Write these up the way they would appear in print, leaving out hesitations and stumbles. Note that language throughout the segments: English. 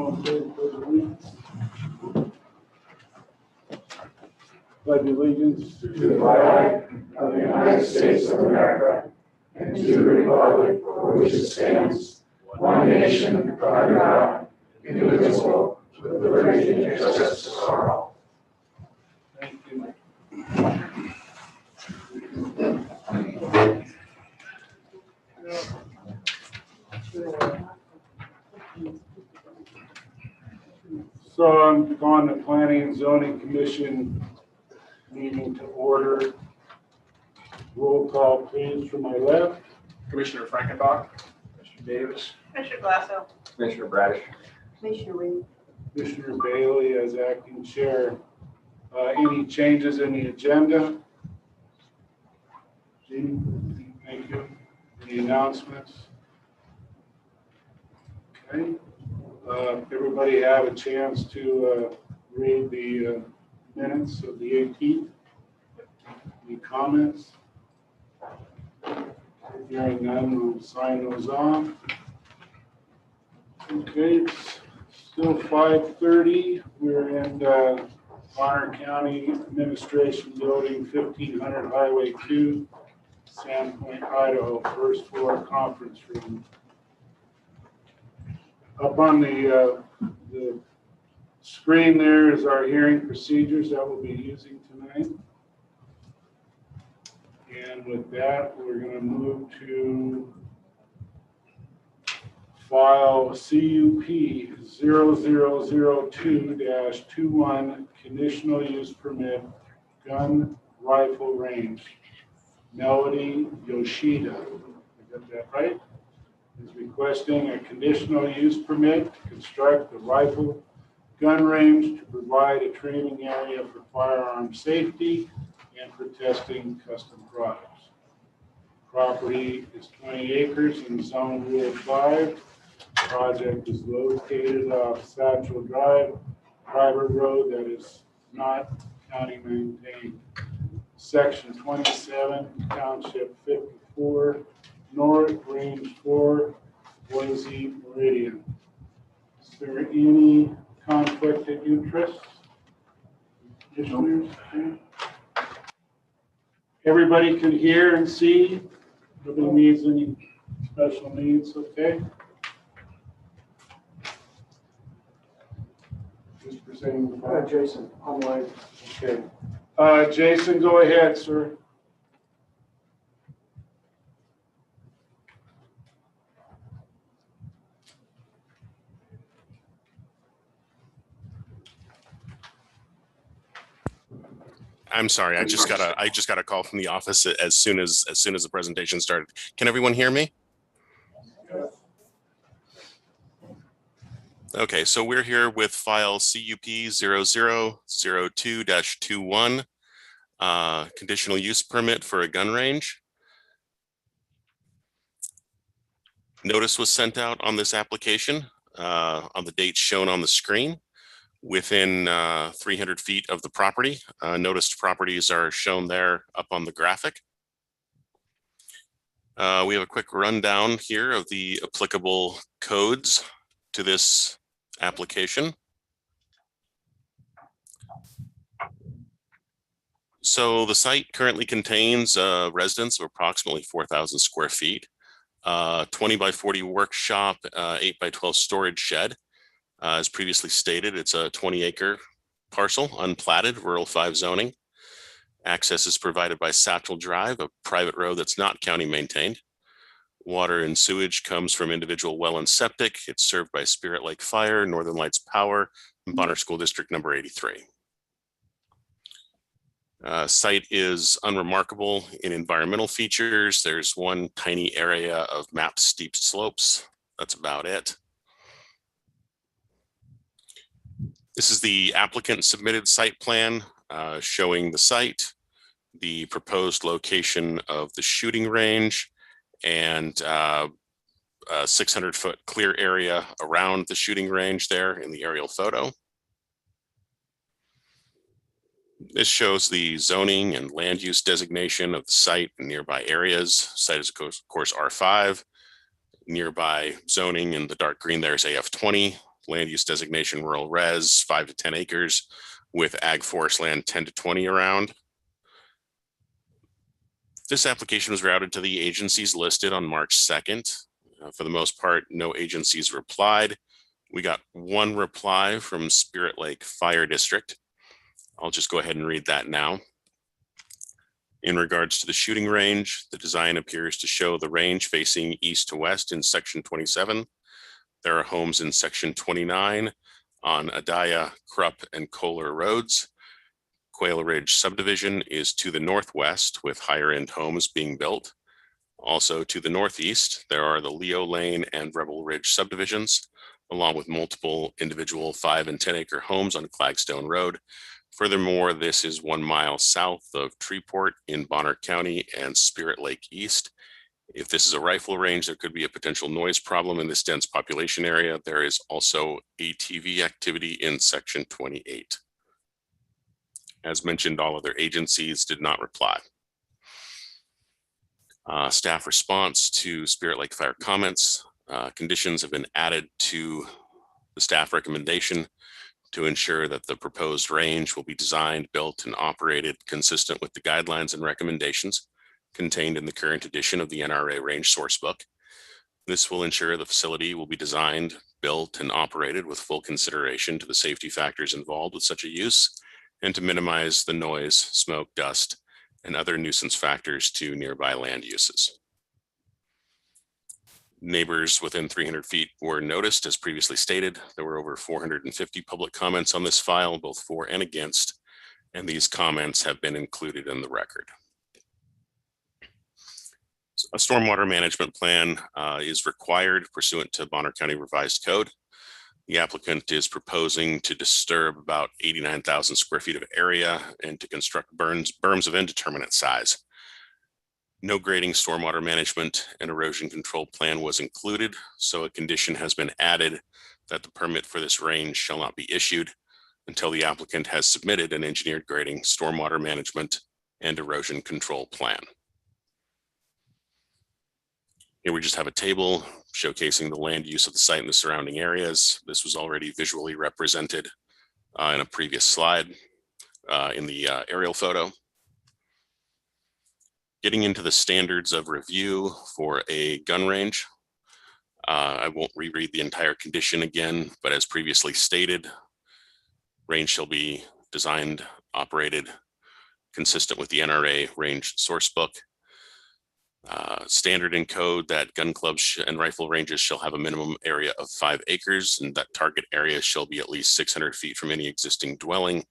All in favor, pledge allegiance. Pledge allegiance to the flag of the United States of America and to the republic for which it stands, one nation, under God, indivisible, with liberty and justice for all. Thank you. So I'm calling the Planning and Zoning Commission meeting to order. Roll call, please, from my left. Commissioner Frankenbach, Commissioner Davis, Commissioner Glasso. Commissioner Bradish. Commissioner Reed. Commissioner Bailey as acting chair. Any changes in the agenda? Thank you. Any announcements? Okay. Everybody have a chance to read the minutes of the 18th? Any comments? Hearing none, we'll sign those off. Okay, it's still 5:30. We're in Bonner County Administration Building, 1500 Highway 2, Sandpoint, Idaho, first floor conference room. Up on the screen there is our hearing procedures that we'll be using tonight. And with that, we're going to move to file CUP 0002-21 conditional use permit gun rifle range. Melody Yoshida, I got that right? Is requesting a conditional use permit to construct the rifle gun range to provide a training area for firearm safety and for testing custom products. Property is 20 acres in Zone Rule 5. Project is located off Satchel Drive, private road that is not county maintained. Section 27, Township 54, North, Range 4, Boise, Meridian. Is there any conflict of interest? Commissioners? Everybody can hear and see. Nobody needs any special needs, okay? Just presenting the file. Jason, online. Okay. Jason, go ahead, sir. I'm sorry, I just got a call from the office as soon as the presentation started. Can everyone hear me? Okay, so we're here with file CUP 0002-21, conditional use permit for a gun range. Notice was sent out on this application on the date shown on the screen, within 300 feet of the property. Noticed properties are shown there up on the graphic. We have a quick rundown here of the applicable codes to this application. So the site currently contains a residence of approximately 4,000 square feet, 20 by 40 workshop, 8 by 12 storage shed. As previously stated, it's a 20-acre parcel, unplatted, rural 5 zoning. Access is provided by Satchel Drive, a private road that's not county maintained. Water and sewage comes from individual well and septic. It's served by Spirit Lake Fire, Northern Lights Power, and Bonner School District number 83. Site is unremarkable in environmental features. There's one tiny area of mapped steep slopes. That's about it. This is the applicant submitted site plan showing the site, the proposed location of the shooting range, and a 600-foot clear area around the shooting range there in the aerial photo. This shows the zoning and land use designation of the site and nearby areas. Site is of course R5. Nearby zoning in the dark green there is AF20. land use designation rural res, 5 to 10 acres, with ag forest land 10 to 20 around. This application was routed to the agencies listed on March 2nd. For the most part, no agencies replied. We got one reply from Spirit Lake Fire District. I'll just go ahead and read that now. In regards to the shooting range, the design appears to show the range facing east to west in section 27. There are homes in section 29 on Adaya, Krupp, and Kohler roads. Quail Ridge subdivision is to the northwest with higher end homes being built. Also to the northeast, there are the Leo Lane and Rebel Ridge subdivisions, along with multiple individual 5 and 10 acre homes on Clagstone Road. Furthermore, this is 1 mile south of Treeport in Bonner County and Spirit Lake East. If this is a rifle range, there could be a potential noise problem in this dense population area. There is also ATV activity in section 28. As mentioned, all other agencies did not reply. Staff response to Spirit Lake Fire comments. Conditions have been added to the staff recommendation to ensure that the proposed range will be designed, built, and operated consistent with the guidelines and recommendations contained in the current edition of the NRA Range Sourcebook. This will ensure the facility will be designed, built, and operated with full consideration to the safety factors involved with such a use, and to minimize the noise, smoke, dust, and other nuisance factors to nearby land uses. Neighbors within 300 feet were noticed. As previously stated, there were over 450 public comments on this file, both for and against, and these comments have been included in the record. So a stormwater management plan is required pursuant to Bonner County Revised Code. The applicant is proposing to disturb about 89,000 square feet of area and to construct berms of indeterminate size. No grading, stormwater management, and erosion control plan was included, so a condition has been added that the permit for this range shall not be issued until the applicant has submitted an engineered grading, stormwater management, and erosion control plan. Here we just have a table showcasing the land use of the site and the surrounding areas. This was already visually represented in a previous slide in the aerial photo. Getting into the standards of review for a gun range. I won't reread the entire condition again, but as previously stated, range shall be designed, operated, consistent with the NRA Range Sourcebook. Standard in code that gun clubs and rifle ranges shall have a minimum area of 5 acres, and that target area shall be at least 600 feet from any existing dwelling,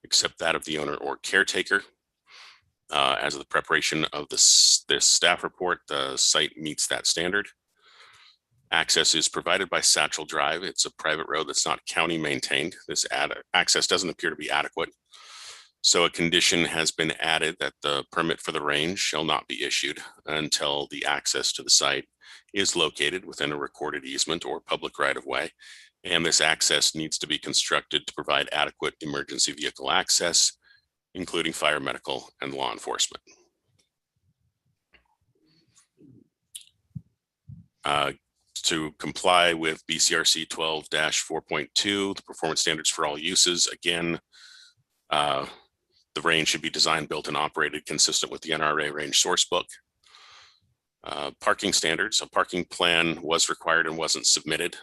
except that of the owner or caretaker. As of the preparation of this staff report, the site meets that standard. Access is provided by Satchel Drive. It's a private road that's not county maintained. This access doesn't appear to be adequate. So a condition has been added that the permit for the range shall not be issued until the access to the site is located within a recorded easement or public right-of-way. And this access needs to be constructed to provide adequate emergency vehicle access, including fire, medical, and law enforcement. To comply with BCRC 12-4.2, the performance standards for all uses, again, the range should be designed, built, and operated consistent with the NRA Range Sourcebook. Parking standards, a parking plan was required and wasn't submitted.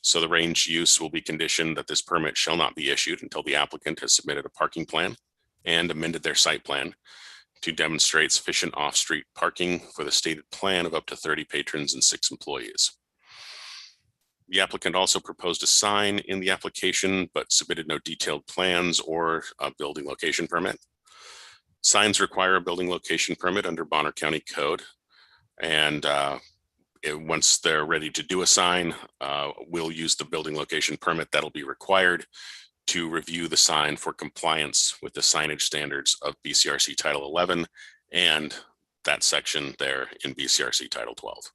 So the range use will be conditioned that this permit shall not be issued until the applicant has submitted a parking plan and amended their site plan to demonstrate sufficient off-street parking for the stated plan of up to 30 patrons and 6 employees. The applicant also proposed a sign in the application, but submitted no detailed plans or a building location permit. Signs require a building location permit under Bonner County Code. And once they're ready to do a sign, we'll use the building location permit that'll be required to review the sign for compliance with the signage standards of BCRC Title 11 and that section there in BCRC Title 12.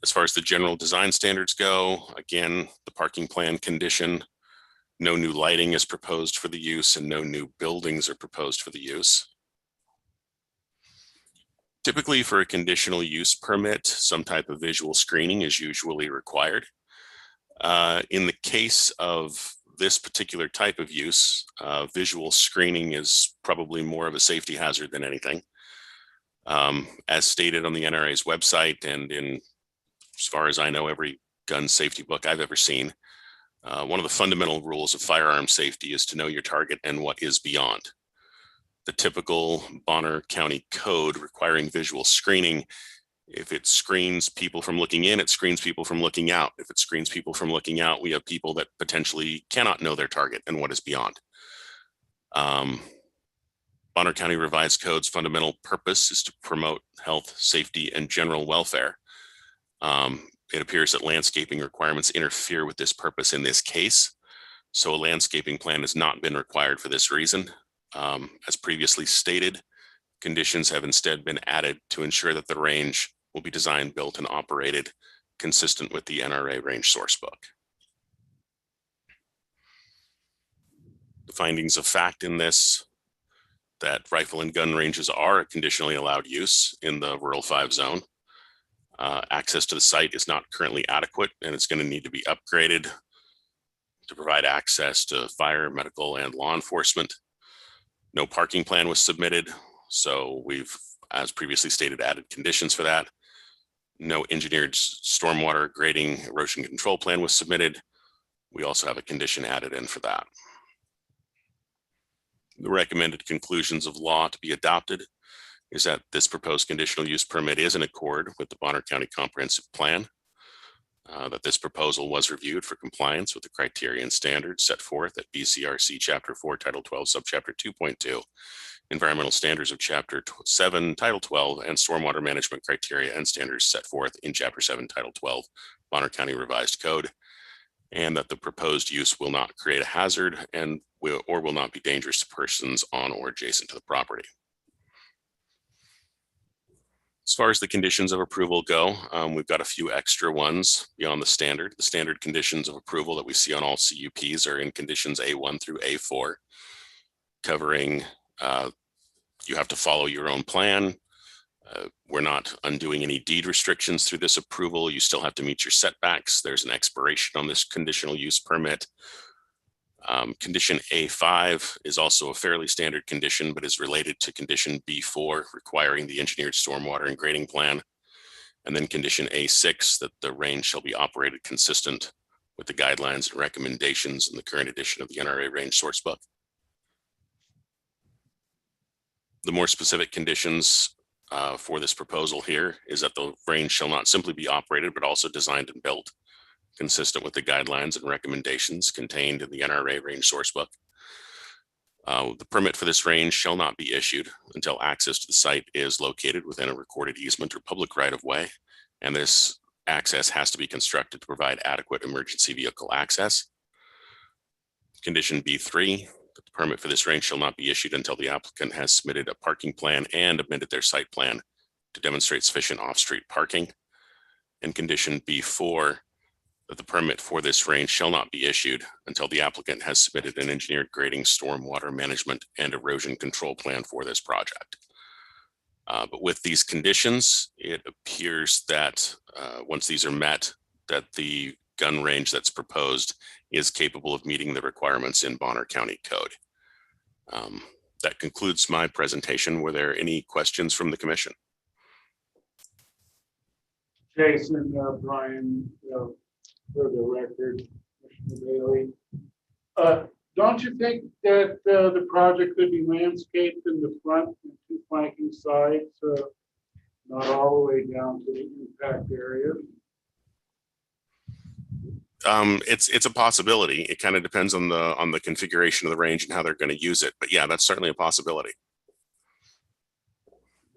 As far as the general design standards go, again, the parking plan condition, no new lighting is proposed for the use and no new buildings are proposed for the use. Typically for a conditional use permit, some type of visual screening is usually required. In the case of this particular type of use, visual screening is probably more of a safety hazard than anything. As stated on the NRA's website and in, as far as I know, every gun safety book I've ever seen, one of the fundamental rules of firearm safety is to know your target and what is beyond. The typical Bonner County code requiring visual screening, if it screens people from looking in, it screens people from looking out. If it screens people from looking out, we have people that potentially cannot know their target and what is beyond. Bonner County Revised Code's fundamental purpose is to promote health, safety, and general welfare. It appears that landscaping requirements interfere with this purpose in this case. So a landscaping plan has not been required for this reason. As previously stated, conditions have instead been added to ensure that the range will be designed, built, and operated consistent with the NRA range sourcebook. The findings of fact in this, that rifle and gun ranges are a conditionally allowed use in the rural 5 zone. Access to the site is not currently adequate, and it's going to need to be upgraded to provide access to fire, medical, and law enforcement. No parking plan was submitted, so we've, as previously stated, added conditions for that. No engineered stormwater grading erosion control plan was submitted. We also have a condition added in for that. The recommended conclusions of law to be adopted is that this proposed conditional use permit is in accord with the Bonner County Comprehensive Plan, that this proposal was reviewed for compliance with the criteria and standards set forth at BCRC Chapter 4, Title 12, Subchapter 2.2, Environmental Standards of Chapter 7, Title 12, and Stormwater Management Criteria and Standards set forth in Chapter 7, Title 12, Bonner County Revised Code, and that the proposed use will not create a hazard and will not be dangerous to persons on or adjacent to the property. As far as the conditions of approval go, we've got a few extra ones beyond the standard. The standard conditions of approval that we see on all CUPs are in conditions A1 through A4, covering you have to follow your own plan. We're not undoing any deed restrictions through this approval. You still have to meet your setbacks. There's an expiration on this conditional use permit. Condition A5 is also a fairly standard condition, but is related to condition B4, requiring the engineered stormwater and grading plan. And then condition A6, that the range shall be operated consistent with the guidelines and recommendations in the current edition of the NRA range sourcebook. The more specific conditions for this proposal here is that the range shall not simply be operated, but also designed and built consistent with the guidelines and recommendations contained in the NRA range sourcebook. The permit for this range shall not be issued until access to the site is located within a recorded easement or public right-of-way, and this access has to be constructed to provide adequate emergency vehicle access. Condition B3, that the permit for this range shall not be issued until the applicant has submitted a parking plan and amended their site plan to demonstrate sufficient off-street parking. And condition B4, that the permit for this range shall not be issued until the applicant has submitted an engineered grading, stormwater management, and erosion control plan for this project. But with these conditions, it appears that once these are met, that the gun range that's proposed is capable of meeting the requirements in Bonner County Code. That concludes my presentation. Were there any questions from the commission? Jason, Brian, for the record, Commissioner Bailey, don't you think that the project could be landscaped in the front and 2 flanking sides, not all the way down to the impact area? It's a possibility. It kind of depends on the configuration of the range and how they're going to use it. But yeah, that's certainly a possibility.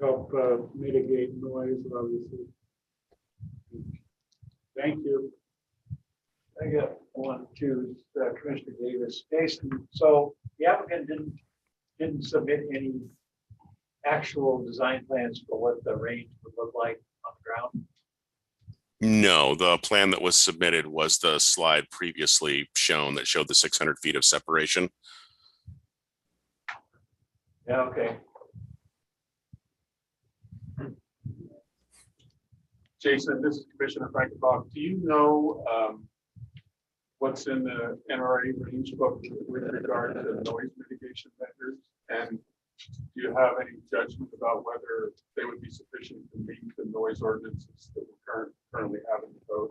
Help mitigate noise, obviously. Thank you. I got one to Commissioner Davis. Jason, so the applicant didn't submit any actual design plans for what the range would look like on the ground? No, the plan that was submitted was the slide previously shown that showed the 600 feet of separation. Yeah, okay. Jason, this is Commissioner Frankenbach. Do you know what's in the NRA range book with regard to noise mitigation measures? And do you have any judgment about whether they would be sufficient to meet the noise ordinances that we currently have in the code?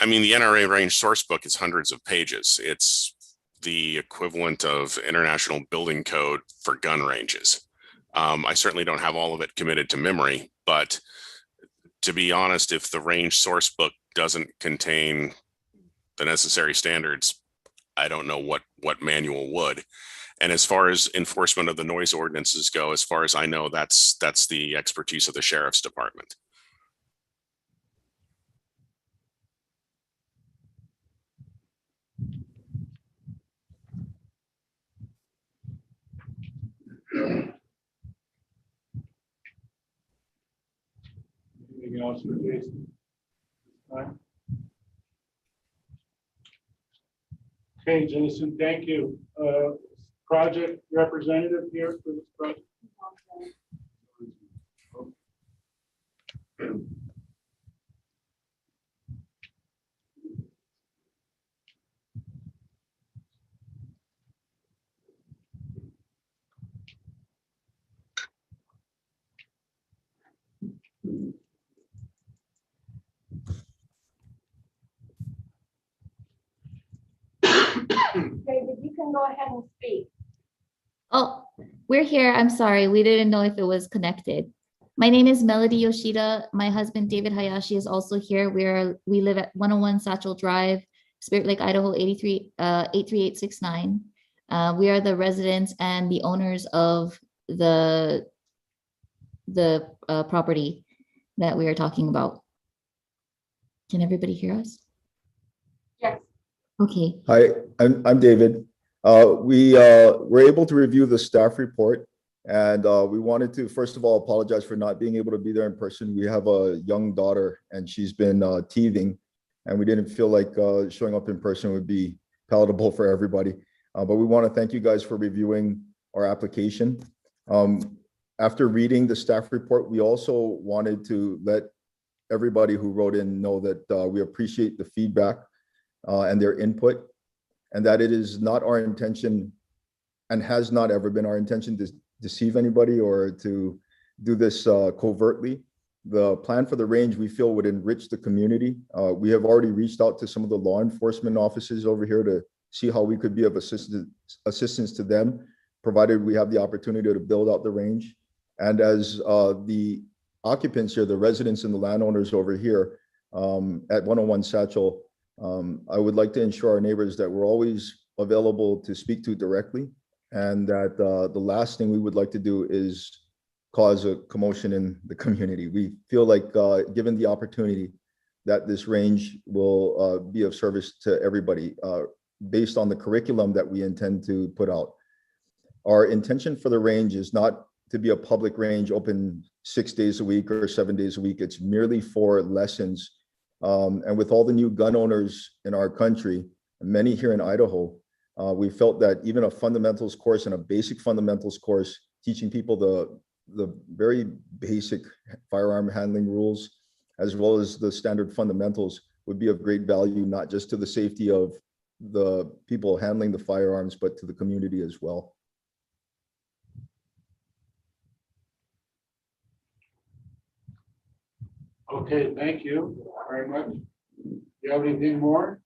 I mean, the NRA range source book is hundreds of pages. It's the equivalent of International Building Code for gun ranges. I certainly don't have all of it committed to memory, but to be honest, if the range source book doesn't contain the necessary standards, I don't know what manual would. And as far as enforcement of the noise ordinances go, as far as I know, that's the expertise of the sheriff's department. Anything else for Jason? Time? Okay, Jason, thank you. Project representative here for this project. David, you can go ahead and speak. Oh, we're here. I'm sorry. We didn't know if it was connected. My name is Melody Yoshida. My husband, David Hayashi, is also here. We live at 101 Satchel Drive, Spirit Lake, Idaho, 83869. We are the residents and the owners of the property that we are talking about. Can everybody hear us? Yes. Okay. Hi, I'm David. We were able to review the staff report, and we wanted to, first of all, apologize for not being able to be there in person. We have a young daughter, and she's been teething, and we didn't feel like showing up in person would be palatable for everybody. But we want to thank you guys for reviewing our application. After reading the staff report, we also wanted to let everybody who wrote in know that we appreciate the feedback and their input, and that it is not our intention and has not ever been our intention to deceive anybody or to do this covertly. The plan for the range we feel would enrich the community. We have already reached out to some of the law enforcement offices over here to see how we could be of assistance to them, provided we have the opportunity to build out the range. And as the occupants here, the residents and the landowners over here at 101 Satchel, I would like to ensure our neighbors that we're always available to speak to directly, and that the last thing we would like to do is cause a commotion in the community. We feel like given the opportunity that this range will be of service to everybody based on the curriculum that we intend to put out. Our intention for the range is not to be a public range open 6 days a week or 7 days a week. It's merely for lessons. And with all the new gun owners in our country, many here in Idaho, we felt that even a fundamentals course and a basic fundamentals course teaching people the very basic firearm handling rules, as well as the standard fundamentals, would be of great value, not just to the safety of the people handling the firearms, but to the community as well. Okay, thank you very much. You have anything more?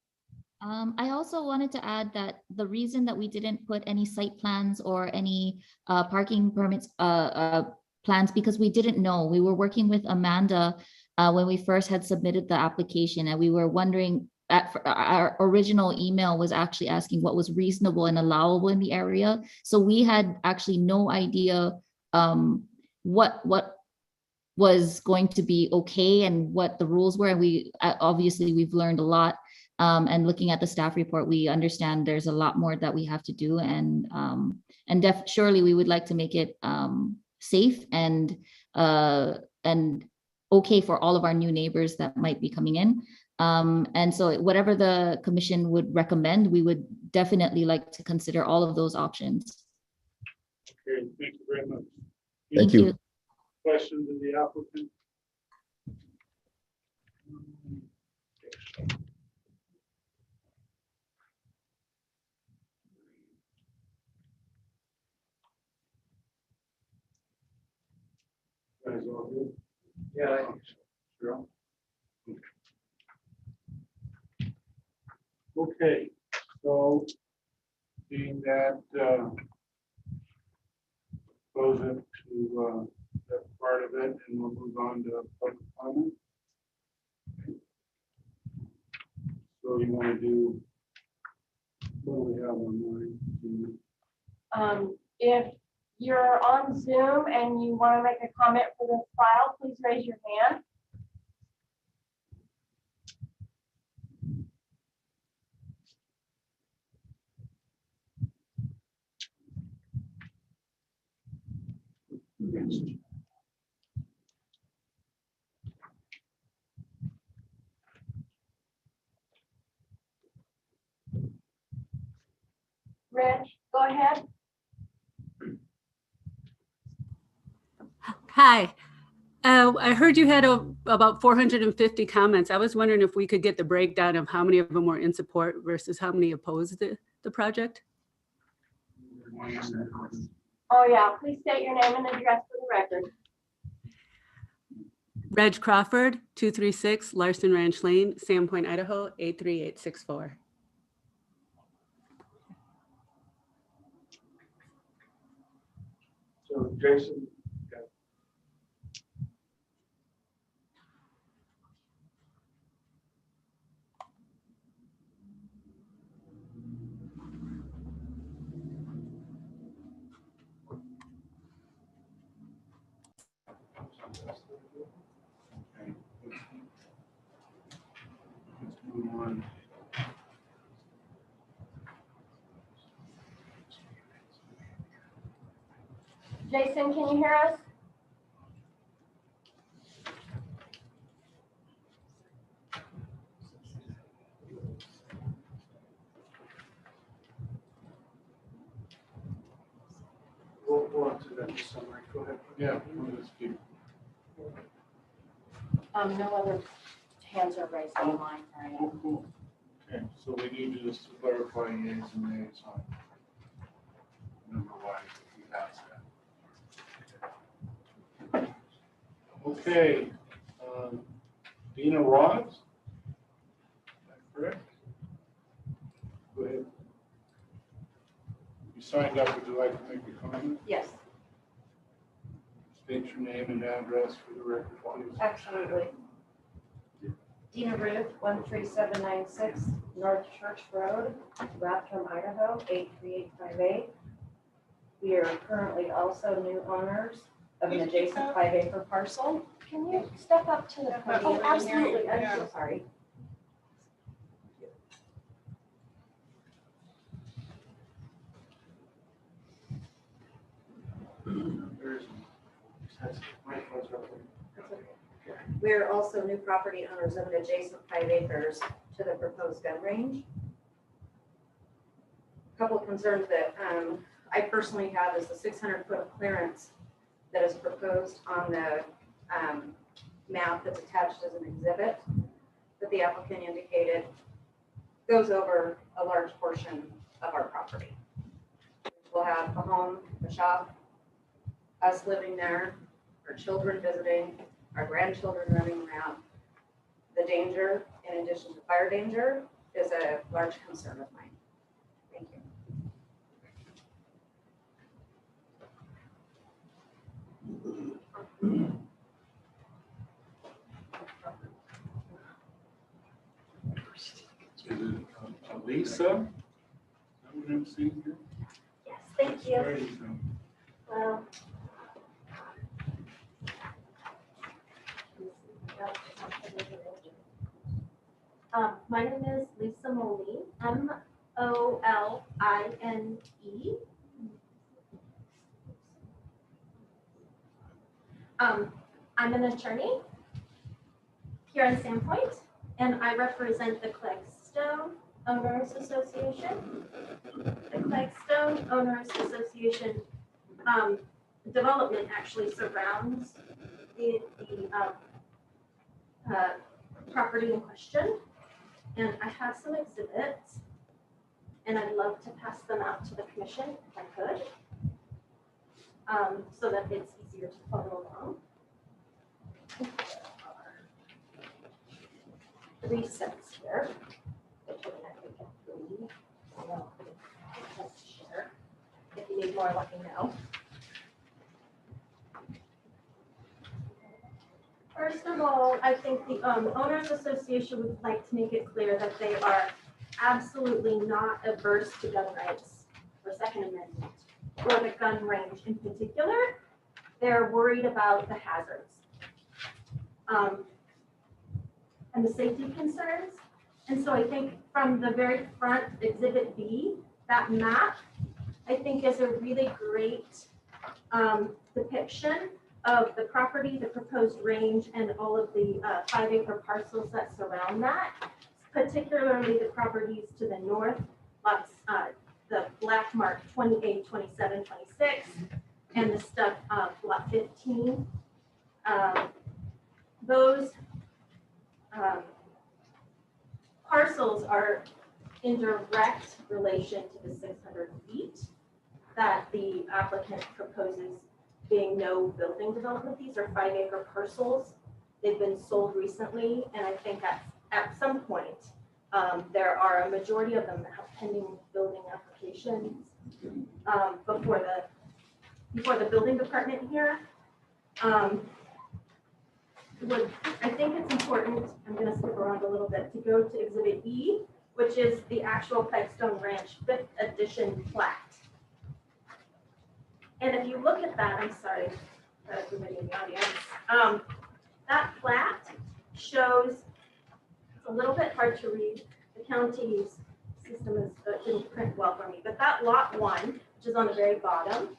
I also wanted to add that the reason that we didn't put any site plans or any parking permits plans, because we didn't know. We were working with Amanda when we first had submitted the application, and we were wondering, our original email was actually asking what was reasonable and allowable in the area. So we had actually no idea what was going to be okay and what the rules were. And we obviously we've learned a lot. And looking at the staff report, we understand there's a lot more that we have to do, and surely we would like to make it safe and okay for all of our new neighbors that might be coming in. And so whatever the commission would recommend, we would definitely like to consider all of those options. Okay, thank you very much. Thank you. Questions of the applicant? guys all good? Yeah, I think Sure. Okay, so being that, close it to, that part of it, and we'll move on to public comment. So you want to do, what do we have on mine? If you're on Zoom and you want to make a comment for this file, please raise your hand. Rich, go ahead. Hi. I heard you had about 450 comments. I was wondering if we could get the breakdown of how many of them were in support versus how many opposed the project? Oh, yeah, please state your name and address for the record. Reg Crawford, 236 Larson Ranch Lane, Sandpoint, Idaho, 83864. So Jason, Okay. Let's move on. Jason, can you hear us? We'll answer that in summary. Go ahead. Yeah. I'm gonna speak. No other hands are raised online, right? Oh, cool. Okay, so we need to just clarify yeas and nays on number one. We have that. Okay, Dina Ross? Is that correct? Go ahead. You signed up, would you like to make a comment? Yes, State your name and address for the record, please. absolutely. Dina Ruth, 13796 North Church Road, Rathdrum, Idaho, 83858. We are currently also new owners of an adjacent 5-acre parcel. Can you step up to the podium? Oh, absolutely. I'm so sorry. We're also new property owners of an adjacent 5 acres to the proposed gun range. A couple of concerns that I personally have is the 600-foot of clearance that is proposed on the map that's attached as an exhibit that the applicant indicated goes over a large portion of our property. We'll have a home, a shop, us living there, our children visiting, our grandchildren running around. The danger, in addition to fire danger, is a large concern of mine. Thank you. Is it Lisa? Is that what I'm seeing here? Yes, thank you. There you go. My name is Lisa Moline, M-O-L-I-N-E. I'm an attorney here in Sandpoint, and I represent the Cleggstone Owners Association. The Cleggstone Owners Association development actually surrounds the property in question. And I have some exhibits, and I'd love to pass them out to the commission if I could, so that it's easier to follow along. 3 sets here. Which one I think of 3. So, let's share. If you need more, let me know. First of all, I think the Owners Association would like to make it clear that they are absolutely not averse to gun rights or Second Amendment or the gun range in particular. They're worried about the hazards and the safety concerns. And so I think from the very front, Exhibit B, that map, I think is a really great depiction of the property, the proposed range, and all of the 5-acre parcels that surround that, particularly the properties to the north, lots, the black mark 28, 27, 26, and the stuff lot 15. Those parcels are in direct relation to the 600 feet that the applicant proposes being no building development. These are 5-acre parcels. They've been sold recently, and I think at some point, there are a majority of them that have pending building applications before the building department here. I think it's important, I'm going to skip around a little bit, to go to Exhibit E, which is the actual Pipestone Ranch 5th edition plat. And if you look at that, I'm sorry, everybody in the audience, that plat shows, it's a little bit hard to read, the county's system didn't print well for me, but that lot 1, which is on the very bottom,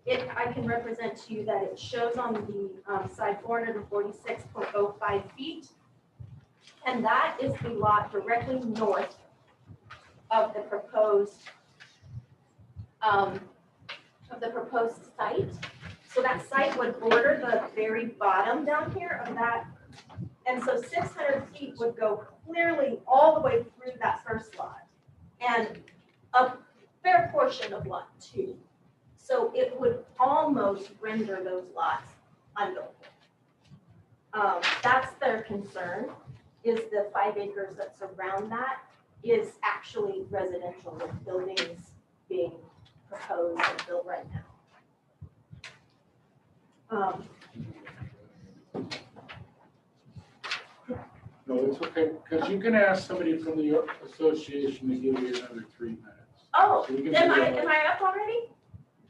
I can represent to you that it shows on the side 446.05 feet, and that is the lot directly north of the proposed site. So that site would border the very bottom down here of that. And so 600 feet would go clearly all the way through that first lot and a fair portion of lot 2. So it would almost render those lots unbuildable. That's their concern, is the 5 acres that surround that is actually residential with buildings being proposed and built right now. No, it's okay, because you can ask somebody from the association to give you another 3 minutes. Oh, So we can am do that. I up already?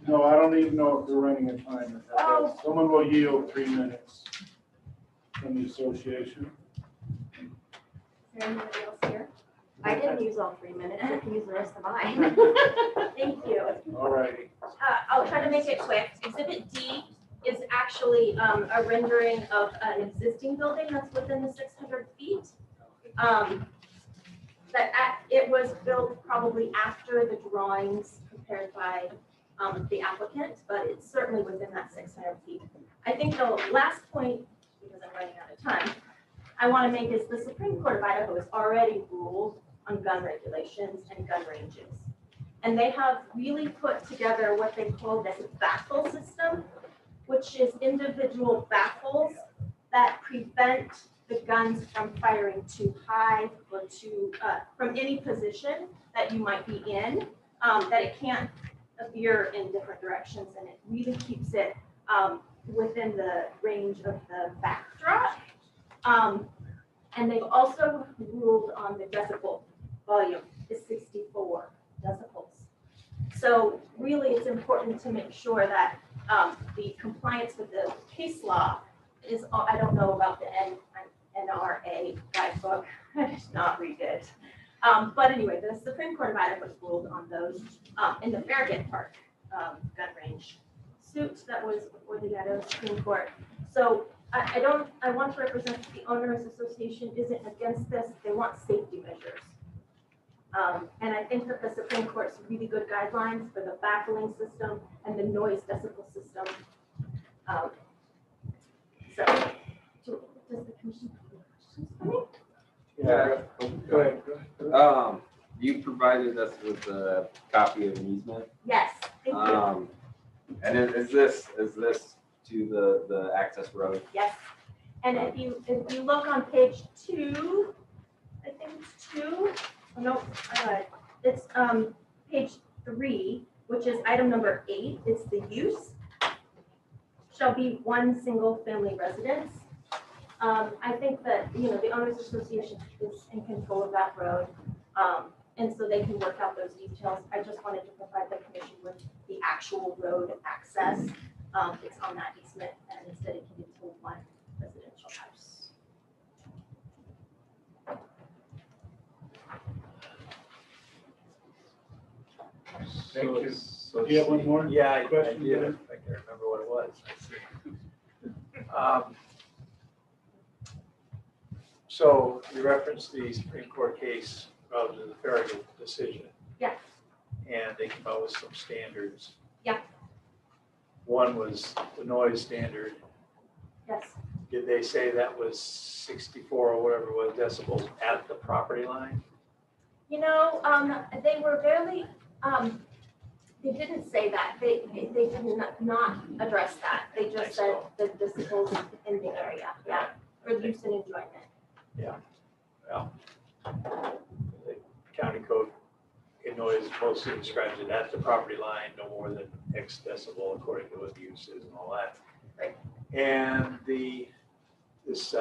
No, I don't even know if they're running a timer. Oh. Someone will yield 3 minutes from the association. Is there anybody else here? I didn't use all 3 minutes. I can use the rest of mine. Thank you. All righty. I'll try to make it quick. Exhibit D is actually a rendering of an existing building that's within the 600 feet. It was built probably after the drawings prepared by the applicant, but it's certainly within that 600 feet. I think the last point, because I'm running out of time, I want to make is the Supreme Court of Idaho has already ruled on gun regulations and gun ranges. And they have really put together what they call this baffle system, which is individual baffles that prevent the guns from firing too high or too from any position that you might be in, that it can't veer in different directions, and it really keeps it within the range of the backdrop. And they've also ruled on the decibel volume is 64 decibels. So really, it's important to make sure that the compliance with the case law is, I don't know about the NRA guidebook, I did not read it. But anyway, the Supreme Court of Idaho has ruled on those in the Farragut Park gun range suit that was before the Idaho Supreme Court. So I want to represent the Owners Association isn't against this. They want safety measures. And I think that the Supreme Court's really good guidelines for the baffling system and the noise decibel system. So, does the commission have any questions for me? Yeah. Go ahead. You provided us with a copy of an easement. Yes, thank you. And is this to the access road? Yes. And if you look on page 2, think it's 2, oh, no, it's page 3, which is item number 8. It's the use shall be one single family residence. I think that, the owners association is in control of that road. And so they can work out those details. I just wanted to provide the commission with the actual road access. It's on that easement and it's dedicated to one residential house. Thank you. So Do you have one more? Yeah, I question? did. I can't remember what it was. So you referenced the Supreme Court case relative to the Farragut decision. Yeah. And they came out with some standards. Yeah. One was the noise standard. Yes. Did they say that was 64 or whatever it was decibels at the property line? They were barely, they didn't say that. They did not address that. They just said the decibels in the area, yeah, for use and enjoyment. Yeah. Well, the county code in noise mostly describes it at the property line, no more than X decibel according to what the use is and all that. Right. And this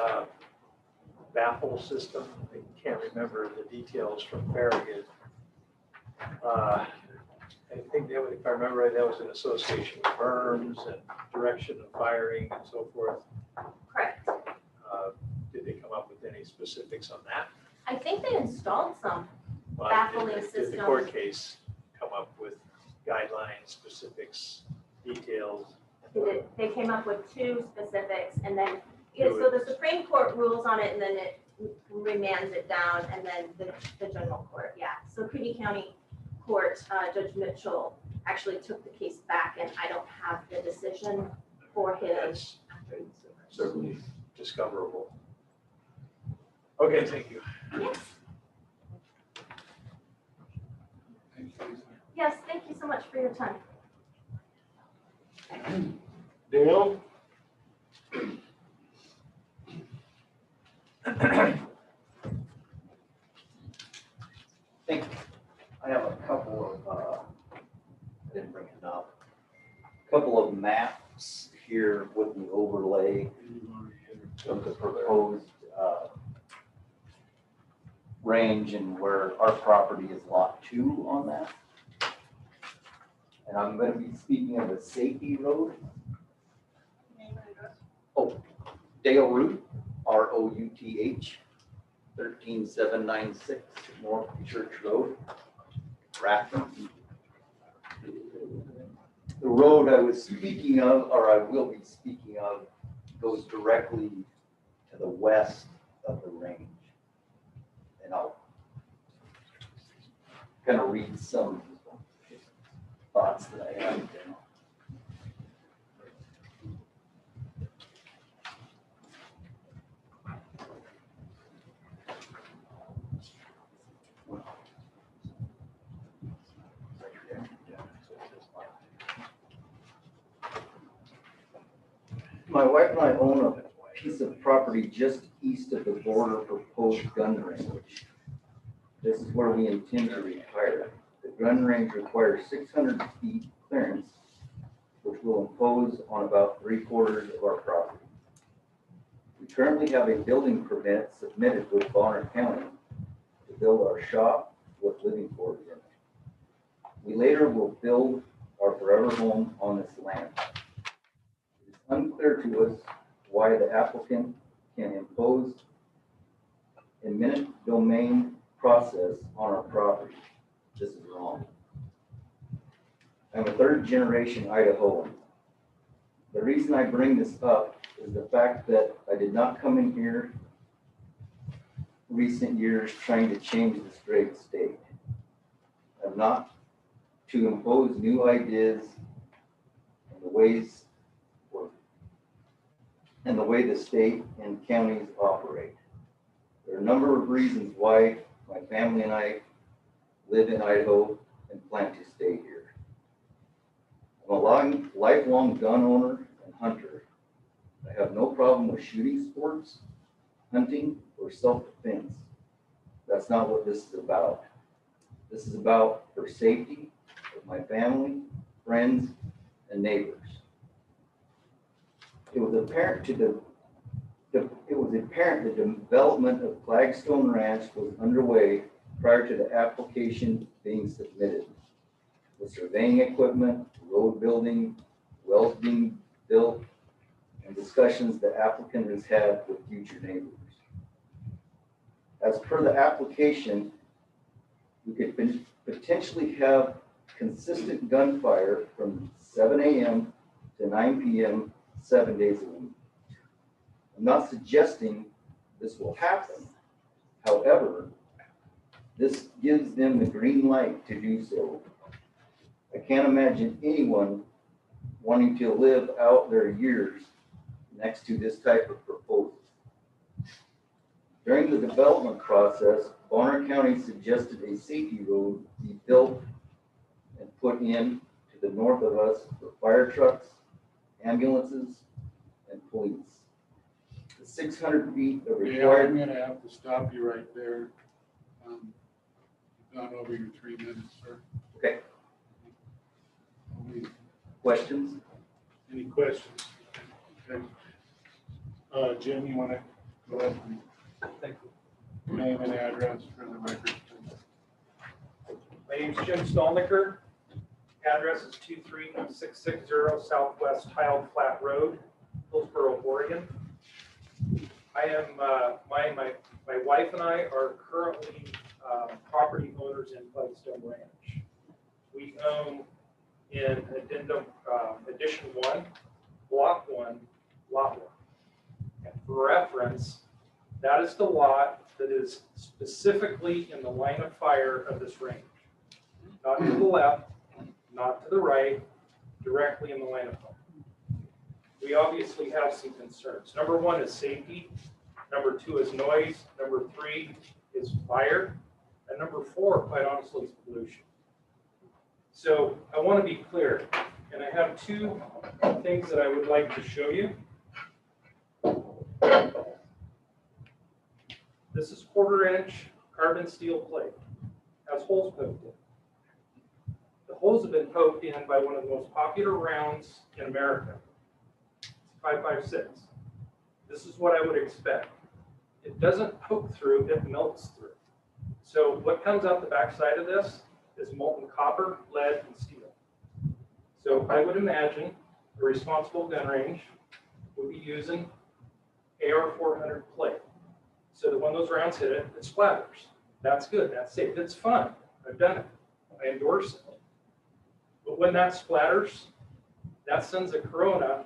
baffle system, I can't remember the details from Farragut. I think that was, if I remember right, that was an association with berms and direction of firing and so forth. Correct. Did they come up with any specifics on that? I think they installed some. Well, Baffling did the system. court case come up with guidelines, specifics, details? They came up with 2 specifics and then, so the Supreme Court rules on it and then it remands it down and then the general court, yeah. So Creedy County Court, Judge Mitchell actually took the case back and I don't have the decision for his. That's certainly discoverable. Okay, thank you. Yes. Thank you. Yes, thank you so much for your time. Dale? Thank you. I have a couple of, I didn't bring it up, a couple of maps here with the overlay of the proposed range and where our property is lot 2 on that. And I'm going to be speaking of a safety road. Oh, Dale Route, ROUTH, 13796 North Church Road, Rathrum. The road I was speaking of, or I will be speaking of, goes directly to the west of the range. And I'll kind of read some thoughts that I have. My wife and I own a piece of property just east of the border proposed gun range. This is where we intend to retire. The gun range requires 600 feet clearance, which will impose on about 3/4 of our property. We currently have a building permit submitted with Bonner County to build our shop with living quarters in it. We later will build our forever home on this land. It is unclear to us why the applicant can impose eminent domain process on our property. This is wrong. I'm a 3rd-generation Idahoan. The reason I bring this up is the fact that I did not come in here recent years trying to change this great state. I'm not to impose new ideas and the ways and the way the state and counties operate. There are a number of reasons why my family and I live in Idaho and plan to stay here. I'm a lifelong gun owner and hunter. I have no problem with shooting sports, hunting, or self-defense. That's not what this is about. This is about for safety of my family, friends, and neighbors. It was apparent the development of Flagstone Ranch was underway prior to the application being submitted. The surveying equipment, road building, wells being built, and discussions the applicant has had with future neighbors. As per the application, we could potentially have consistent gunfire from 7 a.m. to 9 p.m. 7 days a week. I'm not suggesting this will happen. However, this gives them the green light to do so. I can't imagine anyone wanting to live out their years next to this type of proposal. During the development process, Bonner County suggested a safety road be built and put in to the north of us for fire trucks, ambulances, and police. The 600 feet of Yeah, required. I'm gonna have to stop you right there. You've gone over your 3 minutes, sir. Okay, questions? Any questions? Okay. Jim, you wanna go ahead and Thank name and address for the record? you. My name is Jim Stolniker. Address is 23660 Southwest Tiled Flat Road, Hillsboro, Oregon. I am, my wife and I are currently property owners in Flagstone Ranch. We own in addendum, addition 1, block 1, lot 1. And for reference, that is the lot that is specifically in the line of fire of this range. Not to the left, not to the right, directly in the line of fire. We obviously have some concerns. Number 1 is safety. Number 2 is noise. Number 3 is fire. And number 4, quite honestly, is pollution. So I want to be clear, and I have 2 things that I would like to show you. This is 1/4-inch carbon steel plate. Has holes poked in. The holes have been poked in by one of the most popular rounds in America. It's 5.56. This is what I would expect. It doesn't poke through, it melts through. So what comes out the backside of this is molten copper, lead, and steel. So I would imagine a responsible gun range would be using AR-400 plate. So that when those rounds hit it, it splatters. That's good, that's safe, it's fun. I've done it, I endorse it. But when that splatters, that sends a corona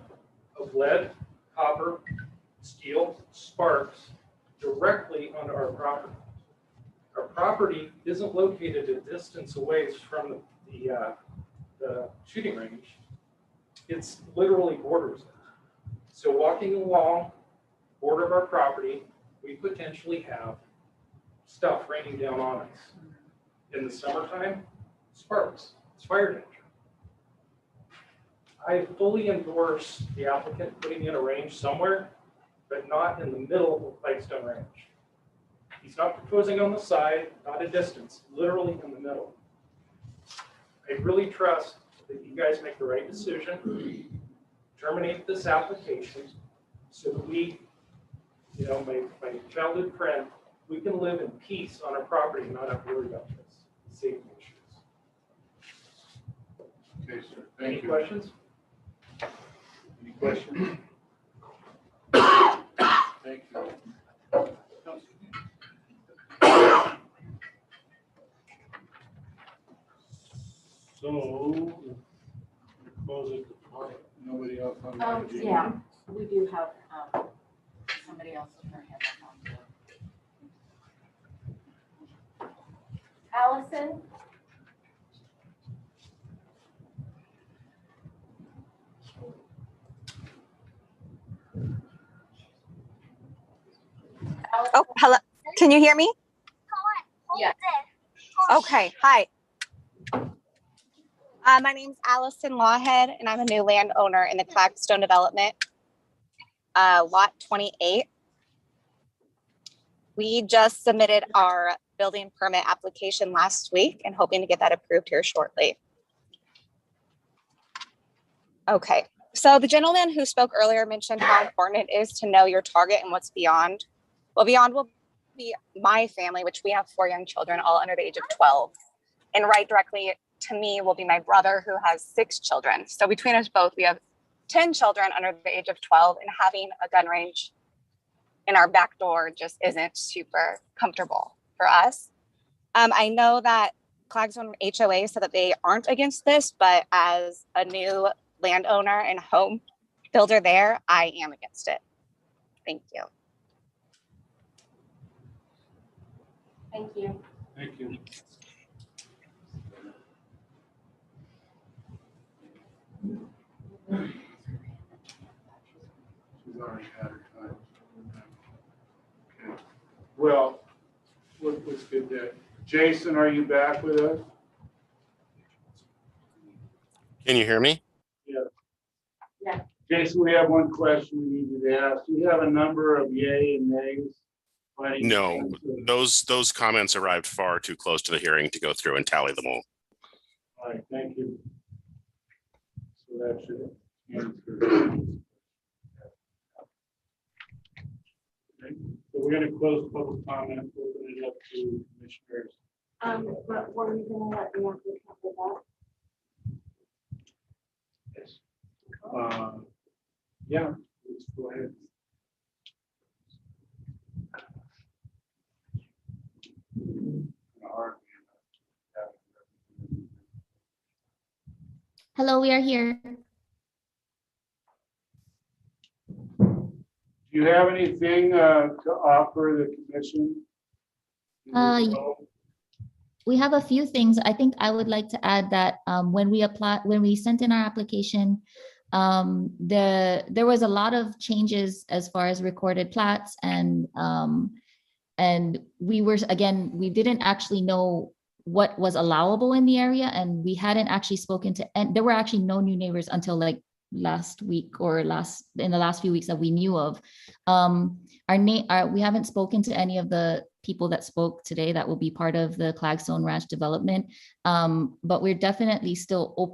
of lead, copper, steel, sparks directly onto our property. Our property isn't located a distance away from the shooting range. It's literally borders it. So walking along the border of our property, we potentially have stuff raining down on us. In the summertime, sparks, it's fire danger. I fully endorse the applicant putting in a range somewhere, but not in the middle of Flagstone Ranch. He's not proposing on the side, not a distance, literally in the middle. I really trust that you guys make the right decision, terminate this application so that we, you know, my childhood friend, we can live in peace on our property and not have to worry about this safety issues. Okay, sir. Any Thank you. questions? Any questions? Thank you. So, close it. Nobody else on the agenda? Yeah, we do have somebody else with their hand up. Allison? Oh, hello. Can you hear me? Yeah. Okay. Hi. My name's Allison Lawhead, and I'm a new landowner in the Flagstone development, lot 28. We just submitted our building permit application last week and hoping to get that approved here shortly. Okay, so the gentleman who spoke earlier mentioned how important it is to know your target and what's beyond. Well, beyond will be my family, which we have 4 young children, all under the age of 12. And right directly to me will be my brother, who has 6 children. So between us both, we have 10 children under the age of 12, and having a gun range in our back door just isn't super comfortable for us. I know that Clagstone HOA said that they aren't against this, but as a new landowner and home builder there, I am against it. Thank you. Thank you. Thank you. She's already had her time. Okay. Well, let's get that. Jason, are you back with us? Can you hear me? Yeah. Yeah. Jason, we have one question we need to ask. Do you have a number of yay and nays? No, those comments arrived far too close to the hearing to go through and tally them all. All right, thank you. So that should answer. Okay, so we're going to close public comment, open it up to commissioners. But were you gonna let the applicant with that? Yes. Yeah, let's go ahead. Hello, we are here. Do you have anything to offer the commission? We have a few things. I think I would like to add that when we sent in our application, there was a lot of changes as far as recorded plats, and we didn't actually know what was allowable in the area, and we hadn't actually spoken to, and there were actually no new neighbors until like last week or in the last few weeks that we knew of. We haven't spoken to any of the people that spoke today that will be part of the Clagstone Ranch development, but we're definitely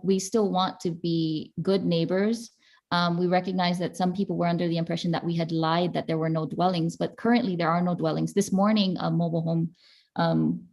we still want to be good neighbors. We recognize that some people were under the impression that we had lied, that there were no dwellings, but currently there are no dwellings. This morning, a mobile home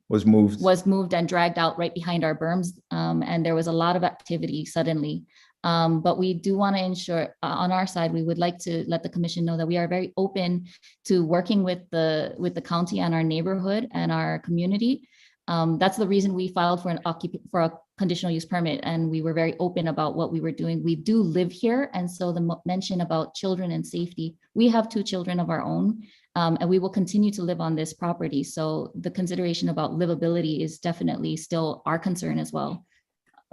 was moved and dragged out right behind our berms, and there was a lot of activity suddenly. But we do want to ensure on our side, we would like to let the commission know that we are very open to working with the county and our neighborhood and our community. That's the reason we filed for a conditional use permit, and we were very open about what we were doing. We do live here, and so the mention about children and safety, we have 2 children of our own, and we will continue to live on this property. So the consideration about livability is definitely still our concern as well.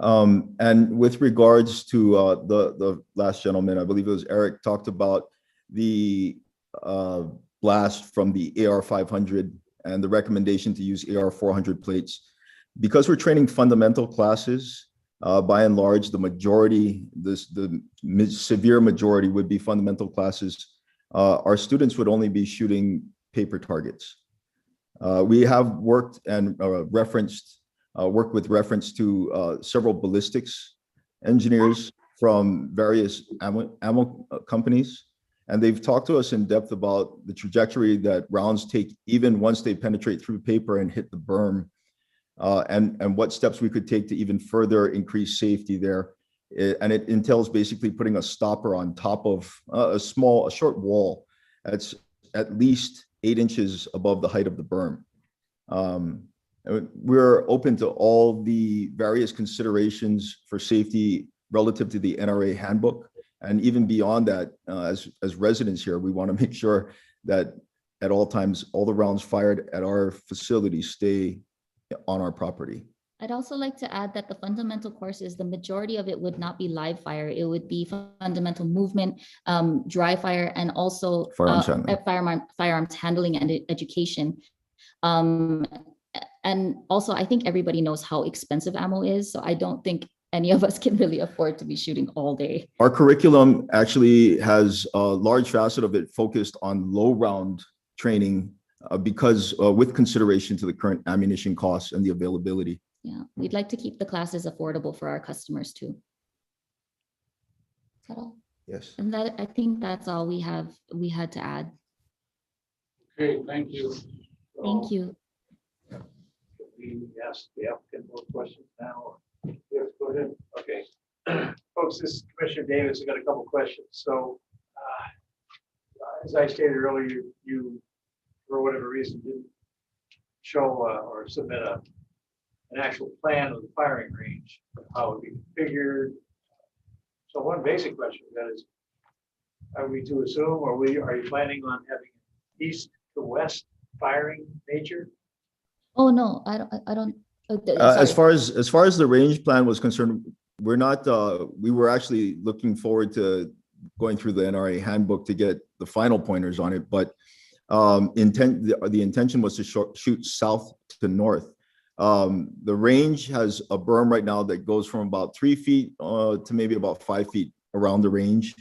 And with regards to the last gentleman, I believe it was Eric, talked about the blast from the AR-500 and the recommendation to use AR-400 plates. Because we're training fundamental classes, by and large, the severe majority would be fundamental classes. Our students would only be shooting paper targets. We have worked and worked with reference to several ballistics engineers from various ammo companies, and they've talked to us in depth about the trajectory that rounds take even once they penetrate through paper and hit the berm, and what steps we could take to even further increase safety there. And it entails basically putting a stopper on top of a short wall that's at least 8 inches above the height of the berm. We're open to all the various considerations for safety relative to the NRA handbook. And even beyond that, as residents here, we want to make sure that at all times, all the rounds fired at our facility stay on our property. I'd also like to add that the fundamental courses, the majority of it would not be live fire. It would be fundamental movement, dry fire, and also firearms handling and education. And also, I think everybody knows how expensive ammo is, so I don't think any of us can really afford to be shooting all day. Our curriculum actually has a large facet of it focused on low round training because with consideration to the current ammunition costs and the availability. Yeah, we'd like to keep the classes affordable for our customers too. Is that all? Yes. And that, I think that's all we had to add. Okay, thank you. Thank you. We ask the applicant more questions now. Yes, go ahead. Okay. Folks, this is Commissioner Davis. I got a couple questions. So, as I stated earlier, you, for whatever reason, didn't show or submit an actual plan of the firing range, how it would be configured. So one basic question we got is, are we to assume, or are you planning on having east to west firing nature? Oh, no, I don't. As Sorry. far as the range plan was concerned, we're not, we were actually looking forward to going through the NRA handbook to get the final pointers on it, but the intention was to shoot south to north. The range has a berm right now that goes from about 3 feet to maybe about 5 feet around the range.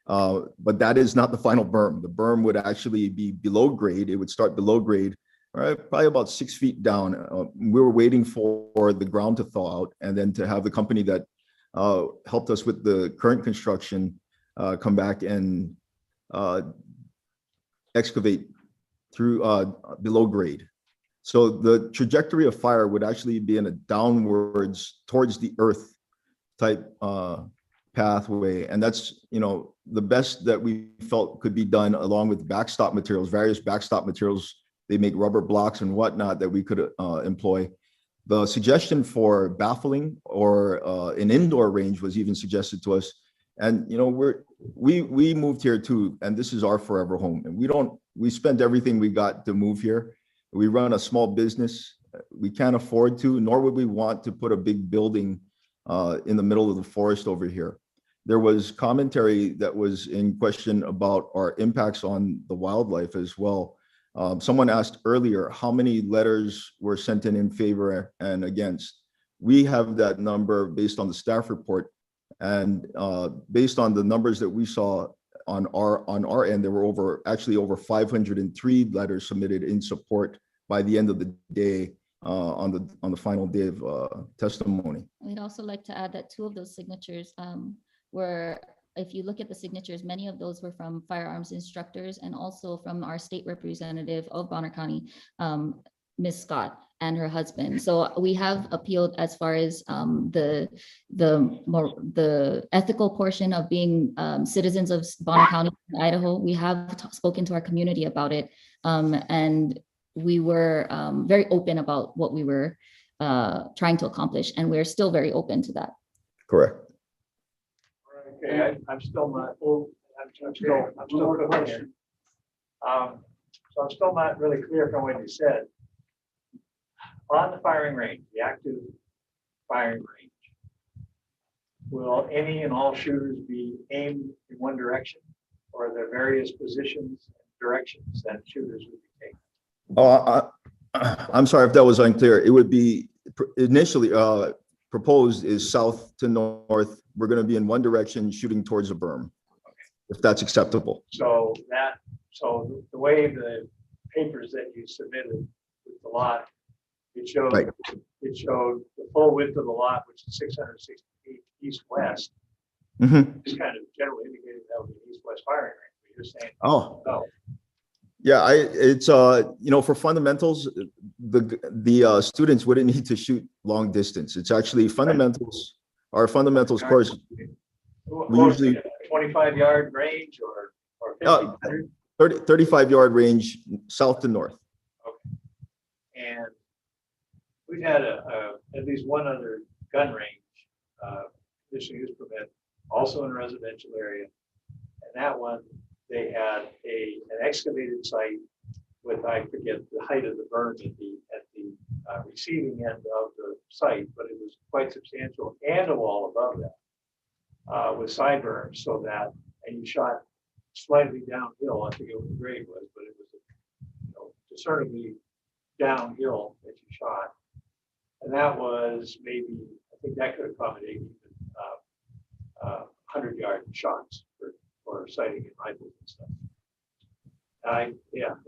But that is not the final berm. The berm would actually be below grade. It would start below grade, probably about 6 feet down. We were waiting for the ground to thaw out and then to have the company that helped us with the current construction come back and excavate through below grade. So the trajectory of fire would actually be in a downwards towards the earth type pathway. And that's, the best that we felt could be done along with backstop materials, various backstop materials. They make rubber blocks and whatnot that we could employ. The suggestion for baffling or an indoor range was even suggested to us. And, we moved here too, and this is our forever home. And we spent everything we got to move here. We run a small business. We can't afford to, nor would we want to put a big building in the middle of the forest over here. There was commentary that was in question about our impacts on the wildlife as well. Someone asked earlier, how many letters were sent in favor and against? We have that number based on the staff report, and based on the numbers that we saw on our end, there were actually over 503 letters submitted in support by the end of the day on the final day of testimony. We'd also like to add that 2 of those signatures were, if you look at the signatures, many of those were from firearms instructors and also from our state representative of Bonner County, Ms. Scott, and her husband. So we have appealed as far as the ethical portion of being citizens of Bonner County, Idaho. We have spoken to our community about it, and we were very open about what we were trying to accomplish, and we're still very open to that. Correct. Okay, I'm still not. I'm still question. So I'm still not really clear from what you said. On the firing range, the active firing range, will any and all shooters be aimed in one direction, or are there various positions and directions that shooters would be taking? Oh, I'm sorry if that was unclear. It would be initially proposed is south to north. We're going to be in one direction shooting towards a berm, if that's acceptable. So the way the papers that you submitted with the lot, it showed the full width of the lot, which is 660 feet east-west. Just kind of generally indicating that was an east-west firing range. But you're saying no. Yeah, it's for fundamentals, the students wouldn't need to shoot long distance. It's actually fundamentals. Our fundamentals course. We usually 25-yard range or 50, 35-yard range south to north. Okay. And we've had at least one other gun range conditional use permit, also in a residential area, and that one they had an excavated site with, I forget the height of the berm at the receiving end of the site, but it was quite substantial, and a wall above that with side berms, so that, and you shot slightly downhill. I forget what the grade was, but it was discernibly downhill that you shot, and that was maybe, I think that could accommodate even 100-yard shots for sighting and rifles and stuff.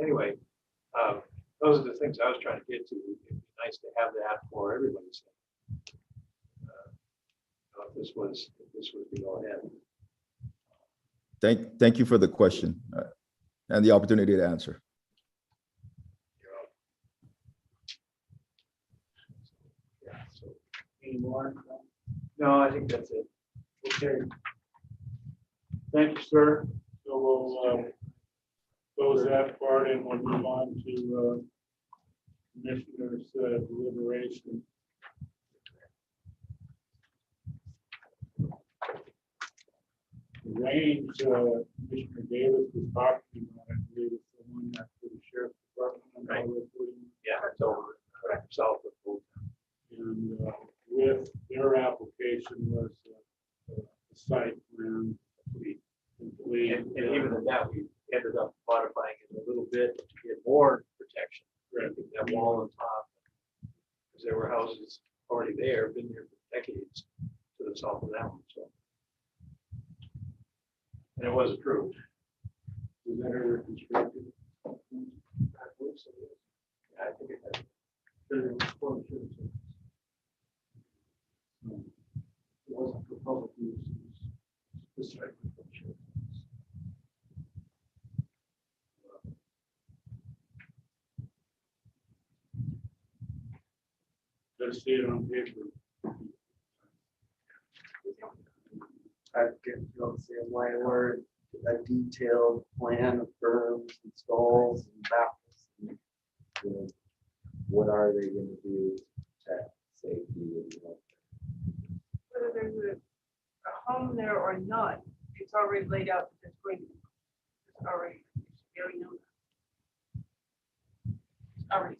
Anyway, Those are the things I was trying to get to. It'd be nice to have that for everybody's sake. If this was to go ahead. Thank you for the question and the opportunity to answer. Yeah, so any more? No, I think that's it. Okay. Thank you, sir. So we'll close that part and we'll move on to commissioners' deliberation. The range Commissioner Davis was talking about, I believe, is the one that the sheriff's department. Right. Yeah, it's over south of Fulton. And with their application was the site plan complete. And even in that, we ended up modifying it a little bit to get more protection. Right. That wall on top, because there were houses already there, been there for decades to the south of that one, so. And it was approved. Was that ever constructed? I believe so, yes. Yeah, I think it has. It wasn't for public use. It was strictly for church. Let's see it on paper. I can feel the same way, where a detailed plan of berms and stalls and baffles. And, you know, what are they going to do to protect safety and whether there's a home there or not, it's already laid out. It's going to, it's already very known. It's already.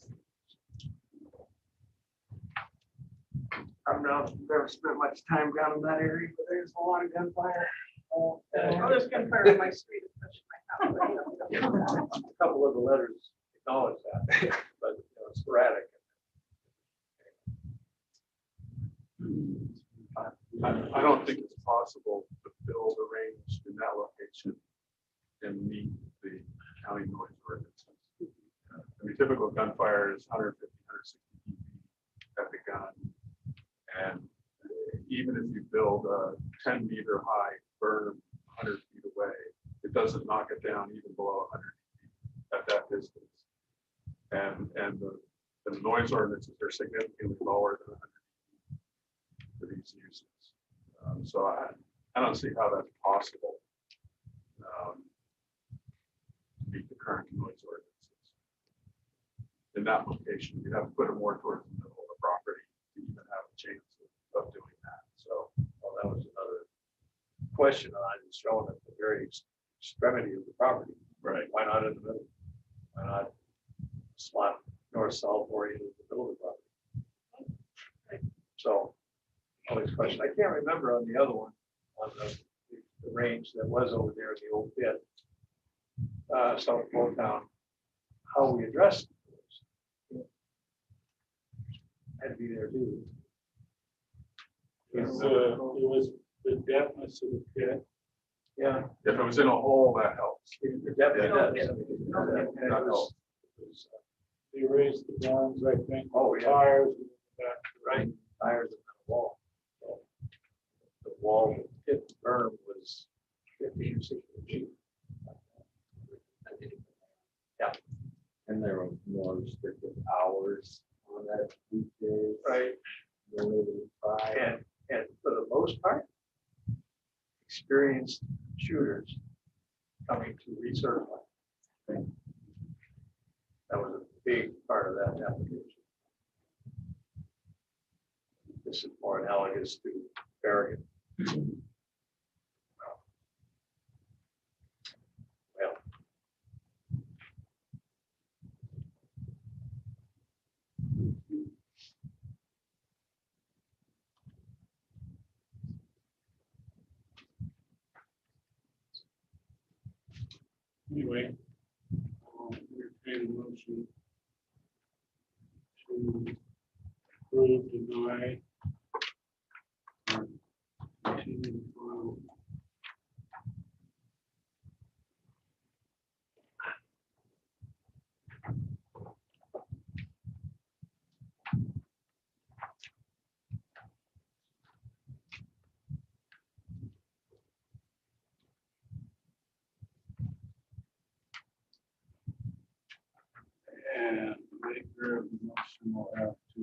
I've never spent much time down in that area, but there's a lot of gunfire. Oh, there's gunfire on my street, especially my house. A couple of the letters acknowledge that, but sporadic. I don't think it's possible to build a range in that location and meet the county noise ordinances. I mean, typical gunfire is 150, 160 dB at the gun. And even if you build a 10-meter high berm 100 feet away, it doesn't knock it down even below 100 feet at that distance. And the noise ordinances are significantly lower than 100 feet for these uses. So I don't see how that's possible to meet the current noise ordinances. In that location, you'd have to put it more towards the middle of the property to even have a chance of doing that. So, Well, that was another question I was showing at the very extremity of the property. right. Why not in the middle? Why not slot north-south oriented in the middle of the property? Right. So, always question. I can't remember on the other one, on the range that was over there in the old pit, south of Old Town, how we addressed those. Had to be there too. It was the depthness of the pit. Yeah. If it was in a hole, that helps. It definitely does. Yeah. And it was, They raised the bones, I think. Oh, yeah. Tires. right, tires in the wall. So the wall, pit berm was 15 or 16 feet. Yeah. and there were more restricted hours on that weekdays. Right. And for the most part, experienced shooters coming to recertify. That was a big part of that application. This is more analogous to Farragut. Well. Anyway, entertain a motion to approve, deny, or continue to file. And the maker of the motion will have to.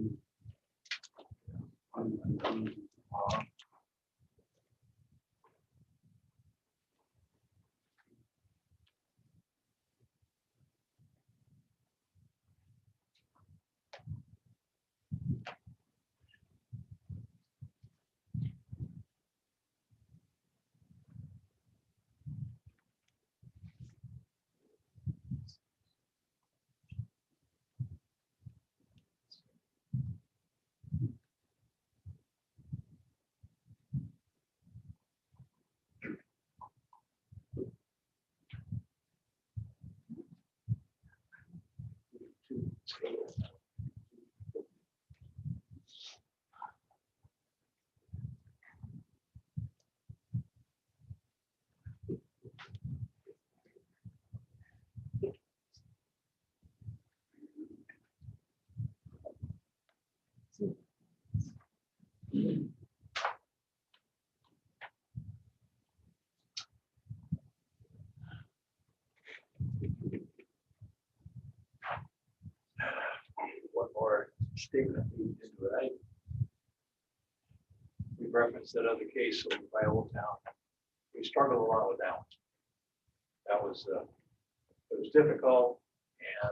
One more statement into it. We referenced that other case over by Old Town. We struggled a lot with that one. That was, it was difficult, and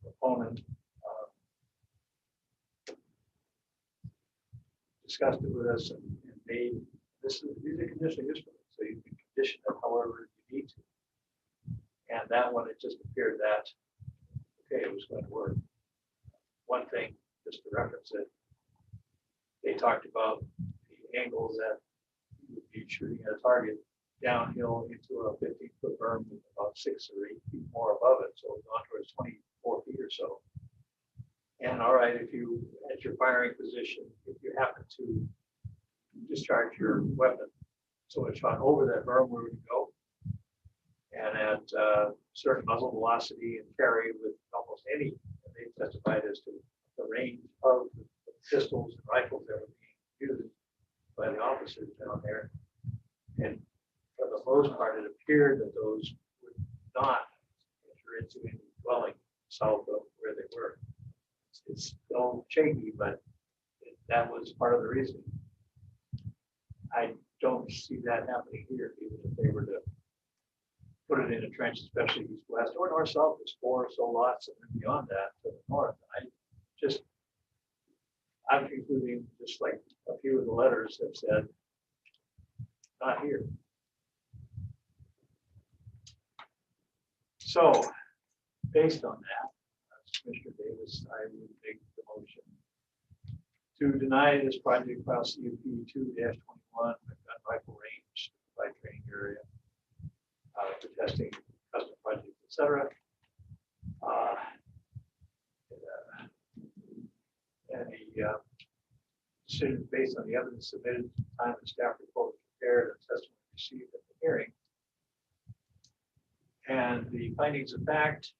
the opponent discussed it with us and made these are conditional use permits, so you can condition it however you need to. And that one, it just appeared that okay, it was going to work. One thing, just to reference it, they talked about the angles that you would be shooting at a target downhill into a 15-foot berm with about 6 or 8 feet more above it, so it's on towards 24 feet or so. And all right, if you at your firing position, if you happen to discharge your weapon so it shot over that berm where it would go, and at certain muzzle velocity and carry with almost any, they testified as to the range of the pistols and rifles that were being used by the officers down there. And for the most part, it appeared that those would not enter into any dwelling south of where they were. It's still shaky, but that was part of the reason. I don't see that happening here, even if they were to put it in a trench, especially east-west or north-south. There's 4 or so lots, and then beyond that to the north. I'm concluding, just like a few of the letters have said, not here. So, based on that, Commissioner Davis, I would make the motion to deny this project file CUP 2-21, gun rifle range by training area for testing, custom projects, etc. And the decision based on the evidence submitted, time and staff report prepared, and testimony received at the hearing, and the findings of fact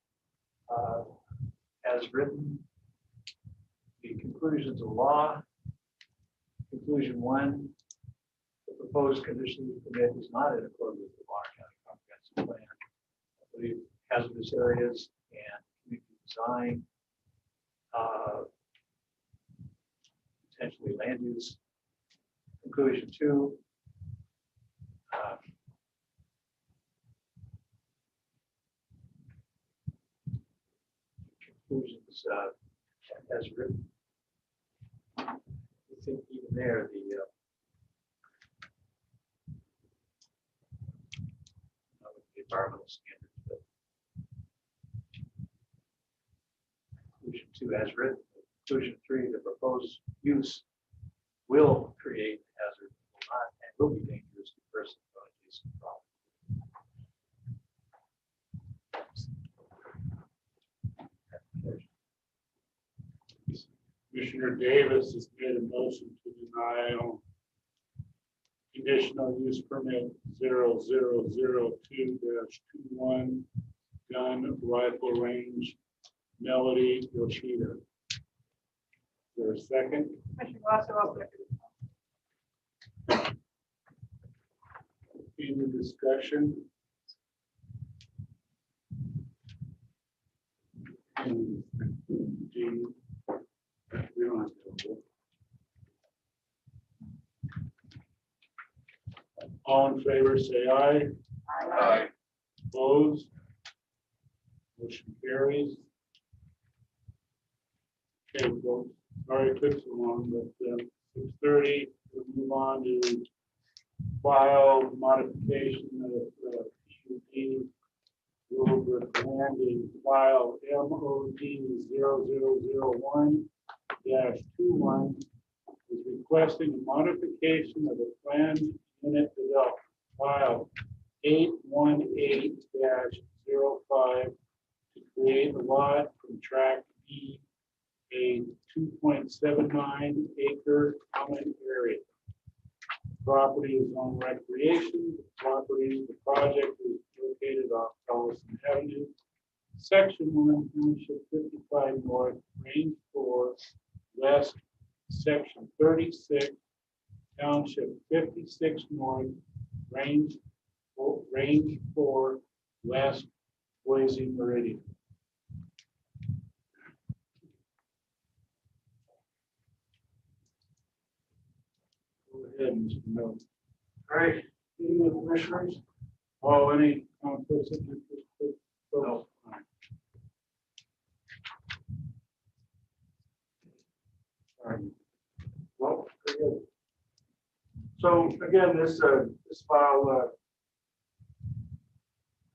as written, the conclusions of law. Conclusion 1, the proposed conditional use permit is not in accordance with the Bonner County Comprehensive Plan. I believe hazardous areas and community design, potentially land use. Conclusion 2, conclusions as written. I think even there, the environmental standards, but conclusion 2 as written. Conclusion 3, the proposed use will create hazard, will not, and will be dangerous to persons on adjacent property. Commissioner Davis has made a motion to deny conditional use permit 0002-21 gun rifle range Melody Yoshida. Is there a second? Commissioner Glassman, I'll second. Any discussion? Any PUD. We don't have to vote. All in favor, say aye. Aye. Opposed? Motion carries. Okay, well, sorry it took so long, but 6:30, we'll move on to file modification of PUD Willowbrook land in file MOD 0001-21 is requesting a modification of the planned unit development file 818-05 to create a lot from Tract B, a 2.79 acre common area. Property is on recreation. The project is located off Ellison Avenue, Section 1, Township 55 North, Range 4, West, Section 36, Township 56 North, Range 4, West, Boise Meridian. Go ahead, Mr. Miller. All right, meeting with commissioners. Oh, any conflicts of interest? No. All right. Well, very good. So again, this file,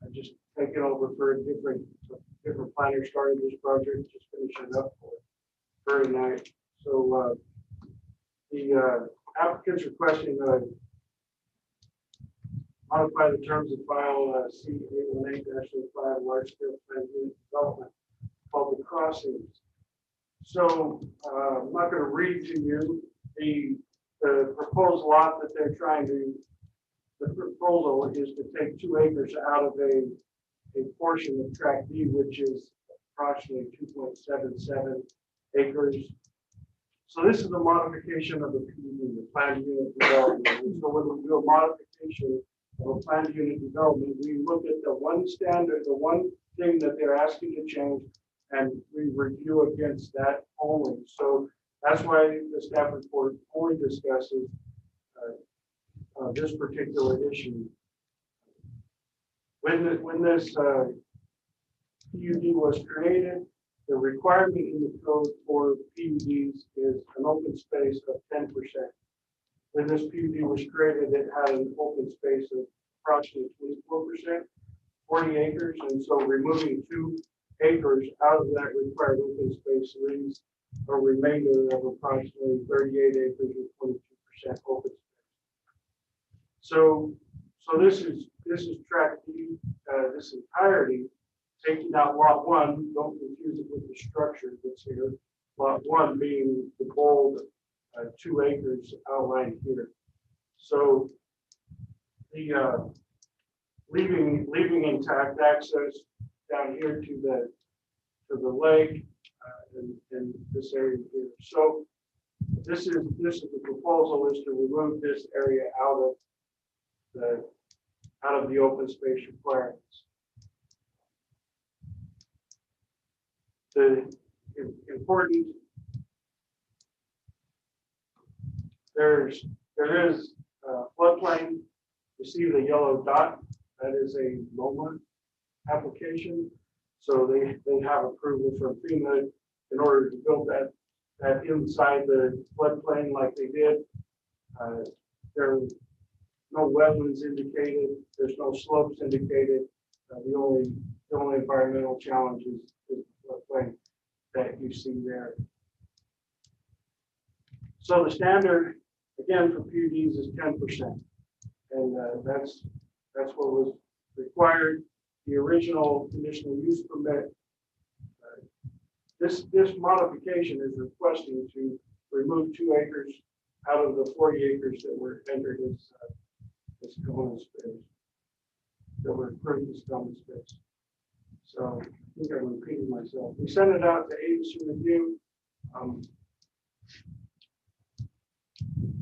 I'm just taking over for a different planner started this project, just finishing up for tonight. So the applicant's requesting modify the terms of file C818-05 large scale plan unit development called the Crossings. So I'm not going to read to you the proposed lot that they're trying to. The proposal is to take 2 acres out of a portion of Tract D, which is approximately 2.77 acres. So this is a modification of the PUD, the planned unit development. And so when we do a modification of a planned unit development, we look at the one standard, the one thing that they're asking to change, and we review against that only. So that's why the staff report only discusses this particular issue. When this PUD was created, the requirement in the code for PUDs is an open space of 10%. When this PUD was created, it had an open space of approximately 24%, 40 acres, and so removing 2 acres out of that required open space leaves a remainder of approximately 38 acres or 22% open space. So this is Tract D, this entirety, taking out lot 1, don't confuse it with the structure that's here. Lot 1 being the bold 2 acres outlined here. So the leaving intact access down here to the lake and this area here. So this is the proposal is to remove this area out of the open space requirements. The important there is floodplain. You see the yellow dot, that is a LOMA application. So they have approval from FEMA in order to build that inside the floodplain like they did. There are no wetlands indicated. There's no slopes indicated. The only environmental challenge is the floodplain that you see there. So the standard, again, for PUDs is 10%. And that's what was required. The original conditional use permit, this modification is requesting to remove 2 acres out of the 40 acres that were entered as common space, that were approved as common space. So I think I'm repeating myself. We sent it out to agency review.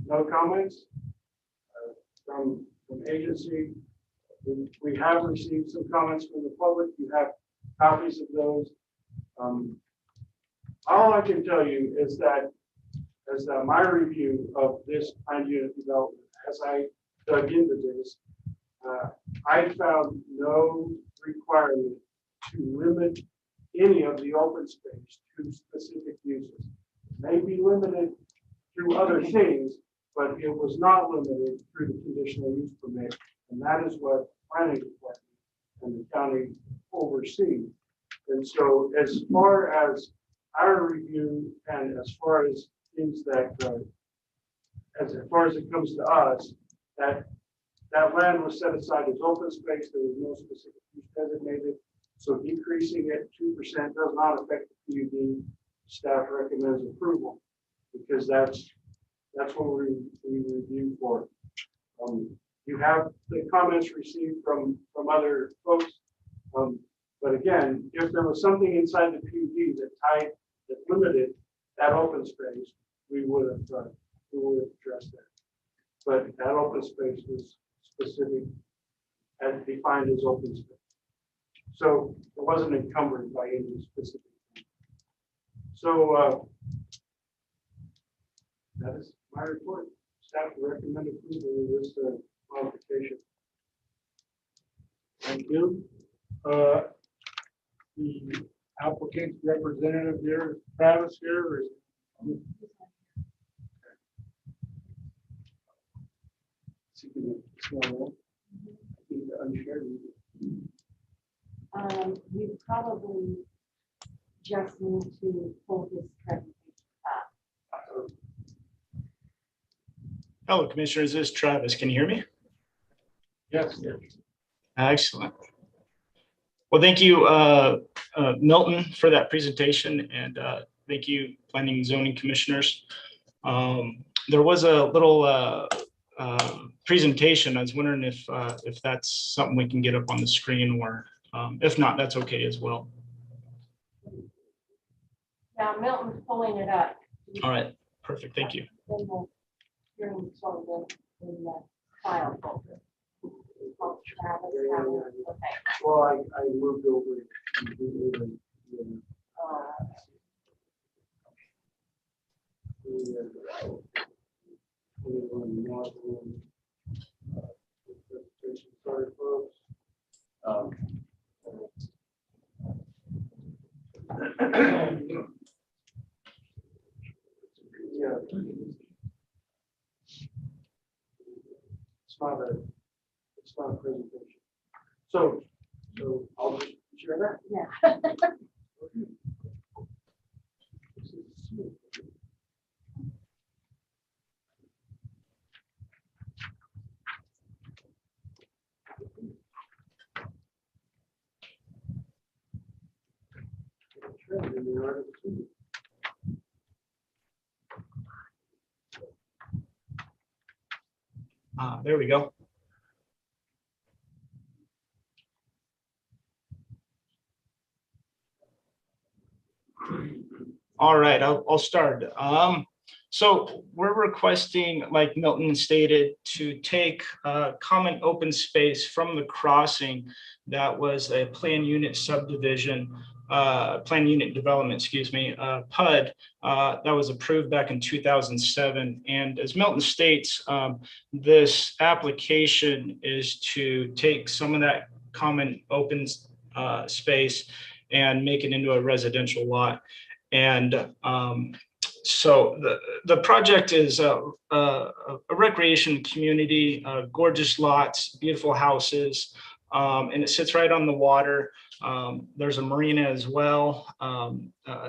No comments from agency. We have received some comments from the public. You have copies of those. All I can tell you is that my review of this planned unit development, as I dug into this, I found no requirement to limit any of the open space to specific uses. It may be limited through other things, but it was not limited through the conditional use permit. And that is what planning department and the county oversee. And so as far as our review and as far as things that, as far as it comes to us, that land was set aside as open space. There was no specific use designated. So decreasing it 2% does not affect the PUD. Staff recommends approval because that's what we review for. You have the comments received from other folks. But again, if there was something inside the PUD that limited that open space, we would have addressed that. But that open space was specific and defined as open space. So it wasn't encumbered by any specific thing. So that is my report. Staff recommend approval of this modification. Thank you. The applicant's representative here, Travis here, is You probably just need to pull his presentation up. Hello, Commissioners. This is Travis. Can you hear me? yes. Excellent. Well, thank you, Milton, for that presentation, and thank you, Planning and Zoning Commissioners. There was a little presentation. I was wondering if that's something we can get up on the screen, or if not, that's okay as well. Now Milton's pulling it up. All right, perfect. Thank you. In the file folder. Oh, Travis, okay. Well, I moved over. Sorry, folks. Yeah. It's not a presentation. So I'll just share that. Yeah. There we go. All right, I'll start. So we're requesting, like Milton stated, to take common open space from the crossing that was a plan unit subdivision, plan unit development, excuse me, PUD, that was approved back in 2007. And as Milton states, this application is to take some of that common open space and make it into a residential lot. And so the project is a recreation community, gorgeous lots, beautiful houses, and it sits right on the water. There's a marina as well.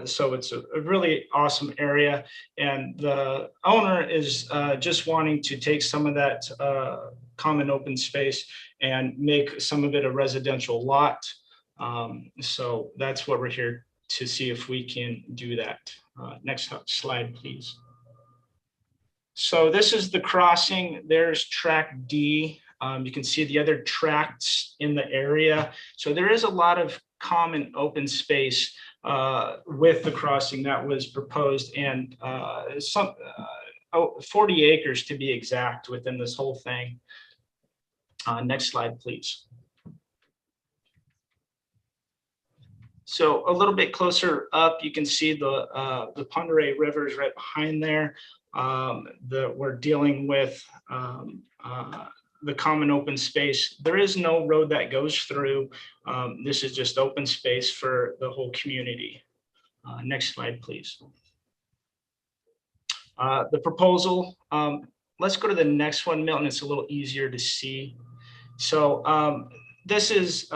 So it's a really awesome area. And the owner is just wanting to take some of that common open space and make some of it a residential lot. So that's what we're here to see if we can do that. Next slide, please. So this is the crossing. There's Tract D. You can see the other tracts in the area. So there is a lot of common open space with the crossing that was proposed, and 40 acres to be exact within this whole thing. Next slide, please. So a little bit closer up, you can see the Ponderay River is right behind there. We're dealing with the common open space. There is no road that goes through. This is just open space for the whole community. Next slide, please. The proposal, let's go to the next one, Milton. It's a little easier to see. So this is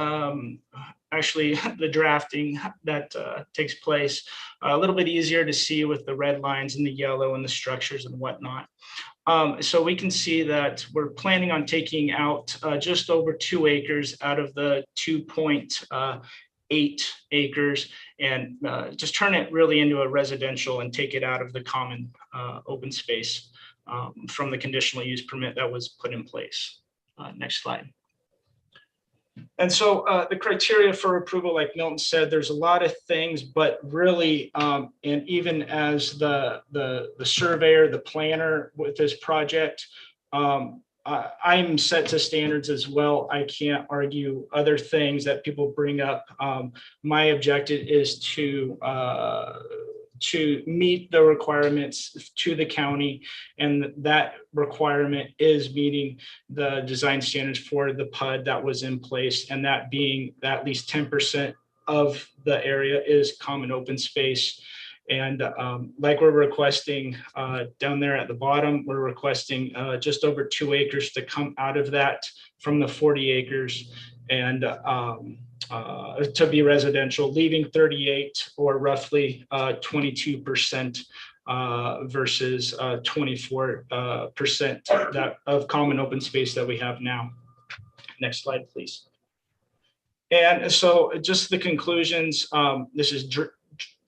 actually the drafting that takes place. A little bit easier to see with the red lines and the yellow and the structures and whatnot. So we can see that we're planning on taking out just over 2 acres out of the 2.8 acres and just turn it really into a residential and take it out of the common open space from the conditional use permit that was put in place. Next slide. And so the criteria for approval, like Milton said, there's a lot of things, but really, and even as the surveyor, the planner with this project, I'm set to standards as well. I can't argue other things that people bring up. My objective is to meet the requirements to the county, and that requirement is meeting the design standards for the PUD that was in place, and that being that at least 10% of the area is common open space. And like we're requesting down there at the bottom, we're requesting just over 2 acres to come out of that from the 40 acres and to be residential, leaving 38 or roughly 22% versus 24% that of common open space that we have now. Next slide, please. And so just the conclusions, this is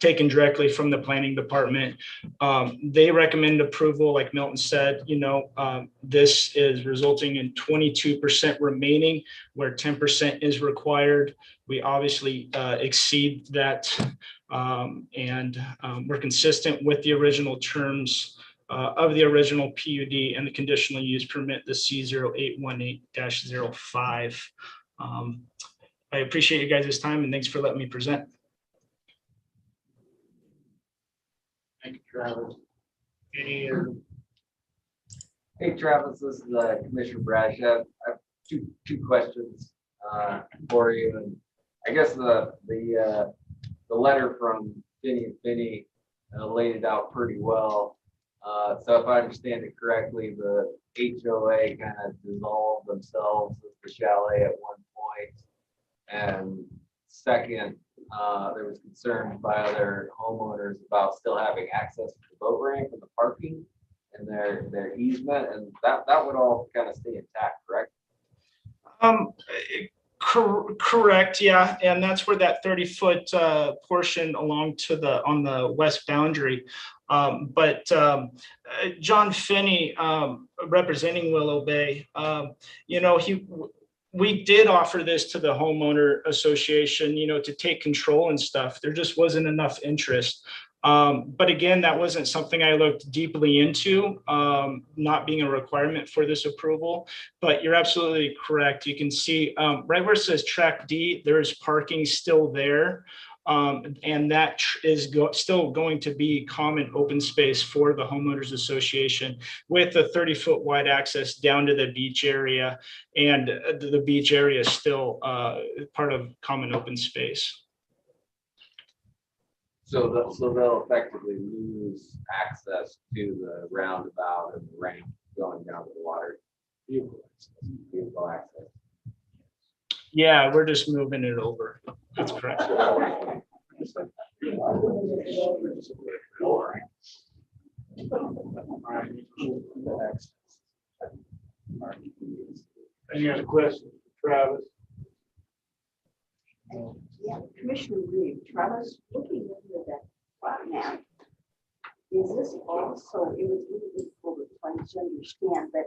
taken directly from the planning department. They recommend approval, like Milton said, this is resulting in 22% remaining where 10% is required. We obviously exceed that and we're consistent with the original terms of the original PUD and the conditional use permit, the C0818-05. I appreciate you guys' time and thanks for letting me present. Thank you, Travis. Hey, Travis, this is Commissioner Brash. I have two questions for you. And I guess the letter from Finney laid it out pretty well. So if I understand it correctly, the HOA kind of dissolved themselves as the chalet at one point. And second, there was concern by other homeowners about still having access to the boat ramp and the parking and their easement, and that would all kind of stay intact, correct? Correct, yeah, and that's where that 30-foot portion along to on the west boundary. But John Finney, representing Willow Bay, we did offer this to the homeowner association, to take control and stuff. There just wasn't enough interest. But again, that wasn't something I looked deeply into, not being a requirement for this approval. But you're absolutely correct. You can see right where it says Tract D, there is parking still there. And that is still going to be common open space for the homeowners association with a 30-foot wide access down to the beach area, and the beach area is still part of common open space. So they'll effectively lose access to the roundabout and the ramp going down to the water. Vehicle access. Yeah, we're just moving it over. That's correct. Any other questions, Travis? Yeah, Commissioner Reed, Travis, looking into that plot map, is this also, it was really difficult to understand, but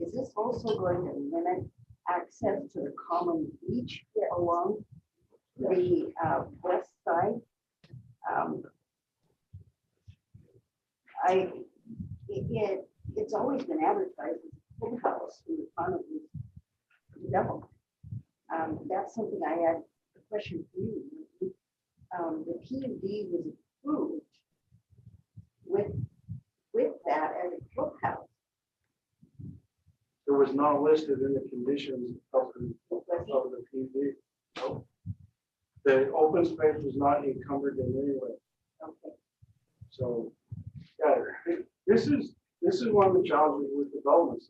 is this also going to limit access to the common beach along the west side? It's always been advertised as a pool house in the front of this development. That's something I had a question for you. the PUD was approved with that as a clubhouse. It was not listed in the conditions of the PUD. No. The open space was not encumbered in any way. Okay. So, yeah, this is one of the challenges with developments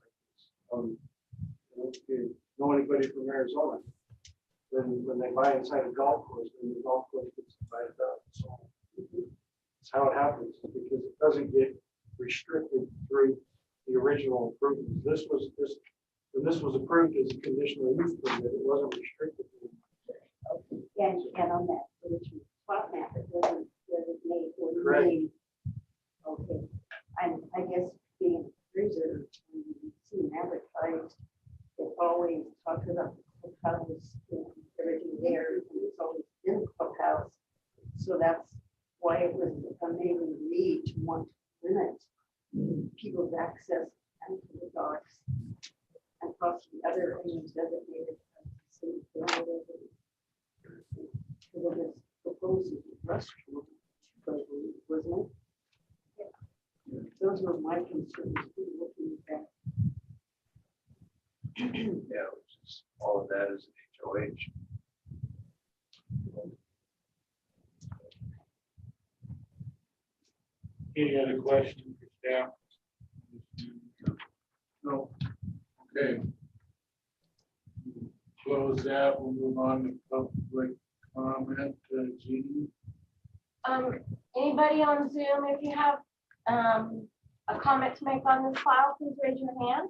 like this. If you know anybody from Arizona, then when they buy inside a golf course, then the golf course gets divided up. So that's how it happens, because it doesn't get restricted through the original approval. When this was approved as a conditional use permit, it wasn't restricted. And on that original plot map, it wasn't made or Correct. made. Okay, and I guess being a cruiser, when you see them advertised, it's always talked about the clubhouse and everything there, and it's always in the clubhouse. So that's why it was amazing to me to want to limit people's access and to the dogs and possibly other things designated as safe or whatever. Because it was proposed as a restaurant, wasn't it? Yeah. Those were my concerns looking back. Yeah, which is, all of that is an HOH. Any other questions for staff? No. Okay. Close that. We'll move on to public comment. Jean. Anybody on Zoom, if you have a comment to make on this file, please raise your hand.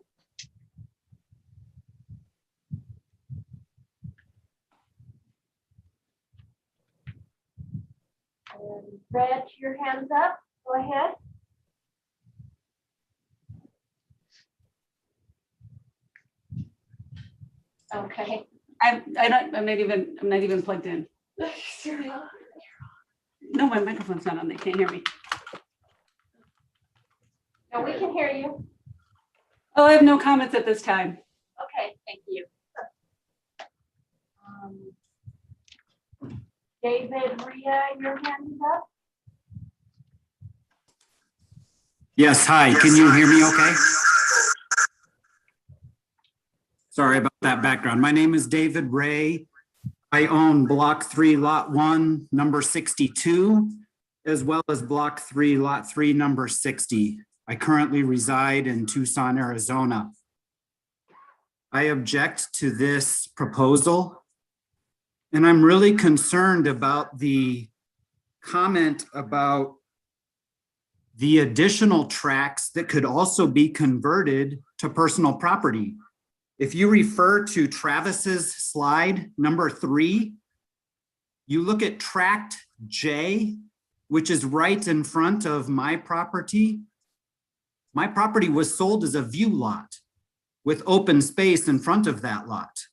And Red, your hands up. Go ahead. Okay. I'm not even plugged in. No, my microphone's not on. They can't hear me. No, we can hear you. Oh, I have no comments at this time. Okay, thank you. David, Rhea, your hand is up. Yes, hi, can you hear me okay? Sorry about that background. My name is David Ray. I own Block 3, Lot 1, number 62, as well as Block 3, Lot 3, number 60. I currently reside in Tucson, Arizona. I object to this proposal, and I'm really concerned about the comment about the additional tracts that could also be converted to personal property. If you refer to Travis's slide number 3, you look at Tract J, which is right in front of my property. My property was sold as a view lot with open space in front of that lot.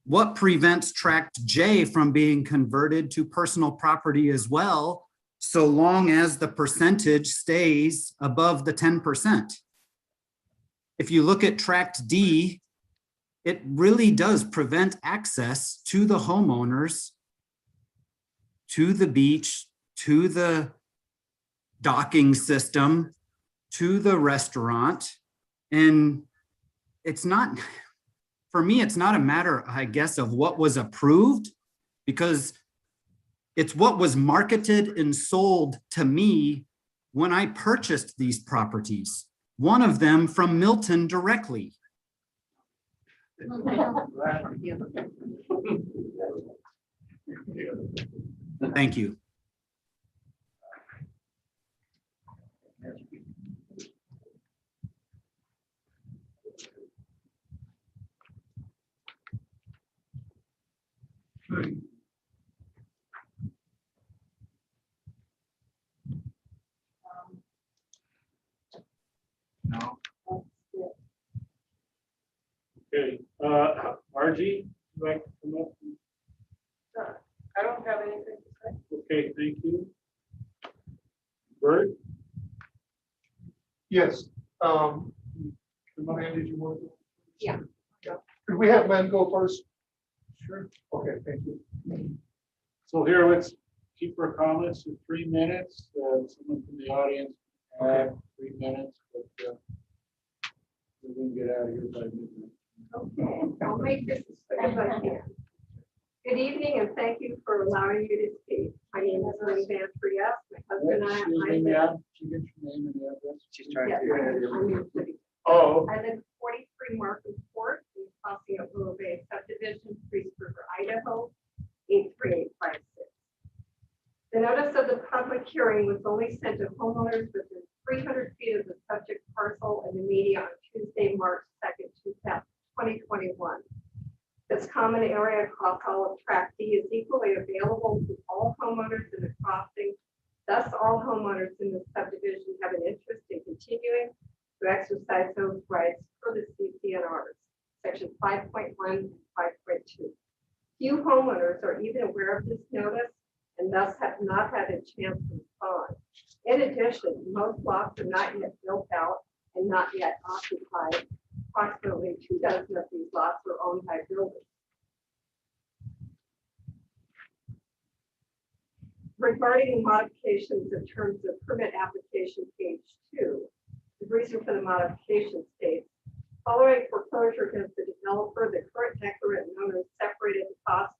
What prevents Tract J from being converted to personal property as well, so long as the percentage stays above the 10%? If you look at Tract D, it really does prevent access to the homeowners, to the beach, to the docking system, to the restaurant. And it's not, for me, it's not a matter, I guess, of what was approved, because it's what was marketed and sold to me when I purchased these properties, one of them from Milton directly. Thank you. No. Okay, Margie, would you like to come up? I don't have anything to say. Okay, thank you. Bert? Yes. Ryan, did you want to? Yeah. Could we have Len go first? Sure. Okay, thank you. So here, let's keep our comments to 3 minutes. Someone from the audience add 3 minutes, but we can get out of here by midnight. Okay, I'll make this as quick as I can. Good evening, and thank you for allowing me to speak. My name is Lynn Van Trieste. My husband and I. Excuse me, ma'am. Can you get your name and address? She's trying Yes, to. I'm your city. Oh, I live at 43 Markham Court, in Crossing of Willow Bay Subdivision, Priest River, Idaho, 83856. The notice of the public hearing was only sent to homeowners within 300 feet of the subject parcel and the media on Tuesday, March 2nd, 2021. This common area across all of Tract D is equally available to all homeowners in the crossing. Thus, all homeowners in the subdivision have an interest in continuing to exercise those rights per the CCNRs, section 5.1 and 5.2. Few homeowners are even aware of this notice and thus have not had a chance to respond. In addition, most lots are not yet built out and not yet occupied. Approximately 24 of these lots are owned by builders. Regarding modifications in terms of permit application page 2, the reason for the modification states, following foreclosure against the developer, the current declarant and owners separated the cost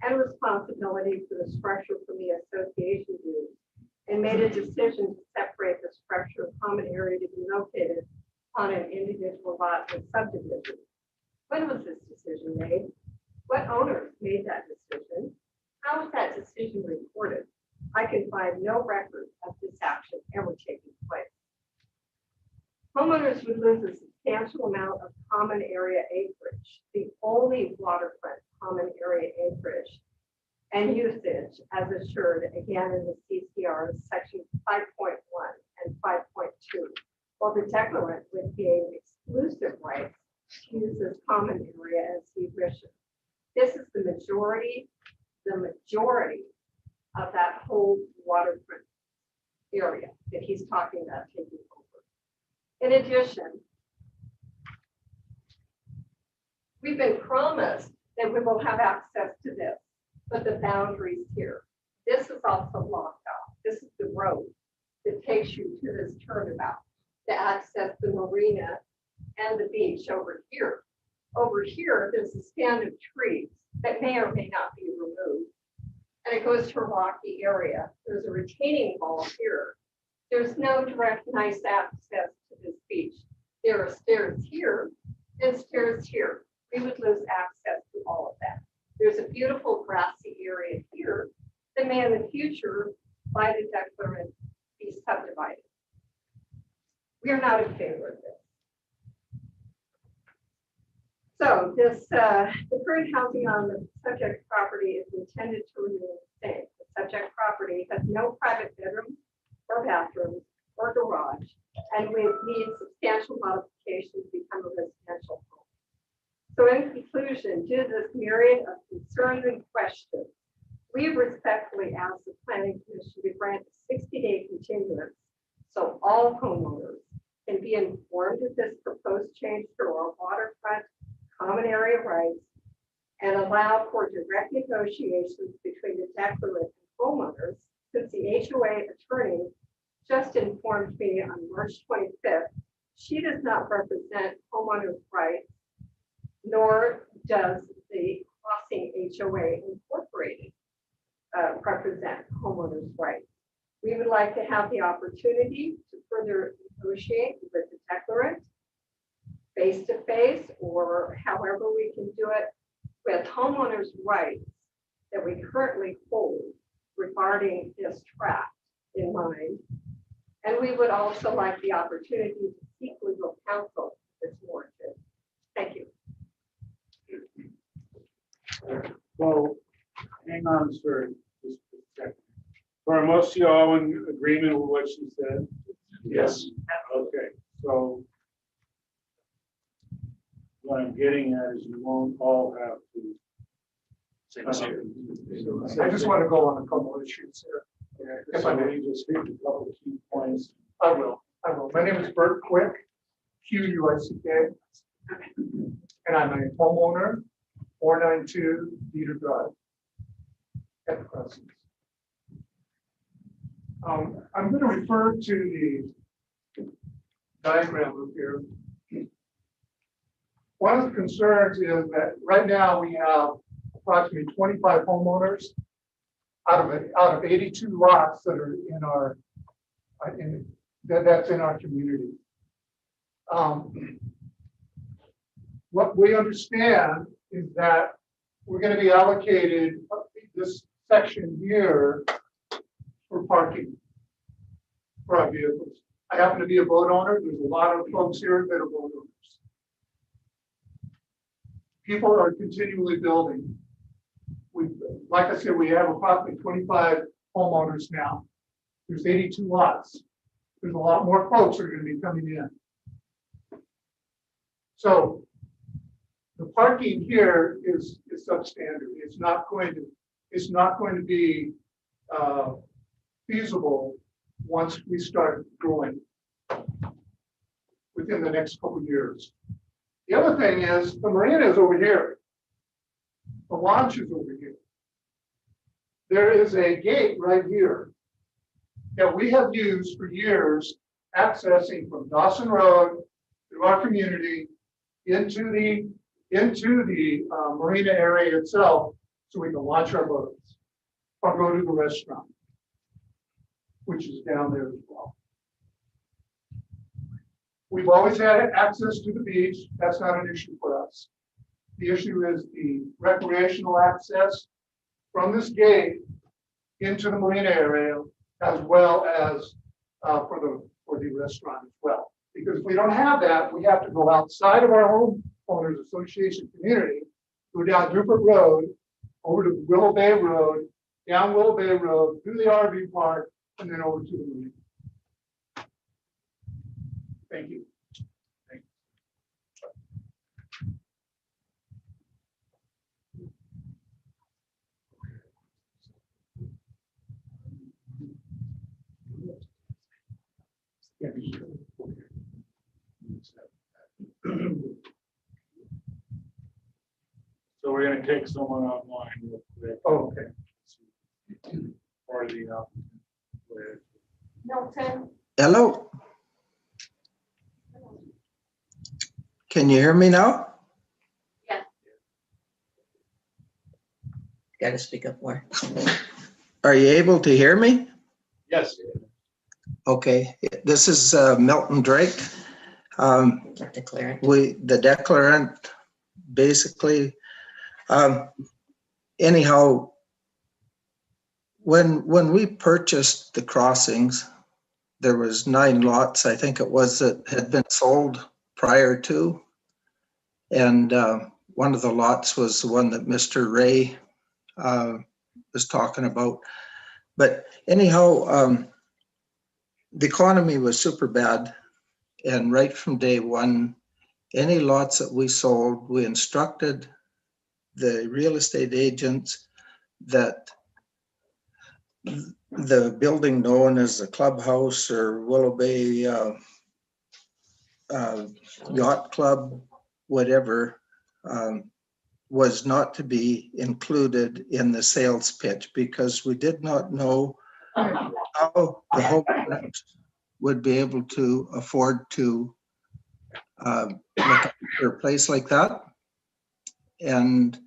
and responsibility for the structure from the association dues and made a decision to separate the structure of common area to be located on an individual lot or subdivision. When was this decision made? What owners made that decision? How was that decision recorded? I can find no record of this action ever taking place. Homeowners would lose a substantial amount of common area acreage, the only waterfront common area acreage and usage as assured again in the CCR section 5.1 and 5.2, while the declarant would gain exclusive rights to use this common area as he wishes. This is the majority of that whole waterfront area that he's talking about taking over. In addition, we've been promised that we will have access to this, but the boundaries here. This is also locked off. This is the road that takes you to this turnabout to access the marina and the beach over here. Over here, there's a stand of trees that may or may not be removed. And it goes to a rocky area. There's a retaining wall here. There's no direct nice access to this beach. There are stairs here and stairs here. We would lose access to all of that. There's a beautiful grassy area here that may in the future, by the declarant, be subdivided. We are not in favor of this. So this, the current housing on the subject property is intended to remain the same. The subject property has no private bedrooms or bathrooms or garage, and we need substantial modifications to become a residential home. So in conclusion, due to this myriad of concerns and questions, we respectfully ask the Planning Commission to grant a 60-day continuance so all homeowners can be informed of this proposed change to our waterfront common area rights and allow for direct negotiations between the declarant and homeowners, since the HOA attorney just informed me on March 25th, she does not represent homeowners' rights, nor does the Crossing HOA Incorporated represent homeowners' rights. We would like to have the opportunity to further negotiate with the declarant face-to-face or however we can do it with homeowners' rights that we currently hold regarding this tract in mind. And we would also like the opportunity to seek legal counsel if it's warranted. Thank you. well, hang on, sir, just a second. Are most of you all in agreement with what she said? Yes. Okay, so what I'm getting at is you won't all have to. I just want to go on a couple of issues here. If I So may. you just hit a couple of key points. I will. My name is Bert Quick, Q-U-I-C-K. And I'm a homeowner, 492 Dieter Drive at the Crossings. I'm going to refer to the diagram up here. One of the concerns is that right now we have approximately 25 homeowners out of 82 lots that are in our that's in our community. What we understand is that we're going to be allocated this section here for parking for our vehicles. I happen to be a boat owner. There's a lot of folks here that are boat owners. People are continually building. Like I said, we have approximately 25 homeowners now. There's 82 lots. There's a lot more folks that are going to be coming in. So the parking here is substandard. It's not going to be feasible once we start growing within the next couple of years. The other thing is the marina is over here. The launch is over here. There is a gate right here that we have used for years, accessing from Dawson Road through our community into the marina area itself, so we can launch our boats or go to the restaurant, which is down there as well. We've always had access to the beach. That's not an issue for us. The issue is the recreational access from this gate into the marina area, as well as for the restaurant as well. Because if we don't have that, we have to go outside of our homeowners association community, go down Newport Road, over to Willow Bay Road, down Willow Bay Road, through the RV park, and then over to the marina. Thank you. So we're going to take someone online real quick. Oh, okay. Or the Milton. Hello. Can you hear me now? Yeah. Got to speak up more. Are you able to hear me? Yes. Okay, this is Milton Drake. The declarant, basically. Anyhow, when we purchased the crossings, there was 9 lots, I think it was, that had been sold prior to. And one of the lots was the one that Mr. Ray was talking about. But anyhow, the economy was super bad. And right from day one, any lots that we sold, we instructed the real estate agents that the building known as the clubhouse or Willow Bay Yacht Club, whatever, was not to be included in the sales pitch, because we did not know how the homeowners would be able to afford to look for a place like that. And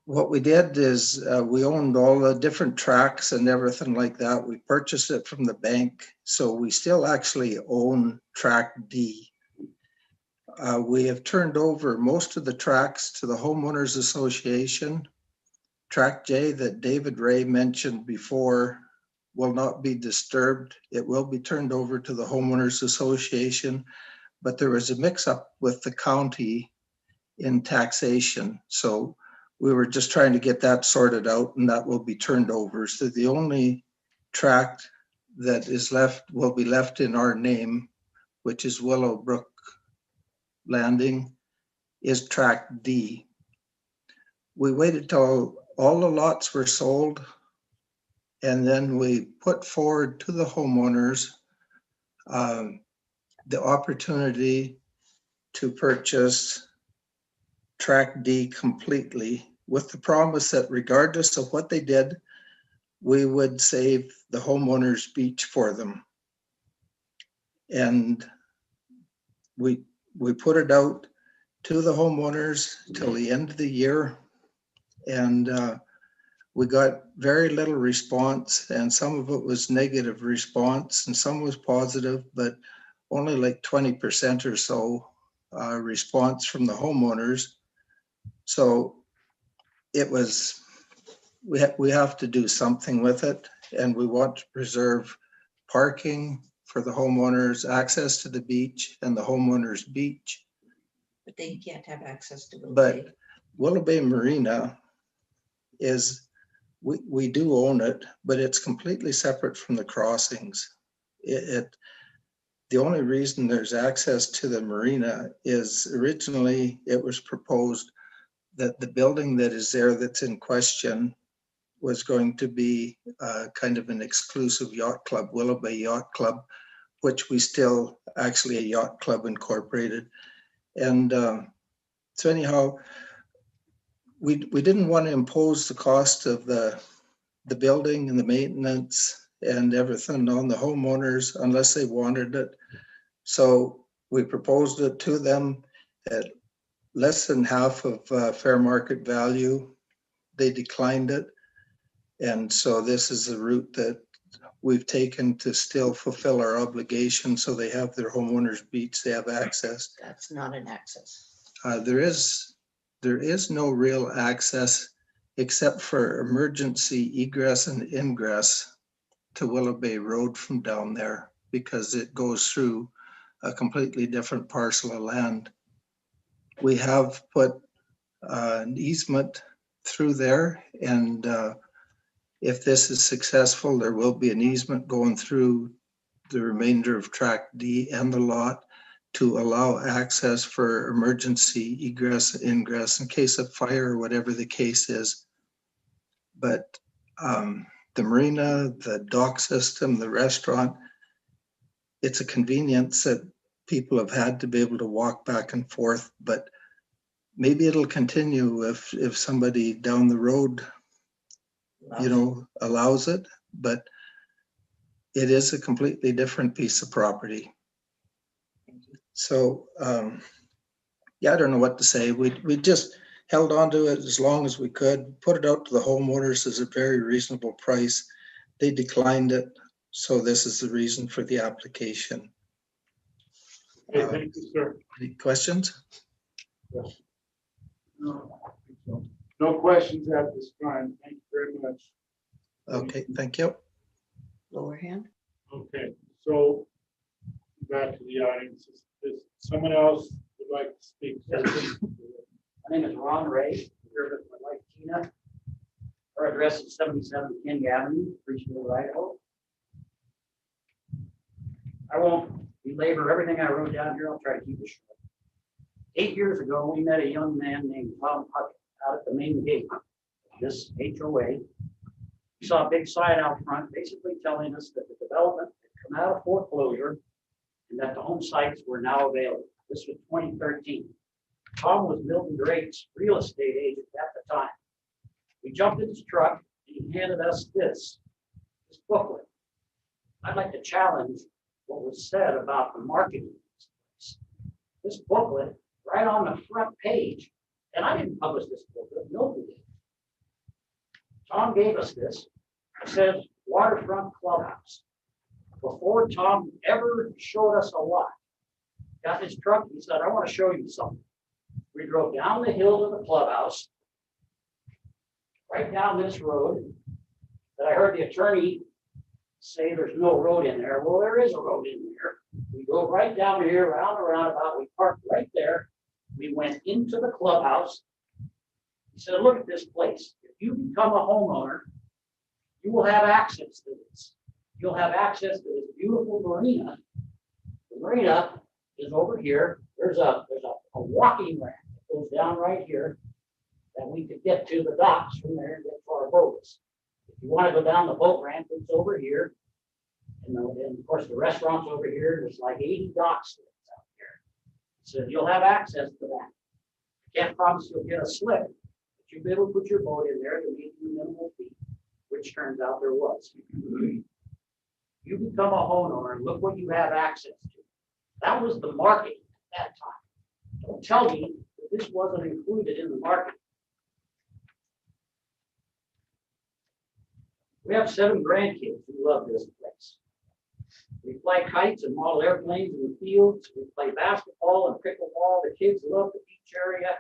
what we did is we owned all the different tracts and everything like that. We purchased it from the bank. So we still actually own Tract D. We have turned over most of the tracts to the Homeowners Association. Tract J that David Ray mentioned before will not be disturbed. It will be turned over to the Homeowners Association, but there was a mix-up with the county in taxation. So we were just trying to get that sorted out, and that will be turned over. So the only tract that is left will be left in our name, which is Willowbrook Landing, is Tract D. We waited till all the lots were sold, and then we put forward to the homeowners the opportunity to purchase Tract D completely, with the promise that regardless of what they did, we would save the homeowners beach for them. And we put it out to the homeowners till the end of the year. And we got very little response, and some of it was negative response and some was positive, but only like 20% or so response from the homeowners. So it was, we have to do something with it, and we want to preserve parking for the homeowners, access to the beach and the homeowners beach. But they can't have access to Willow But Bay. Willow Bay Marina is, we do own it, but it's completely separate from the crossings. The only reason there's access to the marina is originally it was proposed that the building that is there that's in question was going to be kind of an exclusive yacht club, Willow Bay Yacht Club, which we still actually a yacht club incorporated. And so anyhow, we didn't want to impose the cost of the building and the maintenance and everything on the homeowners unless they wanted it. So we proposed it to them at less than half of fair market value. They declined it. And so this is the route that we've taken to still fulfill our obligation. So they have their homeowners beach, they have access. That's not an access. There is no real access except for emergency egress and ingress to Willow Bay Road from down there, because it goes through a completely different parcel of land. We have put an easement through there, and if this is successful, there will be an easement going through the remainder of Tract D and the lot to allow access for emergency egress, ingress in case of fire or whatever the case is. But the marina, the dock system, the restaurant, it's a convenience that people have had to be able to walk back and forth, but maybe it'll continue if somebody down the road, you know, allows it, but it is a completely different piece of property. So, yeah, I don't know what to say. We just held on to it as long as we could, put it out to the homeowners as a very reasonable price. They declined it. So this is the reason for the application. Okay, thank you, sir. Any questions? Yes. No questions at this time. Thank you very much. Okay, thank you. Lower hand. Okay, so back to the audience. Is someone else would like to speak? My name is Ron Ray, here with my wife Tina. Our address is 77 King Avenue, Bridgeville, Idaho. I won't belabor everything I wrote down here. I'll try to keep it short. 8 years ago, we met a young man named Tom Puckett out at the main gate of this HOA. We saw a big sign out front basically telling us that the development had come out of foreclosure and that the home sites were now available. This was 2013. Tom was Milton Drake's real estate agent at the time. We jumped in his truck and he handed us this booklet. I'd like to challenge what was said about the marketing of this place. This booklet, right on the front page, and I didn't publish this booklet, Milton did. Tom gave us this. It says Waterfront Clubhouse. Before Tom ever showed us a lot, got his truck, he said, I want to show you something. We drove down the hill to the clubhouse, right down this road that I heard the attorney say there's no road in there. Well, there is a road in there. We drove right down here, around the roundabout. We parked right there. We went into the clubhouse. He said, look at this place. If you become a homeowner, you will have access to this. You'll have access to this beautiful marina. The marina is over here. There's a walking ramp that goes down right here that we could get to the docks from there and get to our boats. If you want to go down the boat ramp, it's over here. And of course, the restaurant's over here. There's like 80 docks out here. So you'll have access to that. I can't promise you'll get a slip, but you'll be able to put your boat in there to make you minimal fee. which turns out there was. You become a homeowner and look what you have access to. That was the marketing at that time. Don't tell me that this wasn't included in the marketing. We have 7 grandkids who love this place. We fly kites and model airplanes in the fields. We play basketball and pickleball. The kids love the beach area,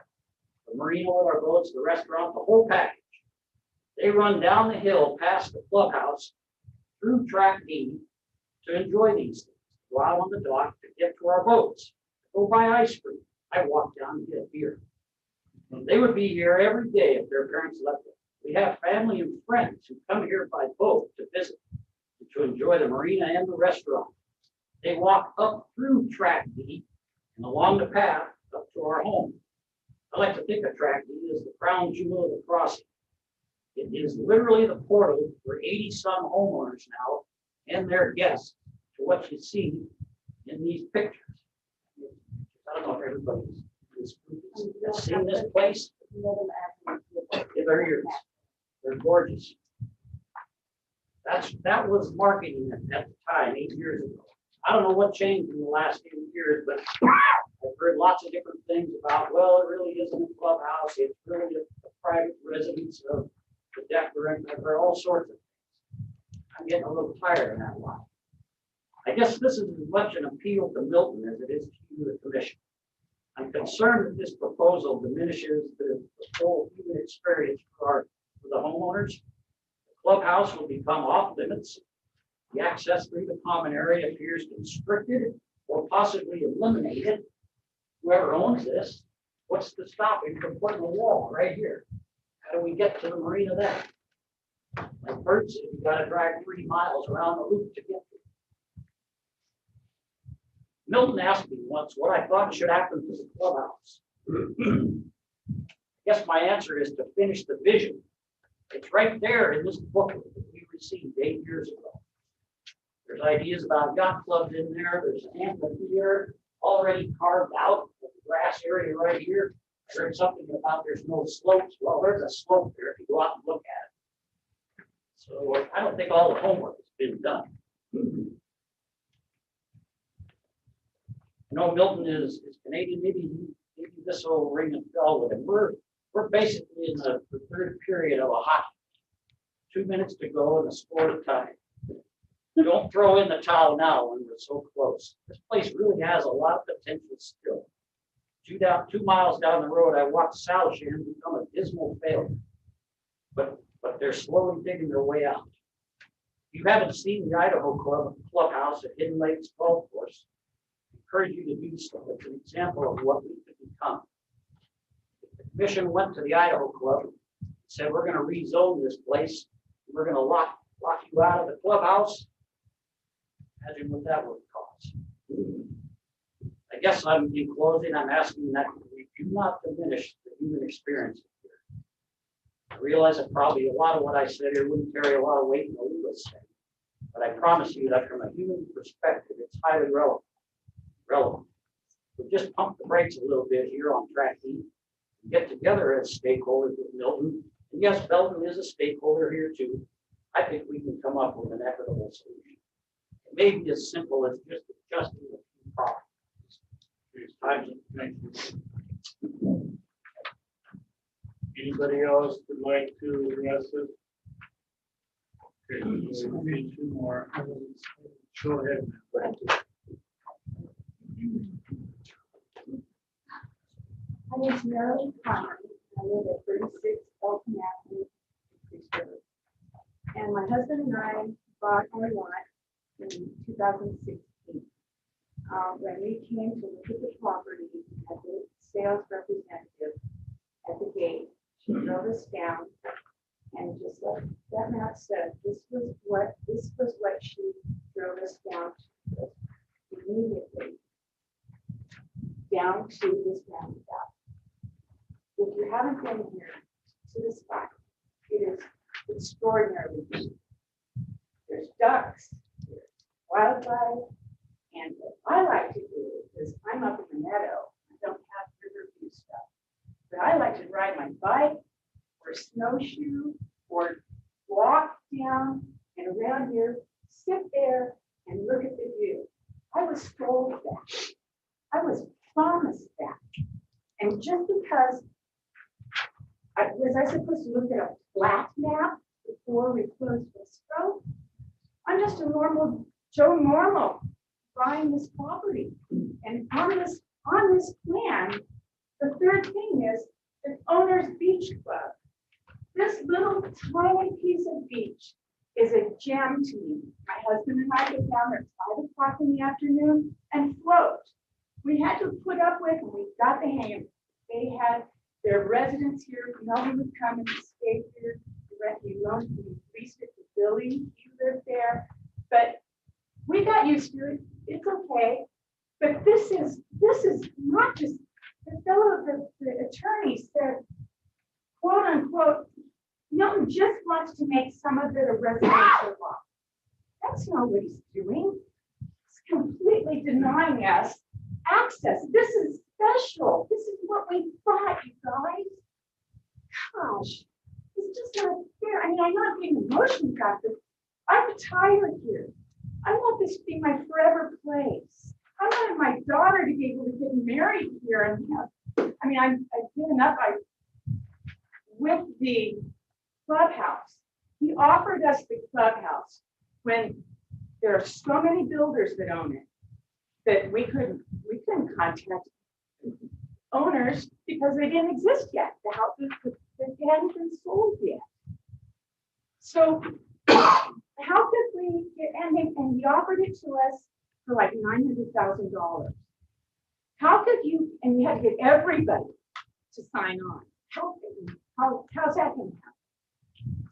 the marina with our boats, the restaurant, the whole package. They run down the hill past the clubhouse through Tract D to enjoy these things. Go out on the dock to get to our boats, go buy ice cream. I walk down and get a beer. They would be here every day if their parents left them. We have family and friends who come here by boat to visit, to enjoy the marina and the restaurant. They walk up through Tract D and along the path up to our home. I like to think of Tract D as the crown jewel of the crossing. It is literally the portal for 80-some homeowners now and their guests to what you see in these pictures. I don't know if everybody's has seen this place. They're here. They're gorgeous. That was marketing at the time, 8 years ago. I don't know what changed in the last few years, but I've heard lots of different things about, well, it really isn't a clubhouse. It's really a private residence of the deck director. I've heard all sorts of things. I'm getting a little tired of that line. I guess this is as much an appeal to Milton as it is to you, the commission. I'm concerned that this proposal diminishes the full human experience for the homeowners. The clubhouse will become off limits. The access through the common area appears constricted or possibly eliminated. Whoever owns this, what's the stopping from putting a wall right here? How do we get to the marina then? Like Bert said, you got to drive 3 miles around the loop to get to it. Milton asked me once what I thought should happen to the clubhouse. I guess my answer is to finish the vision. It's right there in this booklet that we received 8 years ago. There's ideas about yacht clubs in there. There's an amphitheater already carved out, the grass area right here. I heard something about there's no slopes. Well, there's a slope there if you go out and look at it. So I don't think all the homework has been done. You know, Milton is Canadian. Maybe this will ring a bell with him. We're basically in the third period of a hockey. 2 minutes to go and the score to tie. Don't throw in the towel now when we're so close. This place really has a lot of potential still. 2 miles down the road, I watched Salishan become a dismal failure. But they're slowly digging their way out. If you haven't seen the Idaho Clubhouse at Hidden Lakes Golf Course, I encourage you to do so. It's an example of what we could become. If the commission went to the Idaho Club and said, we're going to rezone this place, we're going to lock you out of the clubhouse, imagine what that would cost. I guess in closing, I'm asking that we do not diminish the human experience here. I realize that probably a lot of what I said here wouldn't carry a lot of weight in the legal sense, but I promise you that from a human perspective, it's highly relevant. We just pump the brakes a little bit here on Tract D, get together as stakeholders with Milton. And yes, Belton is a stakeholder here too. I think we can come up with an equitable solution. It may be as simple as just adjusting the few properties. Thank you. Anybody else would like to address it? Okay, we'll need 2 more. Go ahead. My name is Marilyn Connery. I live at 36 Elton Avenue, Pittsburgh. And my husband and I bought our lot in 2016. When we came to look at the property, at the sales representative at the gate, she drove us down and just like that map said, this was what she drove us down to immediately down to this roundabout. If you haven't been here to this spot, it is extraordinarily beautiful. There's ducks, there's wildlife, and what I like to do is I'm up in the meadow. I don't have riverview stuff, but I like to ride my bike or snowshoe or walk down and around here, sit there and look at the view. I was told that. I was promised that. And just because, was I supposed to look at a flat map before we closed Westboro? I'm just a normal Joe Normal buying this property. And on this plan, the third thing is the owner's beach club. This little tiny piece of beach is a gem to me. My husband and I get down there at 5 o'clock in the afternoon and float. We had to put up with, and we got the hang of it. They had their residents here. Nobody would come and stay here. We leased it to Billy. He lived there. But we got used to it. It's okay. But this is not just, the attorney said, quote unquote, Milton just wants to make some of it a residential lot. That's not what he's doing. He's completely denying us access. This is special. This is what we thought, you guys. Gosh, it's just not fair. I mean, I'm not being emotional about this. I'm retired here. I want this to be my forever place. I wanted my daughter to be able to get married here and have, I mean, I've given up with the clubhouse. He offered us the clubhouse when there are so many builders that own it that we couldn't contact owners because they didn't exist yet. The houses hadn't been sold yet. So how could we get, and he offered it to us for like $900,000. How could you, and we had to get everybody to sign on. How's that going to happen?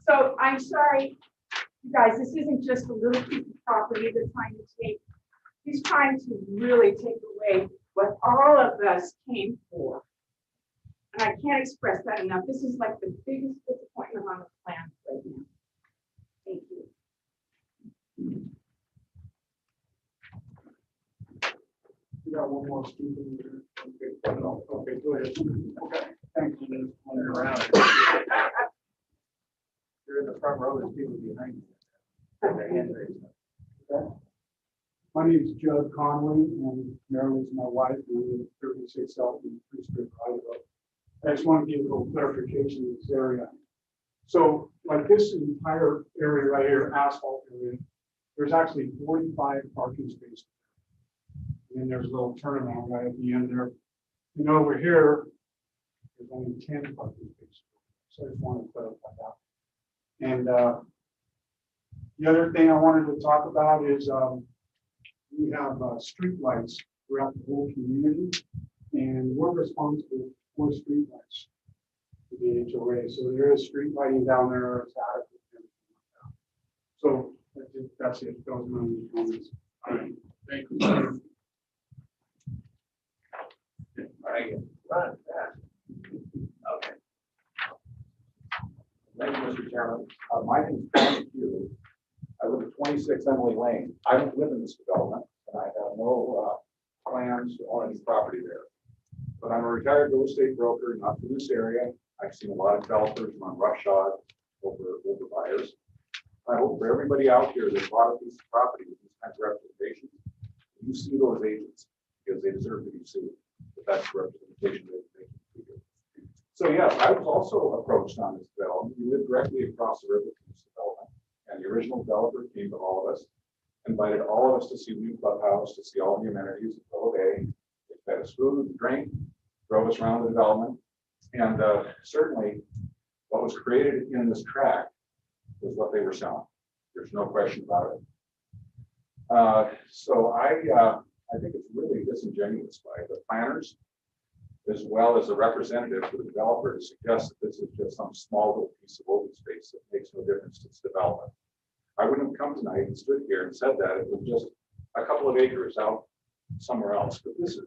So I'm sorry, you guys, this isn't just a little piece of property they're trying to take. He's trying to really take away what all of us came for. And I can't express that enough. This is like the biggest disappointment on the plan right now. Thank you. We got one more student here. Okay, go ahead. Okay, thank you. Running around. You're in the front row, there's people behind you. Their hand raised. Okay. My name is Judd Conley, and Marilyn's my wife, and we live at 36 Elton Street, Idaho. I just want to give a little clarification in this area. So, like this entire area right here, asphalt area, there's actually 45 parking spaces. And then there's a little turnaround right at the end there. And over here, there's only 10 parking spaces. So I just want to clarify that. And the other thing I wanted to talk about is we have street lights throughout the whole community, and we're responsible for street lights to the HOA. So there is street lighting down there. It's adequate. So that's it. Those are my comments. All right. Thank you. Right. Run fast. Okay. Thank you, Mr. Chairman. My name is Tom Hughes. I live at 26 Emily Lane. I don't live in this development, and I have no plans to own any property there. But I'm a retired real estate broker, not from this area. I've seen a lot of developers run roughshod over buyers. I hope for everybody out here that bought a piece of property with these kinds of representations, you sue those agents because they deserve to be sued. But that's the representation that they can do. So yes, I was also approached on this development. We live directly across the river from this development. And the original developer came to all of us, invited all of us to see the new clubhouse, to see all the amenities of the whole day. They fed us food, drink, drove us around the development. And certainly what was created in this tract was what they were selling. There's no question about it. So I think it's really disingenuous by the planners, as well as a representative for the developer, to suggest that this is just some small little piece of open space that makes no difference to its development. I wouldn't have come tonight and stood here and said that it was just a couple of acres out somewhere else, but this is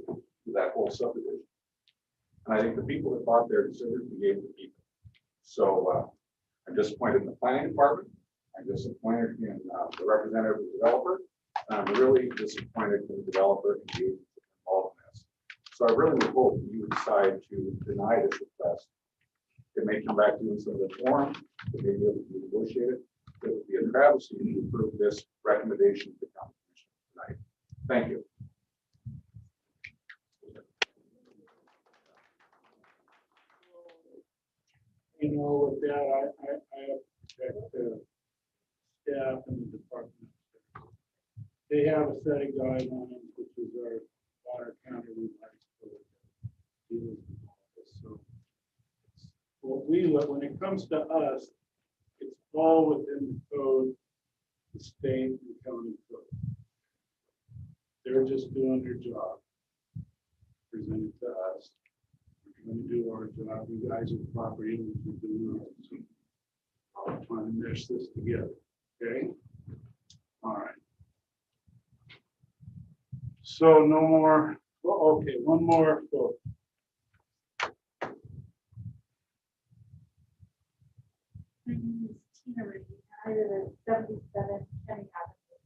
that whole subdivision. And I think the people that bought there deserve to be able to keep it. So I'm disappointed in the planning department. I'm disappointed in the representative of the developer. And I'm really disappointed in the developer and the agents involved in this. So I really would hope you would decide to deny this request. It may come back to you in some of the form, it may be able to be negotiated. It would be a travesty to approve this recommendation to the county commission tonight. Thank you. You know, with that, I have to protect the staff and the department. They have a set of guidelines, which is our water counter revised code that deals with all this. So what we look, when it comes to us, it's all within the code, the state and county code. They're just doing their job. Presented to us. We're going to do our job. You guys are property owners, we're doing ours. So I'm trying to mesh this together. Okay. All right. So no more. Oh, okay, one more vote. My name is Tina Reed. I live at 77 Kenny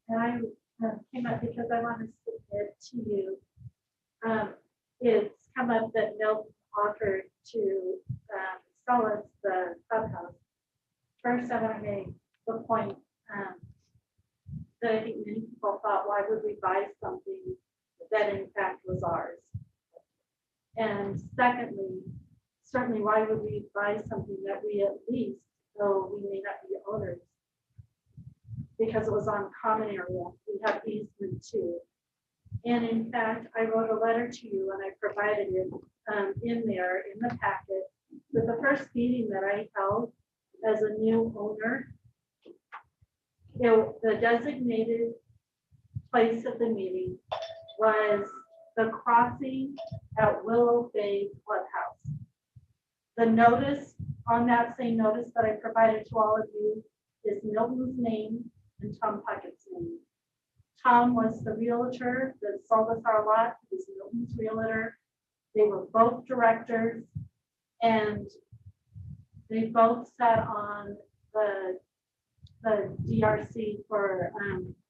Avenue. And I came up because I want to submit to you. It's come up that Milton offered to sell us the clubhouse. First, I want to make the point that I think many people thought, why would we buy something that in fact was ours? And secondly, certainly why would we buy something that we at least, though we may not be owners, because it was on common area, we have easement too. And in fact, I wrote a letter to you and I provided it in there in the packet. But the first meeting that I held as a new owner, the designated place of the meeting was the crossing at Willow Bay Clubhouse. The notice on that same notice that I provided to all of you is Milton's name and Tom Puckett's name. Tom was the realtor that sold us our lot. He was Milton's realtor. They were both directors, and they both sat on the DRC for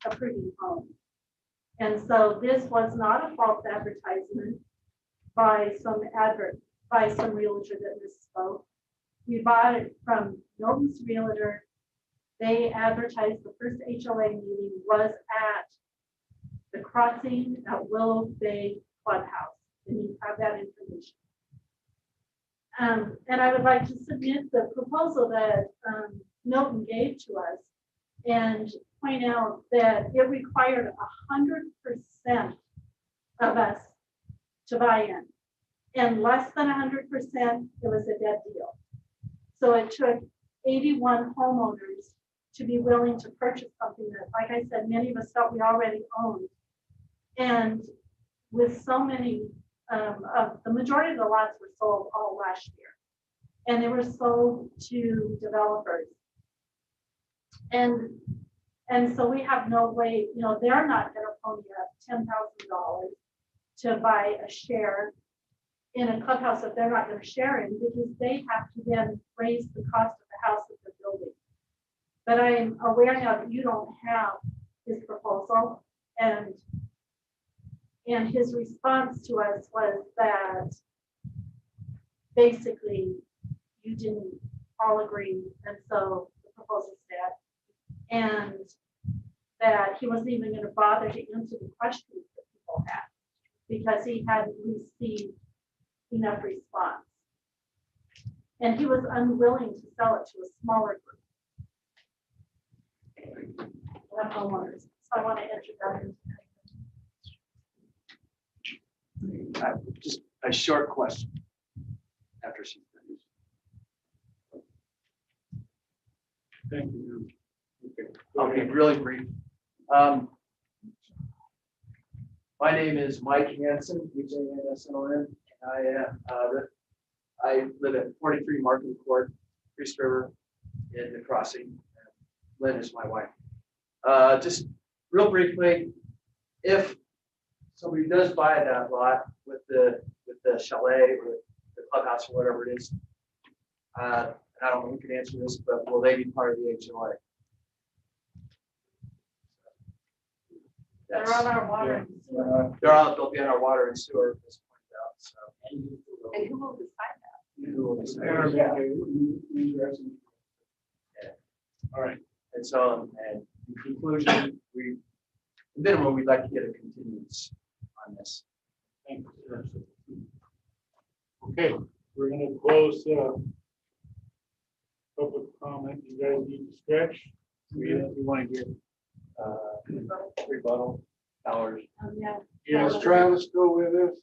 approving homes. And so this was not a false advertisement by some realtor that misspoke. We bought it from Milton's realtor. They advertised the first HOA meeting was at the crossing at Willow Bay Clubhouse. And you have that information. And I would like to submit the proposal that Milton gave to us and point out that it required 100% of us to buy in. And less than 100%, it was a dead deal. So it took 81 homeowners to be willing to purchase something that, like I said, many of us felt we already owned. And with so many, of the majority of the lots were sold all last year. And they were sold to developers. And so we have no way, you know, they're not going to pony up $10,000 to buy a share in a clubhouse that they're not going to share in, because they have to then raise the cost of the house that they're building. But I am aware now that you don't have his proposal, and his response to us was that basically you didn't all agree, and so the proposal said, and that he wasn't even going to bother to answer the questions that people had because he hadn't received enough response. And he was unwilling to sell it to a smaller group of homeowners. So I want to enter that into Just a short question after she's finished. Thank you. Okay. I'll be really brief. My name is Mike Hansen, HANSON, and I live at 43 Markham Court, Priest River in the crossing. Lynn is my wife. Just real briefly, if somebody does buy that lot with the chalet or the clubhouse or whatever it is, I don't know who can answer this, but will they be part of the HOA? They're on our water and sewer. They'll be on our water and sewer at this point out. So. And who will decide that? Who will decide? All right. And so, and in conclusion, minimum, we'd like to get a continuance on this. Thank you, sir. Okay, we're gonna close public comment. You guys need to stretch. We want to get rebuttal hours. Yeah. Is Travis still with us?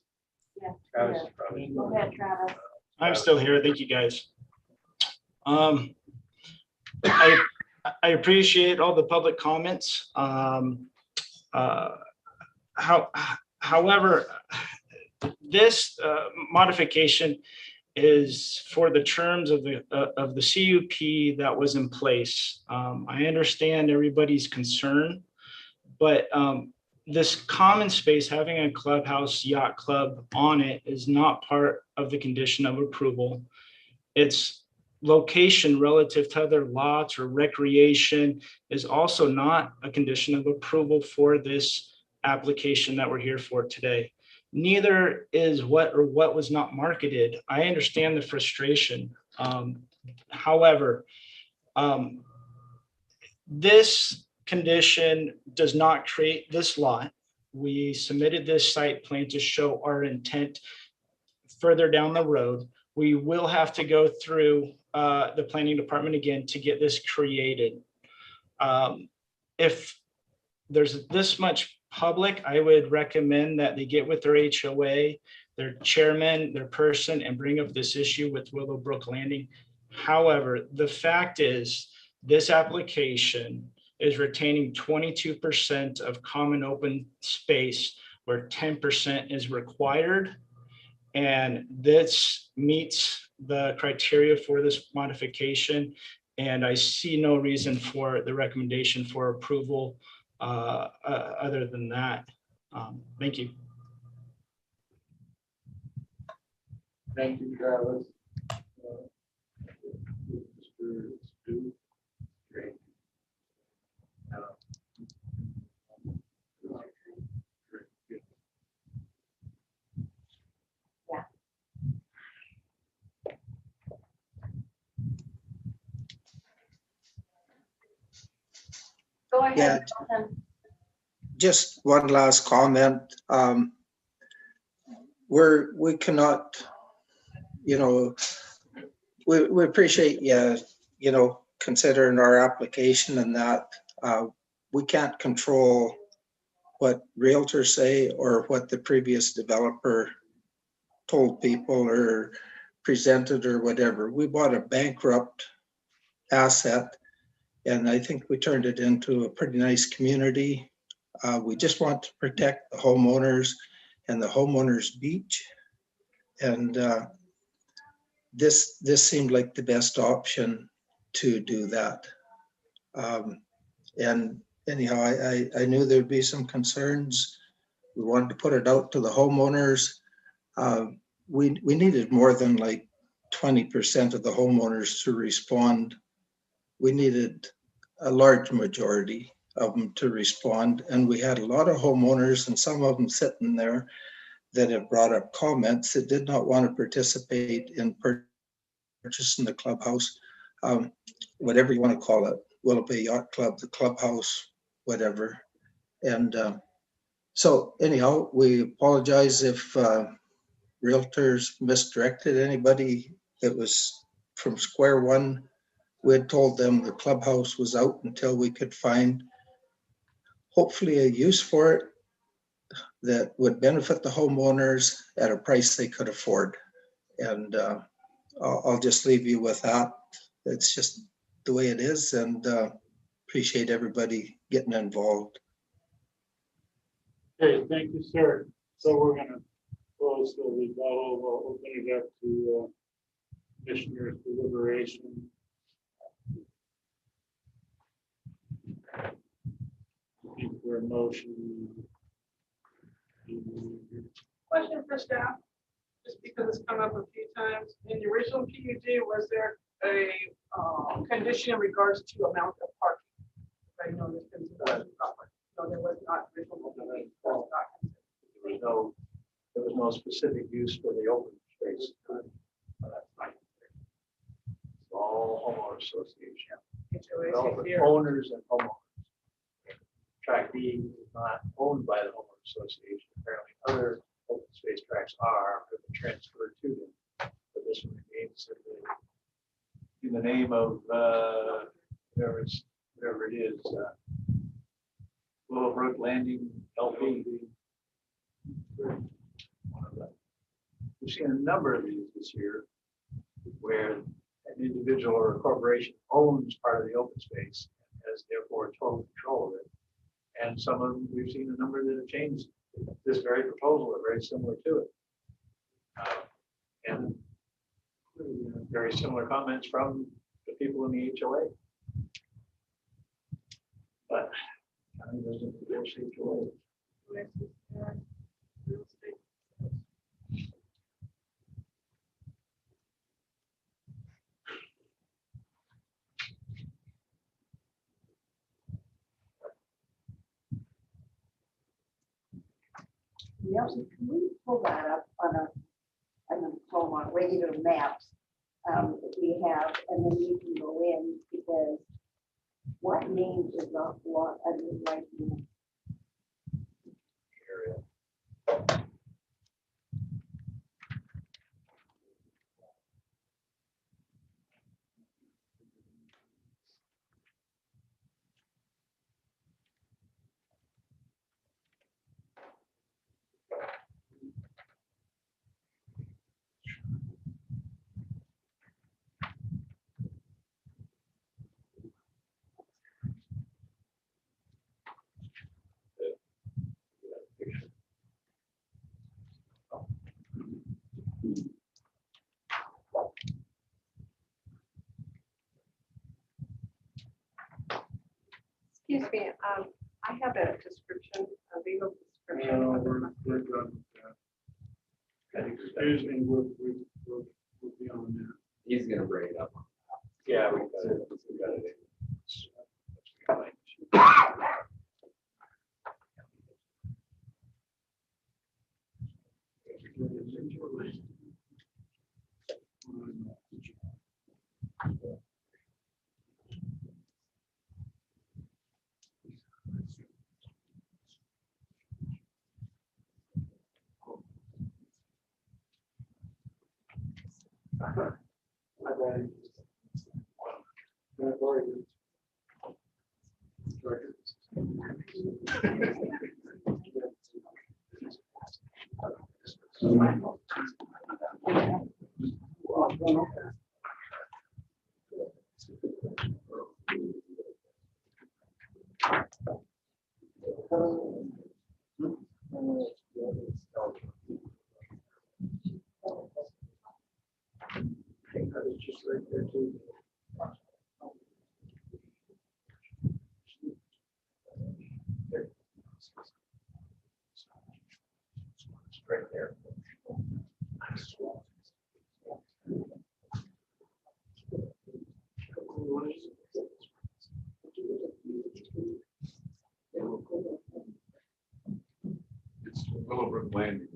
Yeah. Travis is probably. Go ahead, Travis. I'm still here. Thank you, guys. I appreciate all the public comments. However, this modification is for the terms of the CUP that was in place. I understand everybody's concern, but this common space, having a clubhouse yacht club on it, is not part of the condition of approval. Its location relative to other lots or recreation is also not a condition of approval for this application that we're here for today. Neither is what was not marketed. I understand the frustration. However, this condition does not create this lot. We submitted this site plan to show our intent further down the road. We will have to go through the planning department again to get this created. If there's this much public, I would recommend that they get with their HOA, their chairman, their person, and bring up this issue with Willowbrook Landing. However, the fact is, this application is retaining 22% of common open space where 10% is required. And this meets the criteria for this modification. And I see no reason for the recommendation for approval other than that. Thank you. Thank you, Travis. Mr. Stu. Great. Go ahead. Yeah. Just one last comment. We cannot, we appreciate you, considering our application and that. We can't control what realtors say or what the previous developer told people or presented or whatever. We bought a bankrupt asset, and I think we turned it into a pretty nice community. We just want to protect the homeowners and the homeowners beach. And this seemed like the best option to do that. And anyhow, I knew there'd be some concerns. We wanted to put it out to the homeowners. We needed more than like 20% of the homeowners to respond. We needed a large majority of them to respond. And we had a lot of homeowners, and some of them sitting there, that have brought up comments that did not want to participate in purchasing the clubhouse, whatever you want to call it, Willow Bay Yacht Club, the clubhouse, whatever. And so anyhow, we apologize if realtors misdirected anybody. It was from square one. We had told them the clubhouse was out until we could find hopefully a use for it that would benefit the homeowners at a price they could afford. And I'll just leave you with that. It's just the way it is, and appreciate everybody getting involved. Okay, thank you, sir. So we're going to close the rebuttal. We'll open it up to commissioners' deliberation. Looking for a motion. Question for staff, just because it's come up a few times. In the original PUD, was there a condition in regards to amount of parking? I know there's been some no, there was not original. There was no specific use for the open space. That's not. It's all homeowner association. development owners and homeowners. Tract B is not owned by the homeowner association. Apparently other open space tracts are, have been transferred to them. But this one remains in the name of, whatever it is, Willowbrook Landing LP. We've seen a number of these this year where an individual or a corporation owns part of the open space and has therefore total control of it. And some of them, we've seen a number that have changed this very proposal are very similar to it. And very similar comments from the people in the HOA. But county doesn't force HOA. Nelson, can we pull that up on a, I'm gonna call them on regular maps that we have, and then you can go in, because what name is not lot under right now? Excuse me, I have a description, a legal description. No, we're done with that. Excuse me, we'll be on there. He's gonna bring it up. Yeah, we got it. We got it. Just right there too. Right there. It's Willowbrook Landing.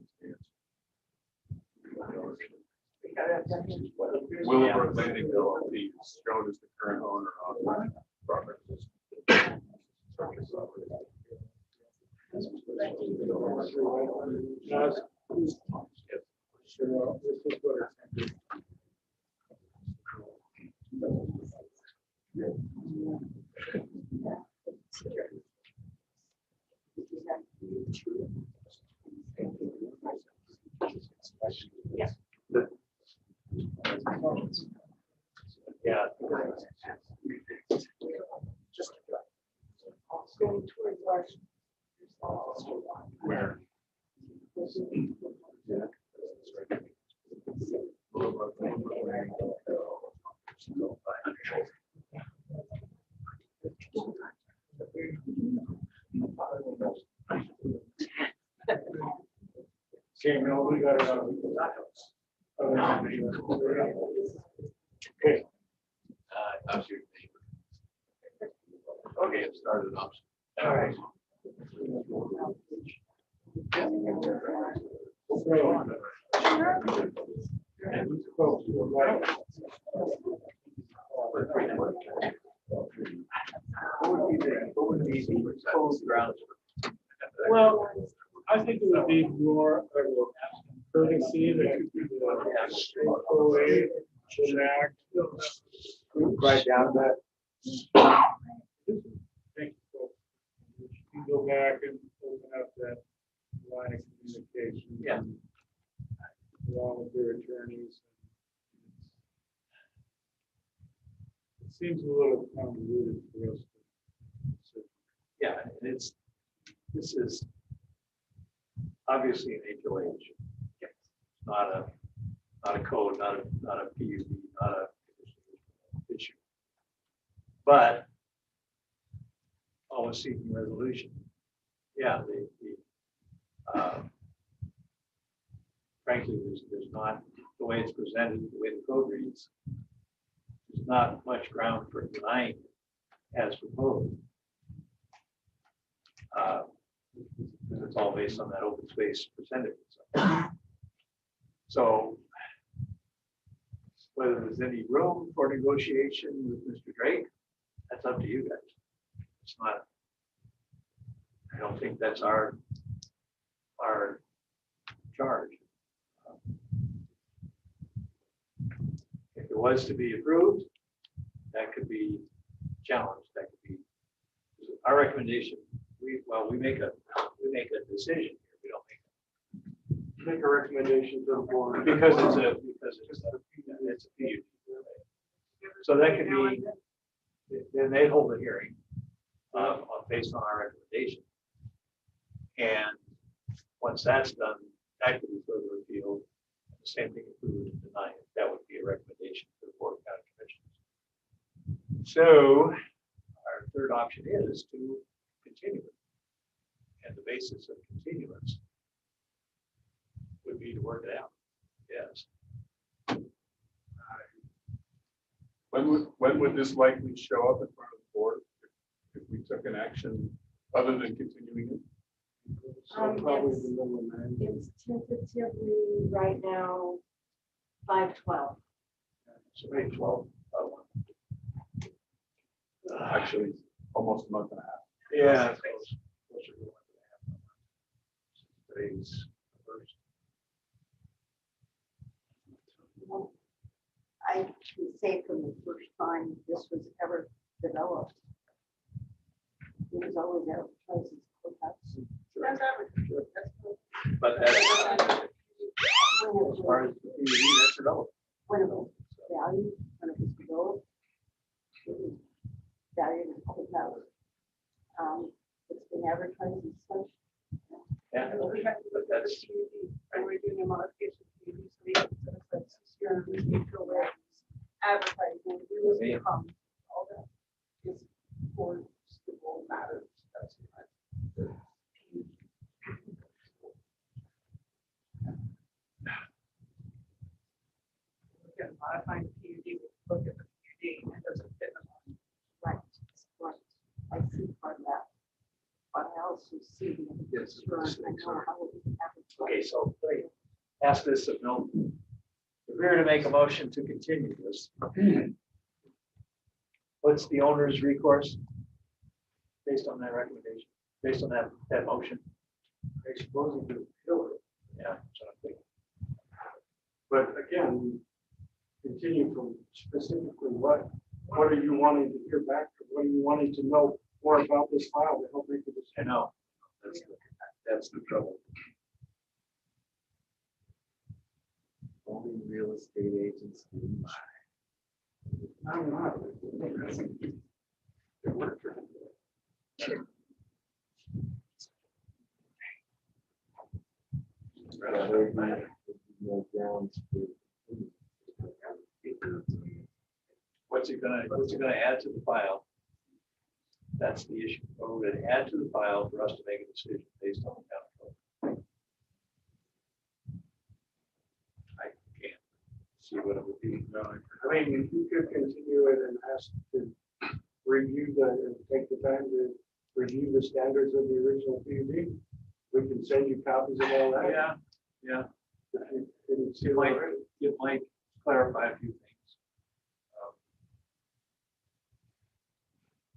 Willowbrook Landing LLC is shown as the current owner of the property. Yeah. Just going towards where? Okay, no, we got it on. Okay. That's your neighbor. Okay, it started off. All right. what would be the code grounds? Well, I think it would be more of a courtesy that should act. Right down that. Thank you. You can go back and open up that line of communication. Yeah. Along with their attorneys. It seems a little convoluted for us. Yeah, and this is obviously an HOH. It's not a code, not a PUD, not a issue. But always seeking resolution. Yeah, frankly, there's not, the way it's presented, the way the code reads, there's not much ground for denying as proposed. Because it's all based on that open space percentage. So whether there's any room for negotiation with Mr. Drake, that's up to you guys. It's not, I don't think that's our charge. If it was to be approved, that could be challenged. That could be our recommendation. We make a decision here. We don't Make a recommendation to the board. because it's a PUD. So that could be, then they hold a hearing based on our recommendation. And once that's done, that could be further appealed. The same thing if we were to deny it, that would be a recommendation to the Board of County Commissioners. So our third option is to continue it. And the basis of continuance would be to work it out. Yes. When would this likely show up in front of the board if we took an action other than continuing it? So probably the middle of May. It's tentatively right now 5/12. So May 12th. Actually, almost a month and a half. Yeah. Today's first. I can say from the first time this was ever developed, it was always advertised as courthouse. That's advertised. That's cool. But that's, as far as the PUD, that's irrelevant. When it was valued, when it was developed, it was valued as courthouse. It's been advertised as such. Yeah, but that's. And we're doing a modification. Advertising, really become all that is for civil matters. That's right. Again, modifying the PUD, we look at the PUD and it doesn't fit in the Right. Right. I see part of that. But I also see the Yes. concern. I know how it was advertised. Okay, so let me ask this of Milton. If we were to make a motion to continue this, what's the owner's recourse based on that recommendation, based on that motion? I suppose you could appeal it. Yeah. So I'm thinking. But again, continue from specifically what are you wanting to hear back? What are you wanting to know more about this file to help make a decision? I know, that's the trouble. Only real estate agents do. I'm not. What's it gonna add to the file? That's the issue. Or would it add to the file for us to make a decision based on the county code? I can't see what it would be. No, I mean, if you could continue it and ask to review and take the time to review the standards of the original PUD, we can send you copies of all that. Yeah, yeah. If you didn't see It might, already. it might clarify a few things.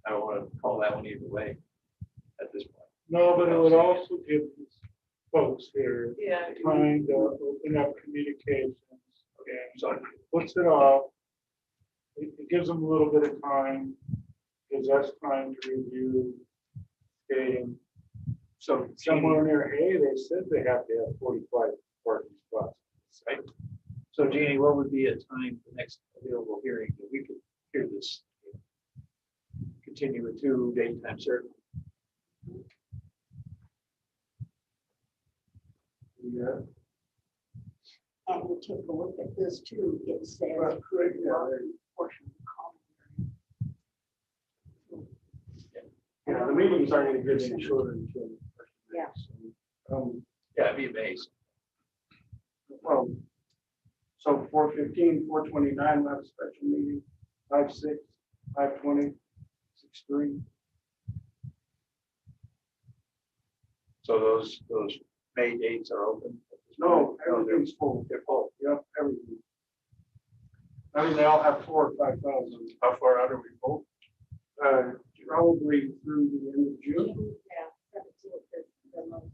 I don't want to call that one either way at this point. No, but it would also give these folks here Yeah. time to open up communications. Okay, so it puts it off. It gives them a little bit of time, gives us time to review. Okay, and So somewhere near, hey, they said they have to have 45 parking spots. right? So Jeannie, what would be a time, the next available hearing that we could hear this? Continue it to date, time certain. Yeah. And we'll take a look at this too. It says. Well, great, yeah. Portion of the common Yeah, the meetings aren't going to get any shorter than 2 minutes. Yeah. Yeah, I'd be amazed. Well, so 4:15, 4:29, we'll have a special meeting, 5:06, 5:20, 6:03. So those May dates are open? No, everything's full. They're full. Yep, everything. I mean, they all have 4,000 or 5,000. How far out are we full? Probably through the end of June. Yeah, 17th is the most.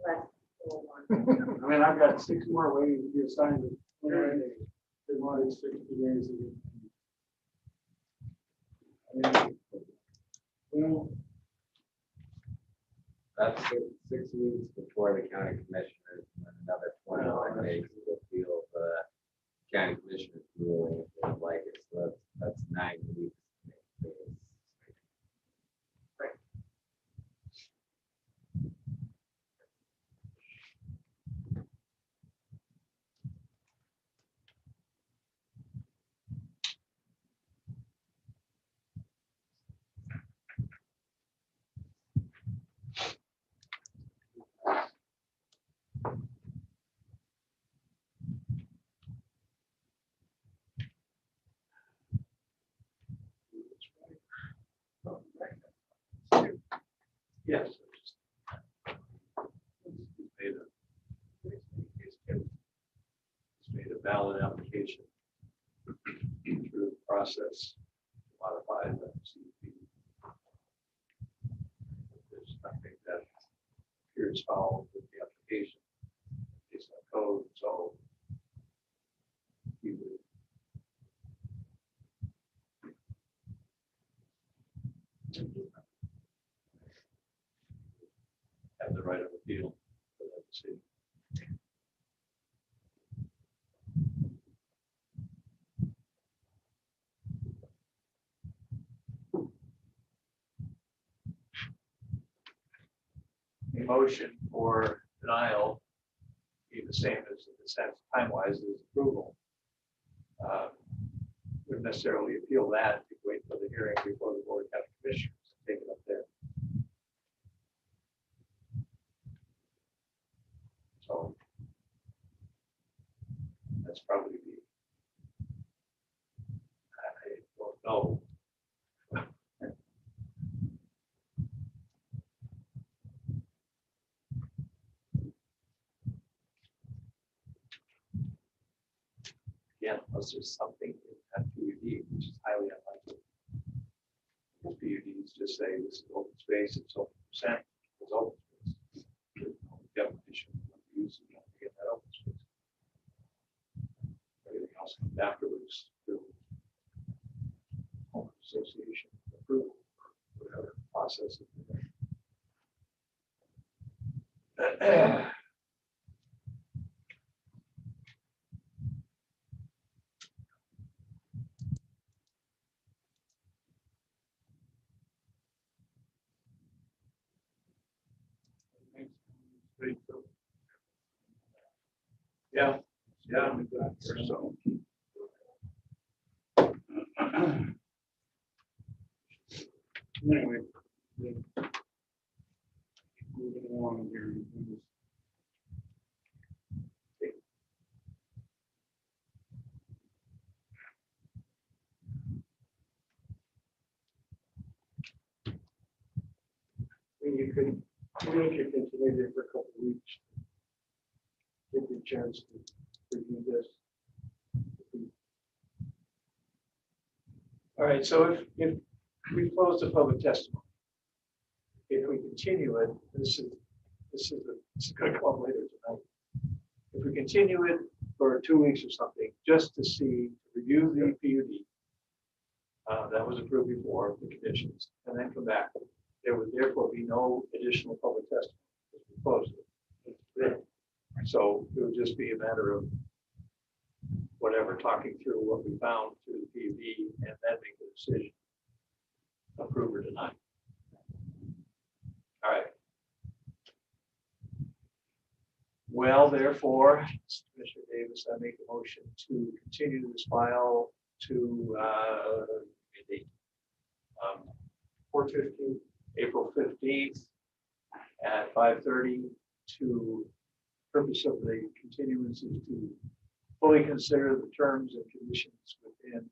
Last full one. I mean, I've got 6 more waiting to be assigned. They wanted 60 days. Well, That's 6 weeks before the county commissioners, and then another 21 days to appeal the county commissioners ruling if they don't like it. So that's 9 weeks. Yes. Made a valid application through the process to modify the CUP. There's nothing that appears foul with the application. It's a code, so you would have the right of appeal for that decision. The motion for denial be the same as in the sense time-wise as approval. Wouldn't necessarily appeal that, you wait for the hearing before the board of county commissioners and take it up there. So that's probably I don't know. Yeah, unless there's something in that PUD which is highly unlikely. PUDs just say this is open space, it's open percent, it's open space. There's no definition of use, you don't get that open space. Everything else comes afterwards through home association approval or whatever process. Yeah, yeah. So. Anyway. Moving along here. You could continue there for a couple of weeks. Give you a chance to review this. All right, so if we close the public testimony. If we continue it, this is gonna come up later tonight. If we continue it for 2 weeks or something, just to see, review the PUD, that was approved before, the conditions, and then come back. There would therefore be no additional public testimony, because we closed it. So it would just be a matter of whatever, talking through what we found through the PUD, and then make a decision, approve or deny. All right. Well, therefore, Commissioner Davis, I make a motion to continue this file to 4/15, April 15th at 5:30 to purpose of the continuance is to fully consider the terms and conditions within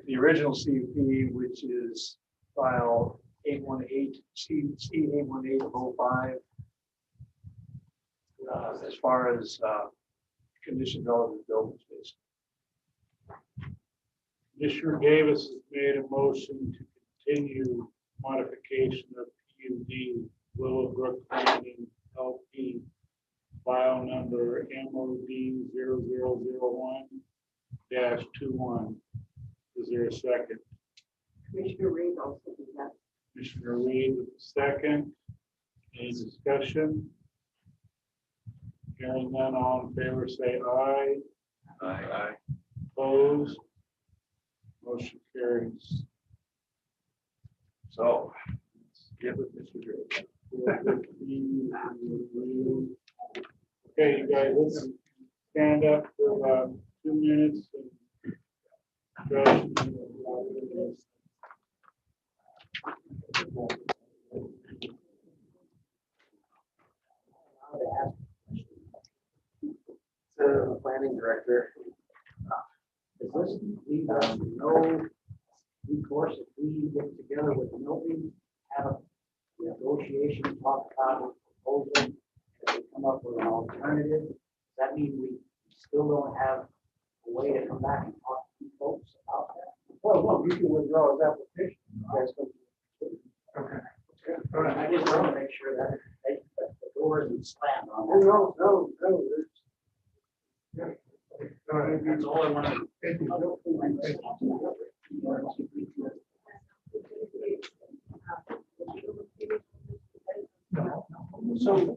the original CUP, which is file 818, C 81805. As far as conditions relevant to building space. Commissioner Davis has made a motion to continue modification of PUD Willowbrook Landing LP file number MOD 0001-21. Is there a second? Commissioner Reed also did that. Commissioner Reed with the second. Any discussion? Hearing none, all in favor say aye. Aye. Opposed? Motion carries. So, get with Mr. Drake. Okay, you guys, let's stand up for about 2 minutes and The planning director, is this, we have no recourse if we get together with Milton, have a negotiation, talk about a proposal, and we come up with an alternative? Does that mean we still don't have a way to come back and talk to folks about that? Well, no, you can withdraw his application. You guys can- Okay. I just want to make sure that the door isn't slammed on Oh, that. no. Yeah. That's all I want to. Thank you.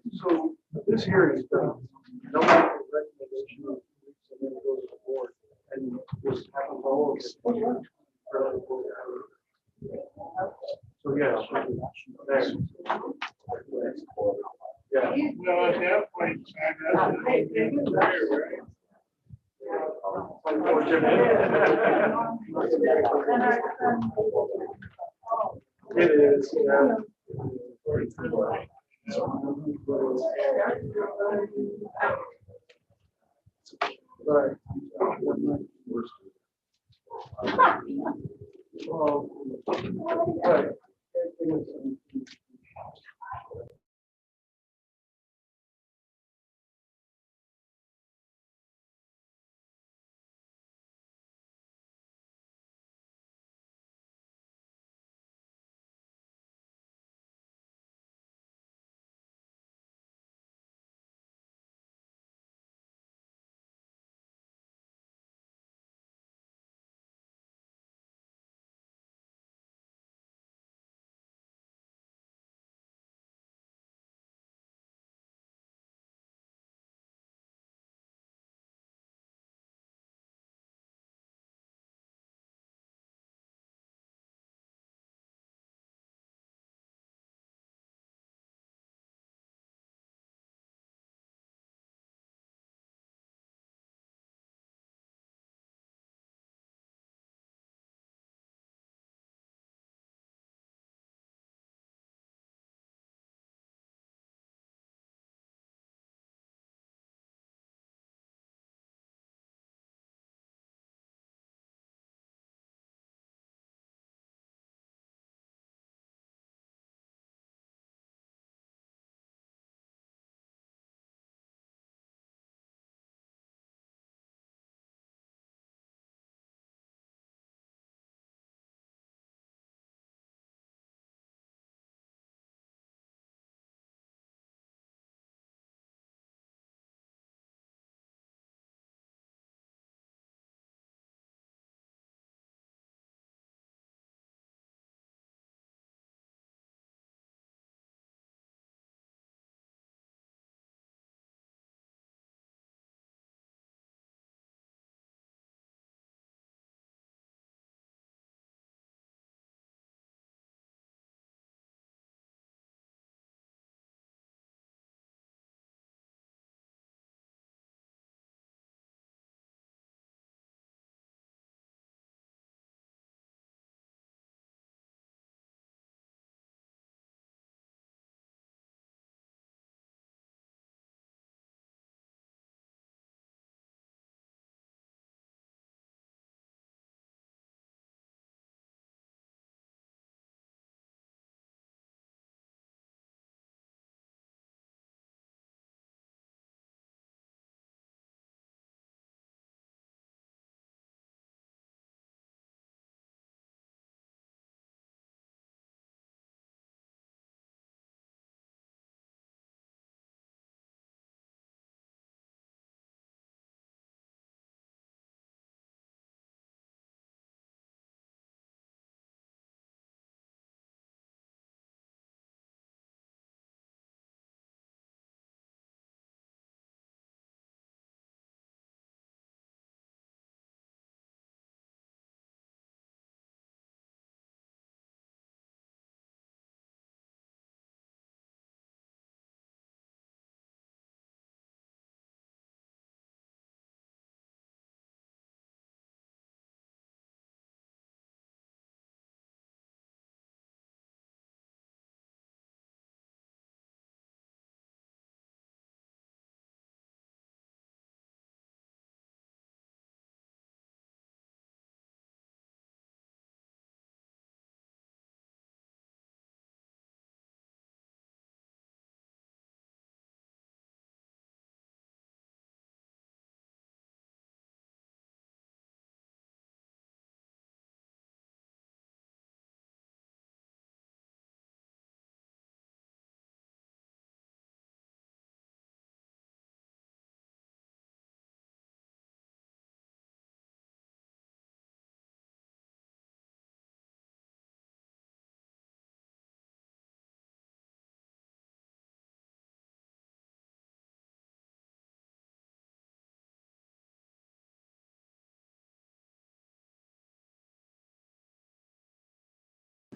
So this hearing is done. No recommendation, and then it goes to the board, and this happens all of it. So, yeah. There. Yeah. well, at that point, right? It is, yeah. Right. Right.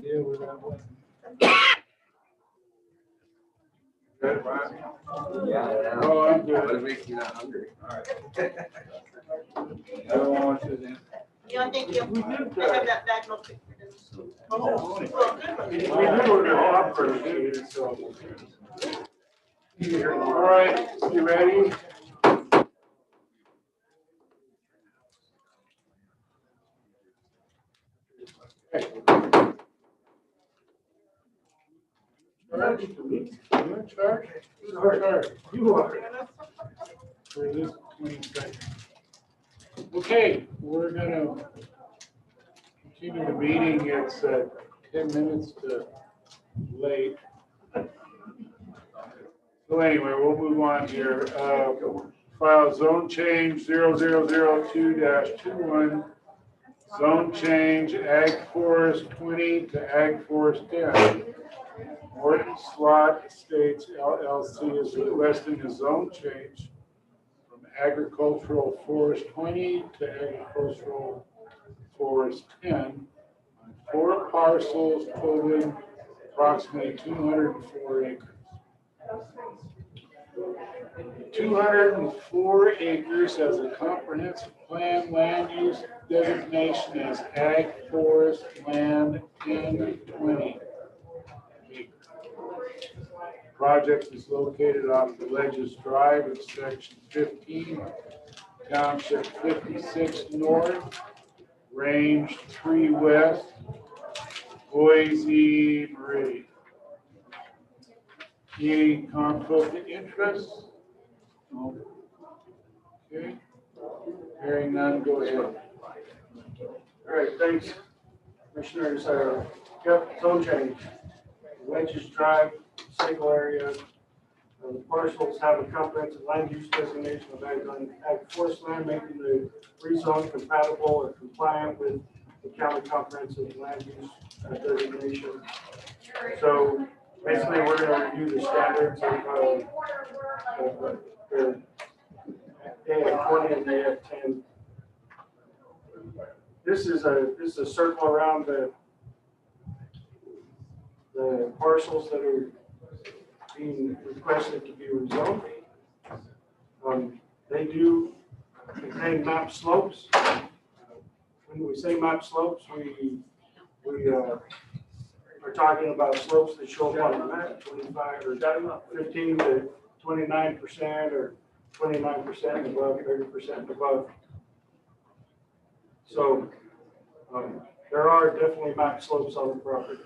Deal with that one. Good, Brian? Yeah. Oh, I'm good. What makes you not hungry? Everyone wants his in. Yeah, thank you. I have that bag real quick. Oh, Well, good one. we knew we were gonna offer it, so. All right, you ready? Charge? You're in charge? Who's in charge? You are. For this 20 seconds. Okay, we're gonna continue the meeting. It's 10 minutes to late. So anyway, we'll move on here. File zone change 0002-21. Zone change Ag Forest 20 to Ag Forest 10. Morton Slot Estates LLC is requesting a zone change from agricultural forest 20 to agricultural forest 10 on 4 parcels totaling approximately 204 acres. 204 acres has a comprehensive plan land use designation as ag forest land N20. Project is located off the Ledges Drive in section 15, township 56 north, range 3 west, Boise Meridian. Any conflict of interest? No. Okay. Hearing none, go ahead. All right, thanks, Commissioners. Yep, zone change. Wedges Drive, single area. The parcels have a comprehensive land use designation of ag forest land, making the rezone compatible or compliant with the county comprehensive land use designation. So basically, we're going to review the standards of the AF20 and AF10. This is a circle around the parcels that are being requested to be rezoned. They do contain map slopes. When we say map slopes, we are talking about slopes that show up on the map, 25 or 15 to 29% or 29% above, 30% above. So there are definitely map slopes on the property.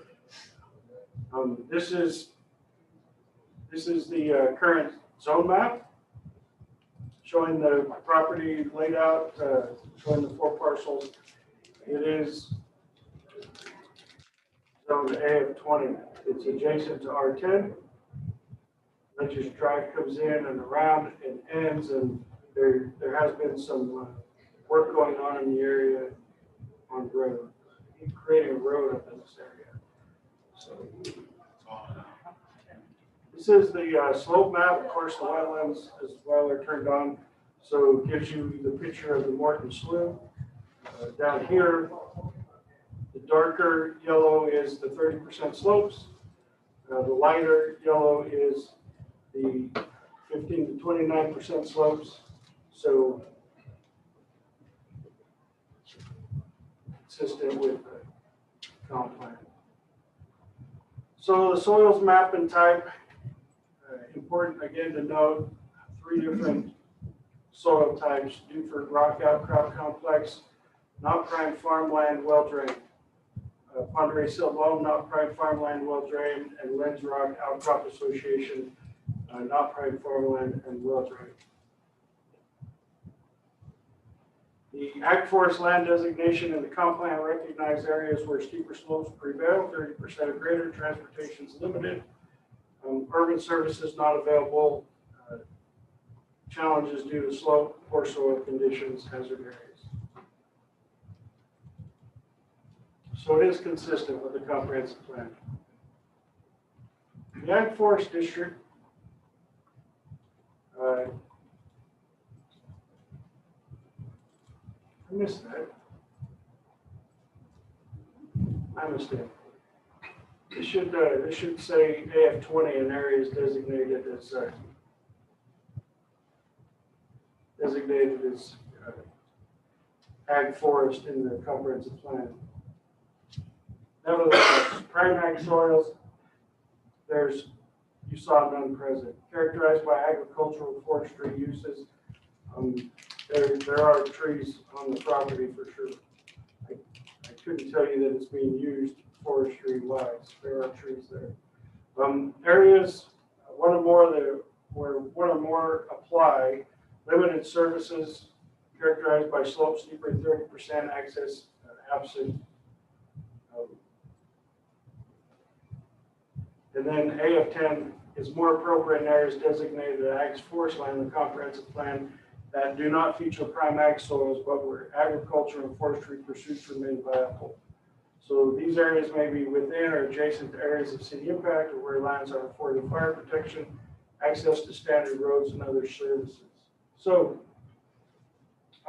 This is the current zone map showing the property laid out, showing the 4 parcels. It is zone AF20. It's adjacent to R10. Ledges Drive comes in and around and ends, and there has been some work going on in the area on the road, creating a road up in this area. So this is the slope map. Of course, the wetlands as well are turned on, so it gives you the picture of the Morton Slough. Down here, the darker yellow is the 30% slopes. The lighter yellow is the 15 to 29% slopes. So consistent with the comp plan. So the soils map and type, important again to note, 3 different soil types: Duford rock outcrop complex, not prime farmland, well drained. Padre Silva, not prime farmland, well drained, and Lens Rock Outcrop Association, not prime farmland and well drained. The Ag Forest land designation in the comp plan recognized areas where steeper slopes prevail, 30% or greater, transportation is limited, urban services not available, challenges due to slope, poor soil conditions, hazard areas. So it is consistent with the comprehensive plan. The Ag Forest District I missed that. My mistake. It should say AF20 in areas designated as ag forest in the comprehensive plan. Nevertheless, prime ag soils, you saw none present. Characterized by agricultural forestry uses, there are trees on the property for sure. I couldn't tell you that it's being used forestry wise. There are trees there. Areas, one or more apply. Limited services characterized by slope steeper than 30%, access absent. And then AF10 is more appropriate in areas designated as forest land in the comprehensive plan that do not feature prime ag soils, but where agriculture and forestry pursuits remain viable. So these areas may be within or adjacent to areas of city impact or where lands are afforded fire protection, access to standard roads and other services. So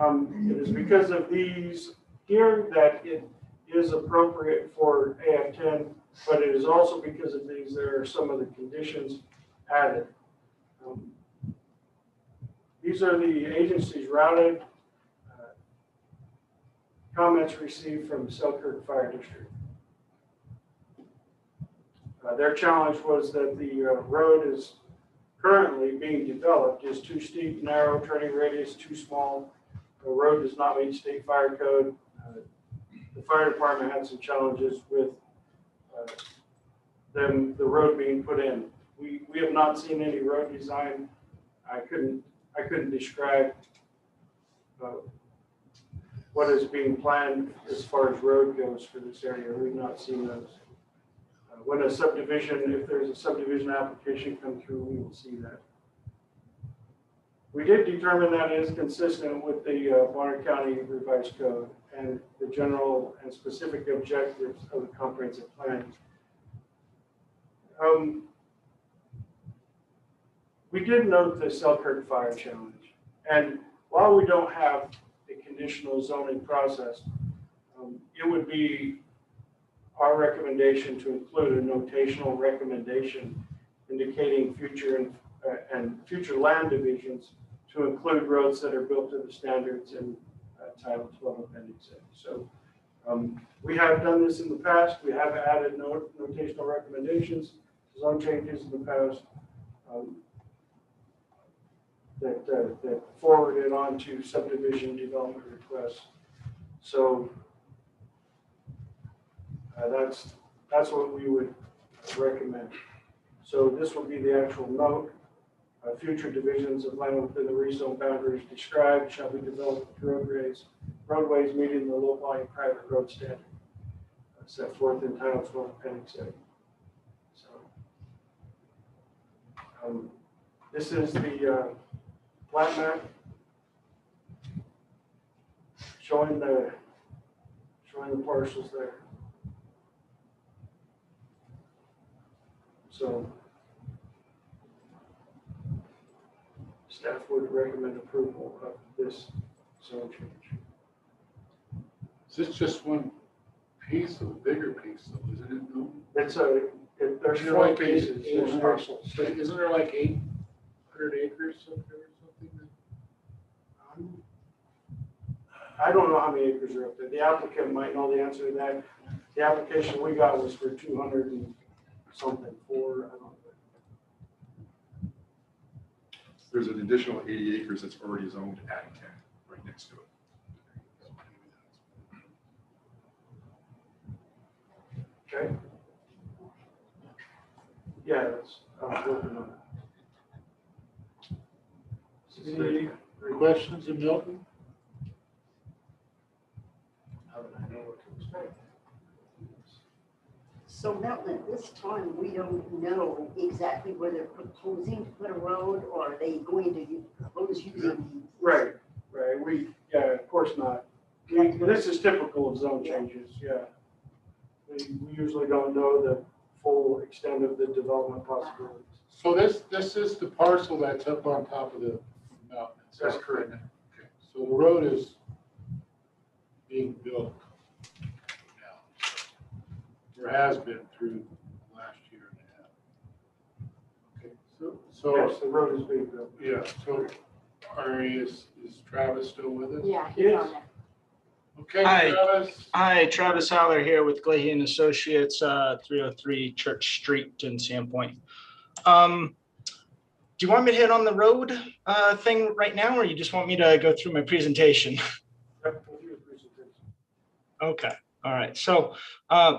it is because of these here that it is appropriate for AF10, but it is also because of these there are some of the conditions added. These are the agencies routed, comments received from the Selkirk Fire District. Their challenge was that the road is currently being developed is too steep, narrow, turning radius too small. The road does not meet state fire code. The fire department had some challenges with the road being put in. We have not seen any road design. I couldn't describe what is being planned as far as road goes for this area. We've not seen those. When a subdivision, if there's a subdivision application come through, we will see that. We did determine that it is consistent with the Bonner County Revised Code and the general and specific objectives of the comprehensive plan. We did note the Selkirk Fire Challenge, and while we don't have a conditional zoning process, it would be our recommendation to include a notational recommendation indicating future and future land divisions to include roads that are built to the standards in Title 12 Appendix A. So we have done this in the past. We have added notational recommendations, zone changes in the past that forwarded on to subdivision development requests. So that's what we would recommend. So this will be the actual note. Future divisions of land within the rezone boundaries described shall be developed with roadways meeting the low volume private road standard set forth in Title 12 Appendix A. So this is the plat map showing the parcels there. So staff would recommend approval of this zone change. Is this just one piece of a bigger piece though, isn't it? No? There's Isn't there 4 like pieces. eight parcels? Isn't there like 800 acres up there or something? I don't know how many acres are up there. The applicant might know the answer to that. The application we got was for 200 and something, I don't know. There's an additional 80 acres that's already zoned ag 10 right next to it. Okay. Yeah, that's, working on it. Any questions of Milton? How did I know what to expect? So Milton, at this time, we don't know exactly whether they're proposing to put a road or are they going to propose using Right. Yeah, of course not. This is typical of zone changes, yeah. We usually don't know the full extent of the development possibilities. So this is the parcel that's up on top of the mountain. That's correct. Okay. So the road is being built now. There has been through So, Yes, the road is being built. yeah, so is Travis still with us? Yeah, he's Yes. on there. Okay, Hi. Travis. Hi, Travis Haller here with Glahey and Associates, 303 Church Street in Sandpoint. Do you want me to hit on the road thing right now, or you just want me to go through my presentation? Yep, we'll do a presentation. Okay, all right. So,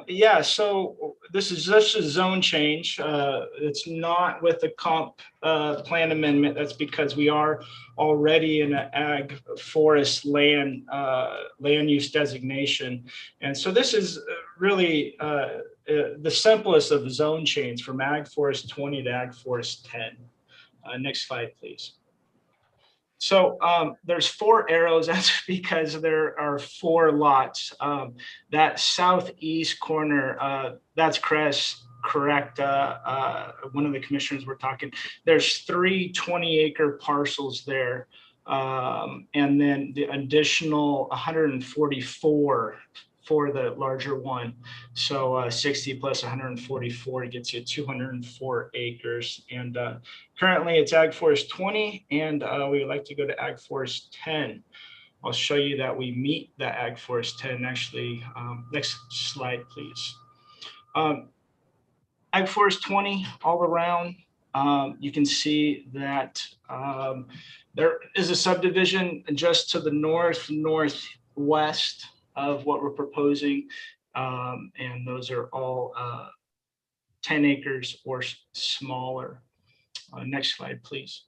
yeah, so this is just a zone change. It's not with the comp plan amendment. That's because we are already in an ag forest land use designation. And so this is really the simplest of the zone change from ag forest 20 to ag forest 10. Next slide, please. So there's 4 arrows. That's because there are 4 lots. That southeast corner, that's correct. One of the commissioners were talking. There's 3 20-acre parcels there. And then the additional 144 for the larger one. So 60 plus 144 gets you 204 acres. And currently it's Ag Forest 20, and we would like to go to Ag Forest 10. I'll show you that we meet the Ag Forest 10 actually. Next slide, please. Ag Forest 20 all around. You can see that there is a subdivision just to the northwest of what we're proposing. And those are all 10 acres or smaller. Next slide, please.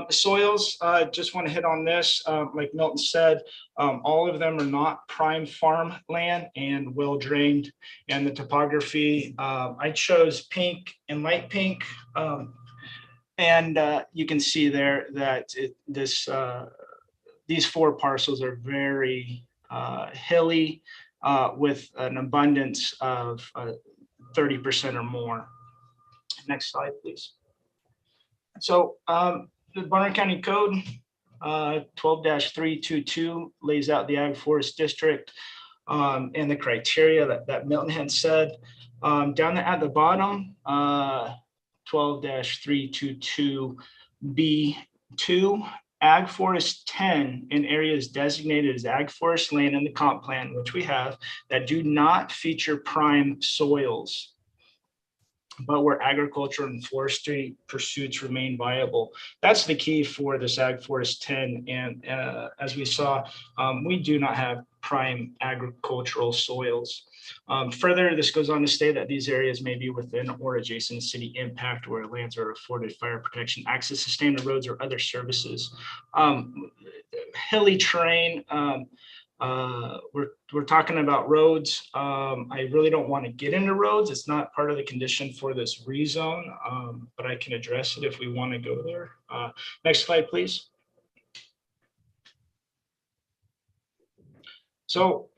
Soils, just want to hit on this. Like Milton said, all of them are not prime farm land and well drained. And the topography, I chose pink and light pink. And you can see there that these 4 parcels are very hilly with an abundance of 30% or more. Next slide, please. So the Bonner County Code 12-322 lays out the Ag Forest District and the criteria that Milton had said. Down there at the bottom, 12-322B2, Ag Forest 10 in areas designated as Ag Forest land in the comp plan, which we have, that do not feature prime soils, but where agriculture and forestry pursuits remain viable. That's the key for this Ag Forest 10. And as we saw, we do not have prime agricultural soils. Further, this goes on to say that these areas may be within or adjacent to city impact where lands are afforded fire protection, access to standard roads or other services. Hilly terrain, we're talking about roads. I really don't want to get into roads. It's not part of the condition for this rezone, but I can address it if we want to go there. Next slide, please. So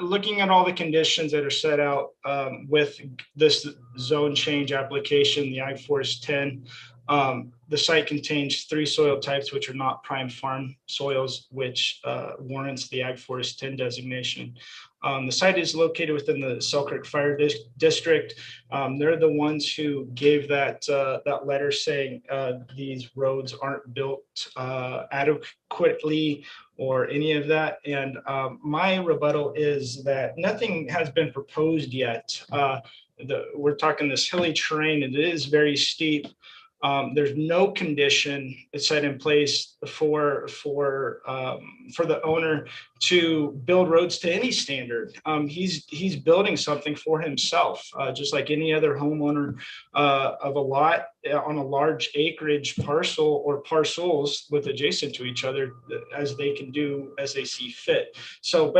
looking at all the conditions that are set out with this zone change application, the Ag Forest 10, the site contains 3 soil types which are not prime farm soils, which warrants the Ag Forest 10 designation. The site is located within the Selkirk Fire District. They're the ones who gave that letter saying these roads aren't built adequately or any of that. And my rebuttal is that nothing has been proposed yet. We're talking this hilly terrain, and it is very steep. There's no condition set in place for the owner to build roads to any standard. He's building something for himself, just like any other homeowner of a lot on a large acreage parcel or parcels with adjacent to each other, as they can do as they see fit. So,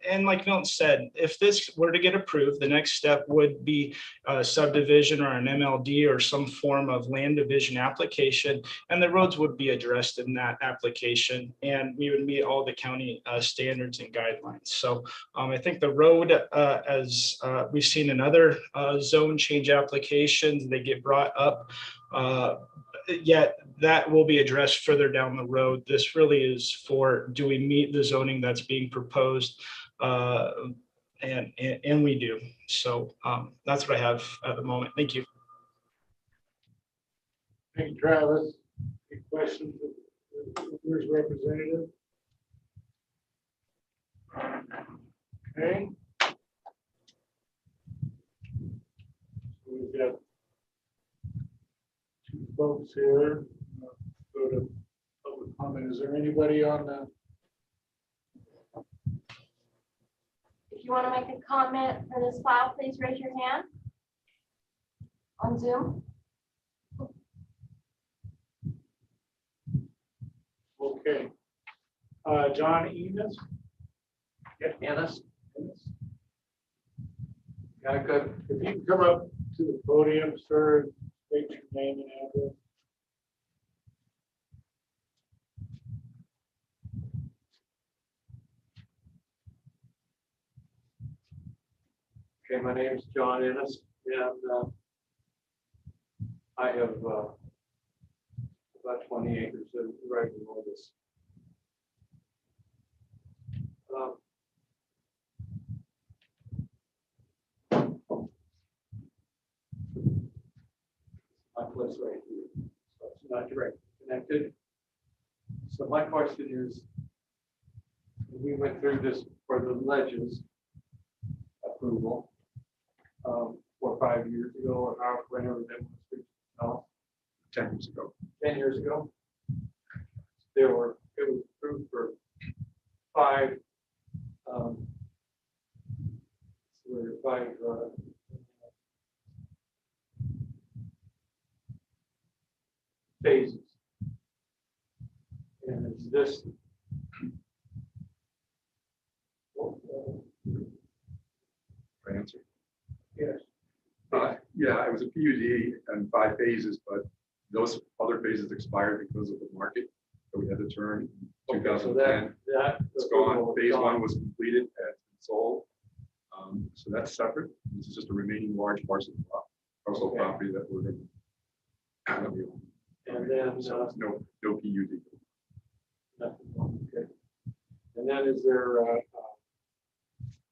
and like Milton said, if this were to get approved, the next step would be a subdivision or an MLD or some form of land division application, and the roads would be addressed in that application, and we would meet all the county standards and guidelines. So I think the road, as we've seen in other zone change applications, they get brought up, yet that will be addressed further down the road. This really is for, do we meet the zoning that's being proposed? and we do. So that's what I have at the moment. Thank you. Thank you, Travis. Any questions of the owner's representative? Okay. So we've got two folks here. Go to public comment. Is there anybody on the? If you want to make a comment for this file, please raise your hand on Zoom. Okay. John Enos? Yep, Ennis. Yeah, good. If you can come up to the podium, sir, state your name and address. Okay, my name is John Ennis, and I have about 20 acres of right below this. My place right here, so it's not directly connected. So my question is, we went through this for the ledges approval 4 or 5 years ago, or however, whenever that was. 10 years ago. 10 years ago. It was approved for 5 phases. And it's this. Right answer. Yes. Yeah, it was a PUD and 5 phases, but those other phases expired because of the market. So we had to turn in 2010. It's gone. Phase 1 was completed and sold. So that's separate. This is just a remaining large parcel of property that we're going to. And then so no PUD. Okay. And then is there?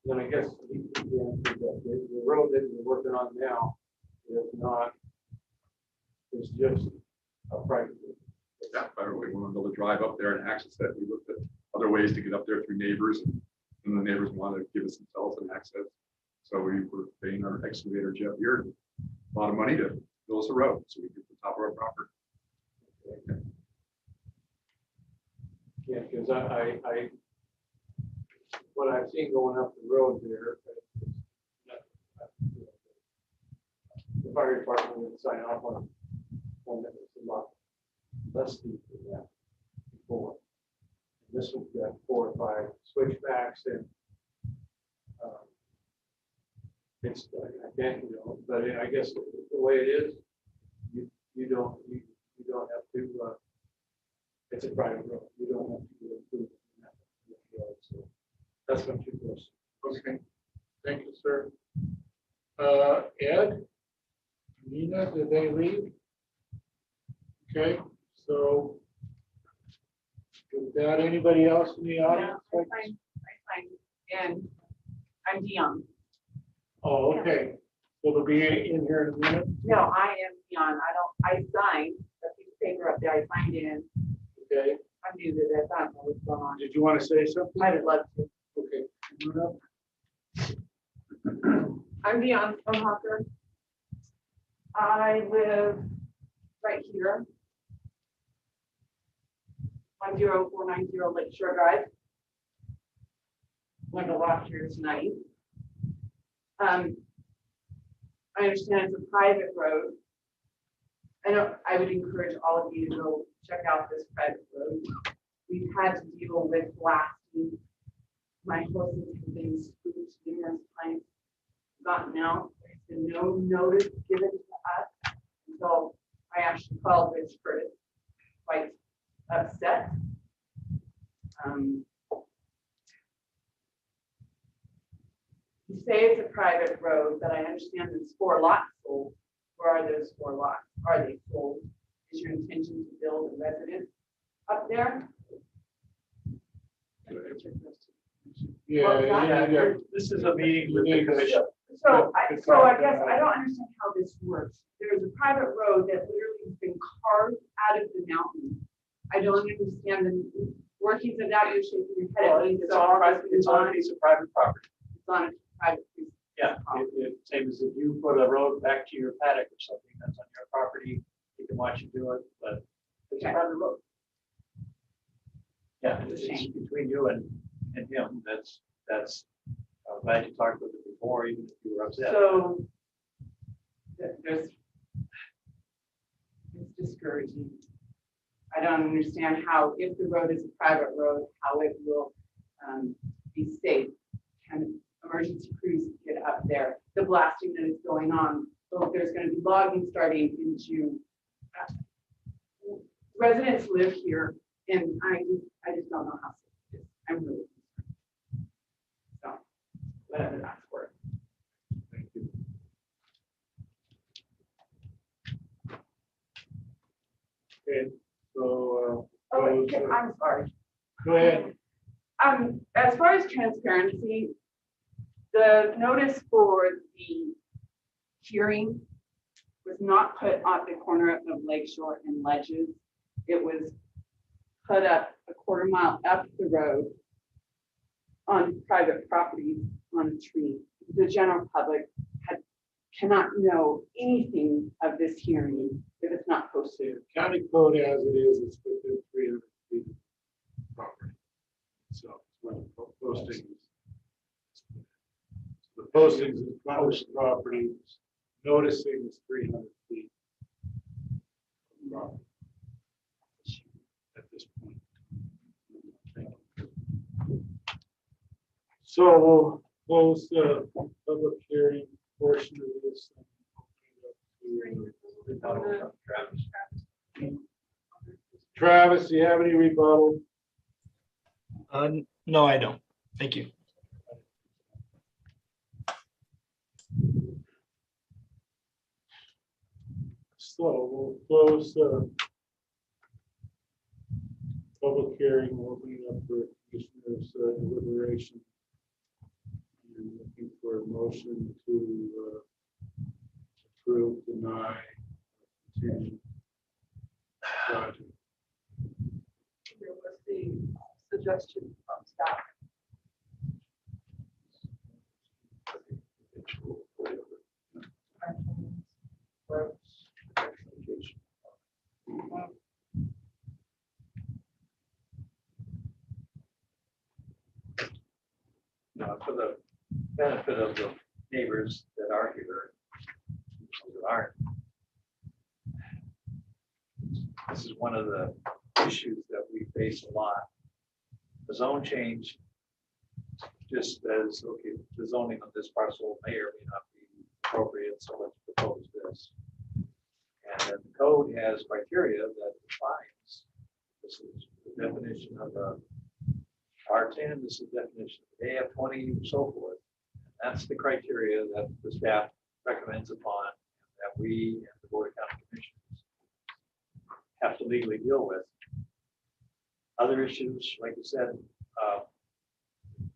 Then I guess the road that we're working on now is not. It's just a private road. Yeah, we wanted to be able to drive up there and access that. We looked at other ways to get up there through neighbors, and the neighbors wanted to give us themselves an access. So we were paying our excavator Jeff here a lot of money to build us a road so we could get to the top of our property. Okay. Yeah, because I what I've seen going up the road there, the fire department would sign off on one that was a lot less steep than that before. And this one's got 4 or 5 switchbacks, and it's I can't, but I guess the way it is, you don't have to. It's a private road. You don't have to do approved in that road. So that's what you was. Okay. Thank you, sir. Ed, Nina, did they leave? Okay, so without anybody else in the audience? I'm fine. And I'm Dion. Oh, okay. So they'll be in here in a minute? No, I am Dion. I signed a piece of paper up there. I signed in. Okay. I'm new to this. I don't know what's going on. Did you want to say something? I would love to. Okay. Come on up. I'm Dion from Hawker. I live right here. 10490 Lakeshore Drive. Went to walk here tonight. I understand it's a private road. I would encourage all of you to go check out this private road. We've had to deal with blasting. My horses have been spooked numerous times, gotten out. There's been no notice given to us. So I actually called Richford, quite upset. You say it's a private road, but I understand there's 4 lots sold. Where are those 4 lots? Are they sold? Is your intention to build a residence up there? Yeah. This is a meeting with the commission. So I guess I don't understand how this works. There's a private road that literally has been carved out of the mountain. I don't understand the workings of that. You're shaking your head. It means It's on a piece of private property. It's on a private piece. Yeah, same as if you put a road back to your paddock or something that's on your property, you can watch it do it, but it's a private road. Yeah, it's between you and him. That's, I'm glad you talked with it before, even if you were upset. So there's, it's discouraging. I don't understand how, if the road is a private road, how it will be safe. Can emergency crews get up there? The blasting that is going on, so there's going to be logging starting in June. Residents live here, and I just don't know how safe it is. I'm really concerned. So, whatever that's worth. Thank you. Okay, so. I'm sorry. Go ahead. As far as transparency, the notice for the hearing was not put at the corner of Lakeshore and Ledges. It was put up a quarter mile up the road on private property on a tree. The general public cannot know anything of this hearing if it's not posted. County code as it is, it's within 300 feet of property. So when postings, the postings is published property, noticing is 300 feet of property at this point. So we'll close the public hearing portion of this. Travis, do you have any rebuttal? No, I don't. Thank you. So we'll close the public hearing, we'll open it up for commissioners' deliberation. And looking for a motion to approve, deny, continue project. There was the suggestion from staff. Now, for the benefit of the neighbors that are here, that aren't, this is one of the issues that we face a lot. The zone change, just as, okay, the zoning of this parcel may or may not be appropriate, so let's propose this. And then the code has criteria that defines, this is the definition of a R10, this is the definition of AF20, and so forth. And that's the criteria that the staff recommends upon, and that we and the Board of County Commissioners have to legally deal with. Other issues, like you said,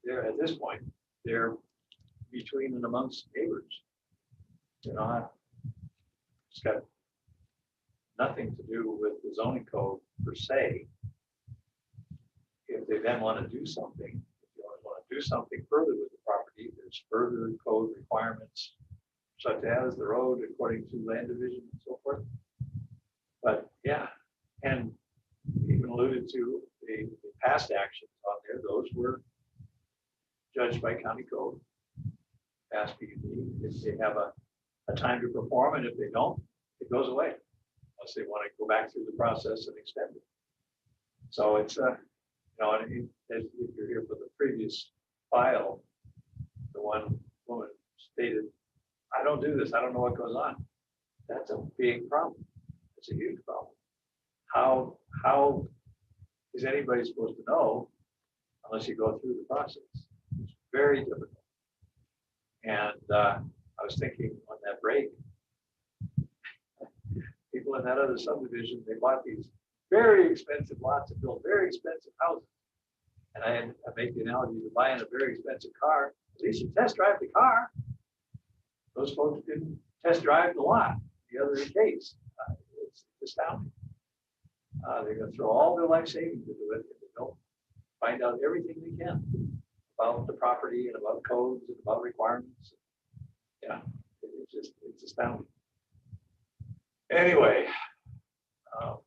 they're at this point, they're between and amongst neighbors. They're not, it's got nothing to do with the zoning code per se. If they then want to do something, if you want to do something further with the property, there's further code requirements, such as the road according to land division and so forth. But yeah, and even alluded to the past actions on there, those were judged by county code. Past PUD, if they have a time to perform, and if they don't, it goes away, unless they want to go back through the process and extend it. So it's you know, and if you're here for the previous file, the one woman stated, I don't do this, I don't know what goes on. That's a big problem. It's a huge problem. How is anybody supposed to know unless you go through the process? It's very difficult. And I was thinking on that break, people in that other subdivision, they bought these very expensive lots and built very expensive houses. And I make the analogy to buying a very expensive car, at least you test drive the car. Those folks didn't test drive the lot, the other case. It's astounding. They're gonna throw all their life savings into it if they don't find out everything they can about the property and about codes and about requirements. Yeah, it's astounding. Anyway, so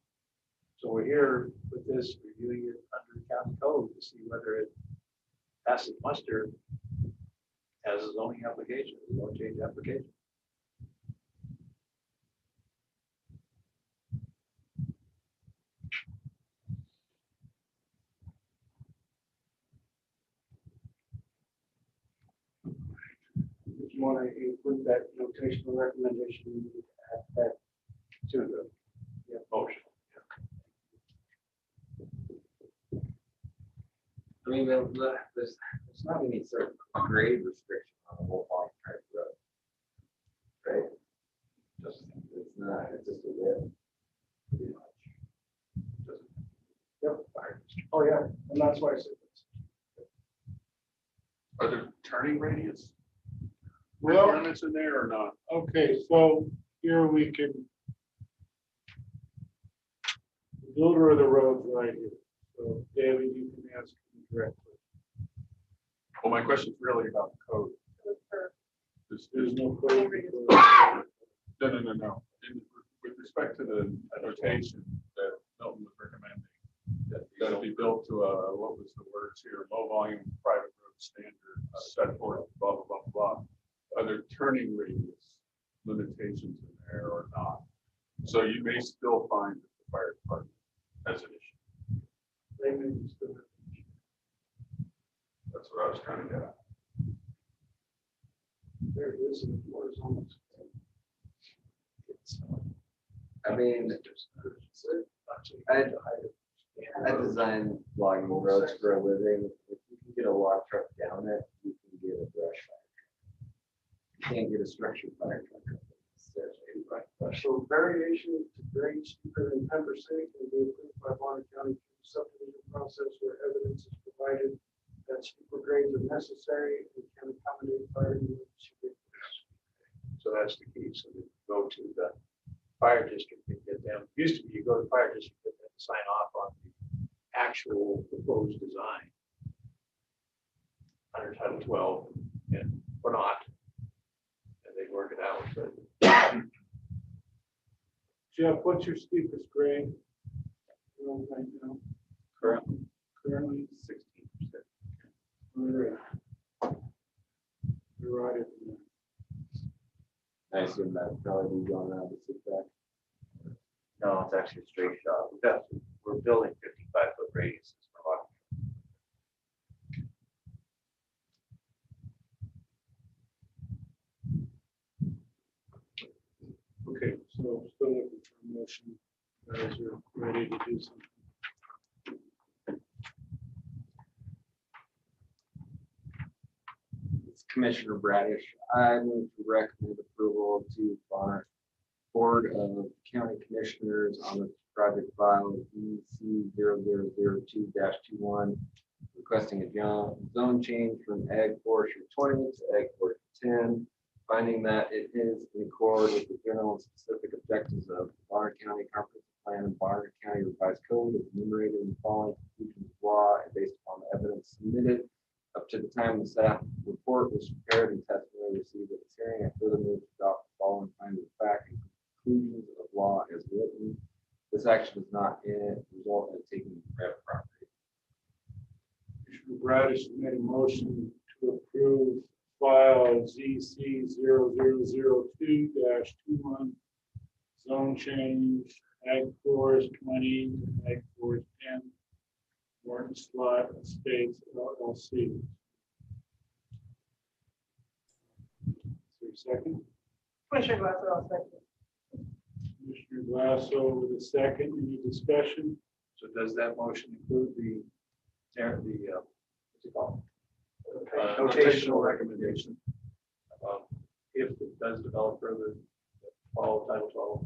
we're here with this, reviewing it under county code to see whether it passes muster as a zoning application, a zone change application. If you want to include that notational recommendation, you need to add that to the motion. I mean, there's not any sort of grade restriction on the whole Long Tract Road. Right? It's not, it's just a width. Pretty much. Yep. Oh, yeah, and that's why I said this. Are there turning radius Well, requirements in there or not? okay, so here we can. The builder of the road's right here. So David, you can ask him directly. Well, my question is really about the code. There's no code. No. With respect to the notation that Milton was recommending, that it be built to a, what was the words here, low volume private road standard, set forth, blah, blah, blah, blah. Are there turning radius limitations in there or not? So you may still find that the fire department has an issue. They may be still. That's what I was trying to get at. There it is in the horizontal. I mean, I design logging roads for a living. If you can get a log truck down it, you can get a brush fire truck. You can't get a structured fire truck. So variation to grade steeper than 10% can be approved by Bonner County subdivision process where evidence is provided that steeper grades are necessary and can accommodate fire units. So that's the key. So we go to the fire district and get them. Used to be you go to the fire district and get them to sign off on the actual proposed design under Title 12 and or not, and they work it out. But Jeff, what's your steepest grade? Right now? Currently 16%. You're right. I assume that probably be going around the setback. no, it's actually a straight shot. We're building 55-foot radiuses for lot. Okay, so still looking for a motion. Guys are ready to do something. It's Commissioner Bradish. I move to recommend approval to Bonner Board of County Commissioners on the project file EC 0002-21, requesting a zone change from Ag Forestry 20 to Ag Forestry 10, finding that it is in accord with the general and specific objectives of the Bonner County Comprehensive Plan and Bonner County Revised Code as enumerated in the following conclusions of law and based upon the evidence submitted up to the time the staff report was prepared and testimony received at this hearing. I further move to adopt the following findings of fact and conclusions of law as written. This action does not result in taking private property. Commissioner Bradish made a motion to approve file ZC 0002-21 zone change Ag Forest 20 to Ag Forest 10 Morton Slot Estates LLC. Is there a second? Commissioner Glassman, I'll second. Commissioner Glasso with a second. Any discussion? So does that motion include the what's it called? Notational recommendation? If it does develop further, follow Title 12.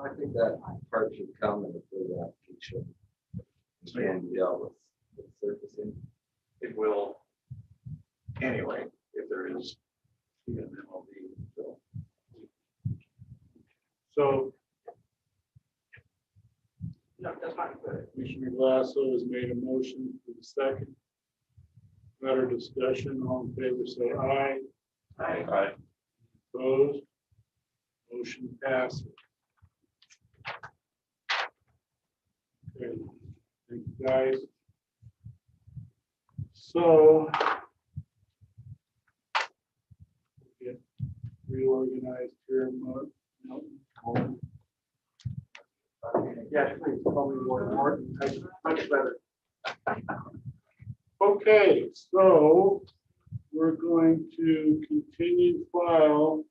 I think that part should come in the further application. can be dealt with surfacing. It will anyway, if there is even an MLD. So No, that's fine. Commissioner Glasso has made a motion for the second. Better discussion, all in favor, say aye. Aye. Opposed? Motion passes. Okay, thank you, guys. So get reorganized here. Milton. Yeah, please, call me Martin, much better. Okay, so we're going to continue file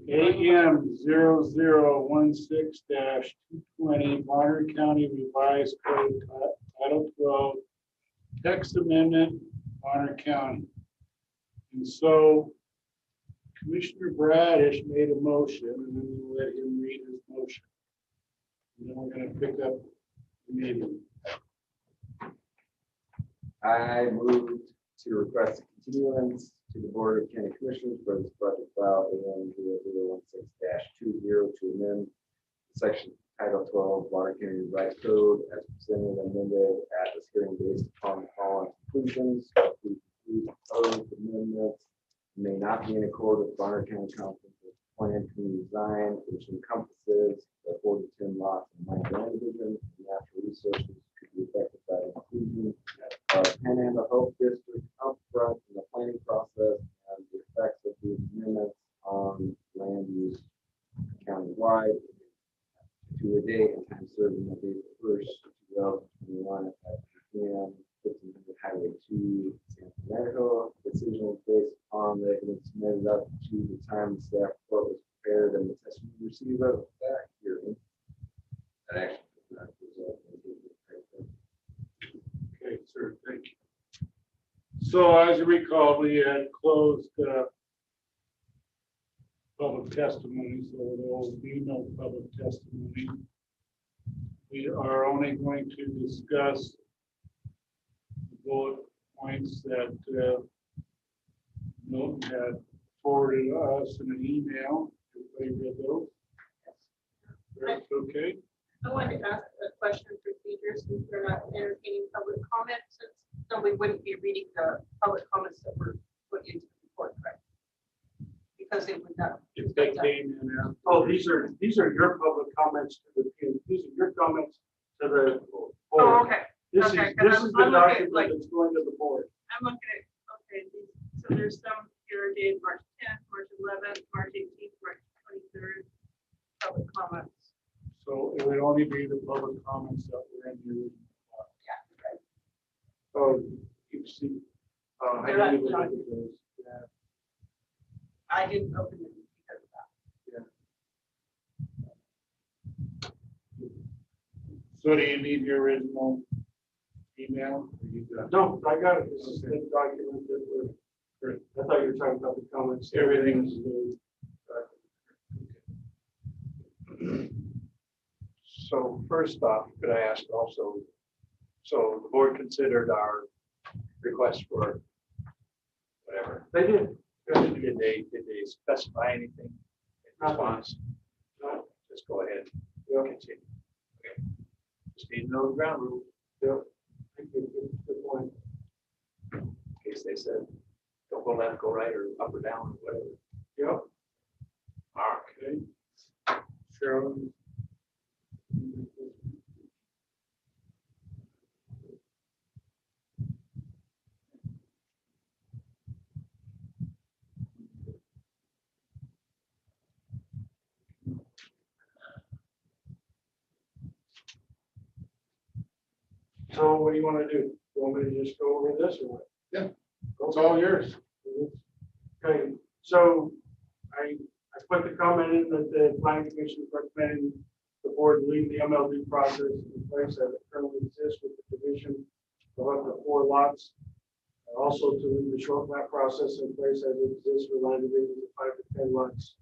AM 0016-220 Bonner County Revised Code Title 12 Text Amendment, Bonner County. And so Commissioner Bradish made a motion, and then we'll let him read his motion. And then we're going to pick up the meeting. I moved to request a continuance to the Board of County Commissioners for this project file AM 0016-20 to amend section Title 12 Bonner County Revised Code as presented and amended at this hearing based upon the following conclusions. The proposed amendments may not be in accord with Bonner County Comprehensive Plan Community Design, which encompasses the 4 to 10 lots in my land division. Natural resources could be affected by the inclusion of Panhandle Hope District upfront in the planning process and the effects of these amendments on land use countywide to a date and time certain of April 1st, 2021 at 10 1500 Highway 2, San Francisco. Decision is based upon the evidence submitted up to the time the staff report was prepared and the testimony received at that hearing. That actually does not result in Okay, sir, thank you. So as you recall, we had closed public testimony, so there will be no public testimony. We are only going to discuss the bullet points that Milton had forwarded us in an email. Everybody read those? That's okay. I wanted to ask a question of procedure since we're not entertaining public comment, since so we wouldn't be reading the public comments that were put into the report, correct? Because it would not. If they came in after. Oh, these are your public comments to the, these are your comments to the. Oh, board. okay. This Okay, is, 'cause this I'm is the looking at, document like- that's going to the board. I'm looking at, okay, so there's some here dated March 10th, March 11th, March 18th, March 23rd, public comments. So it would only be the public comments that were in the original. Yeah, right. Oh, you see. I They're not- didn't even look at those. Yeah. I didn't open it because of that. So do you need your original email? Or you got- No, I got it. This is the document that we're, I thought you were talking about the comments. Everything's good. So first off, could I ask also, so the board considered our request for whatever? They did. Did they specify anything in response? No, just go ahead. Continue. Okay. Just need to know the ground rules. Yeah. Thank you. Good point. In case they said, don't go left, go right, or up or down, or whatever. Yep. Okay. Sharon. So what do you want to do? You want me to just go over this or what? Yeah, it's all yours. Okay, so I put the comment in that the planning commission is recommending the board leave the MLD process in place as it currently exists with the division of up to 4 lots. Also to leave the short map process in place as it exists for land divisions of 5 to 10 lots.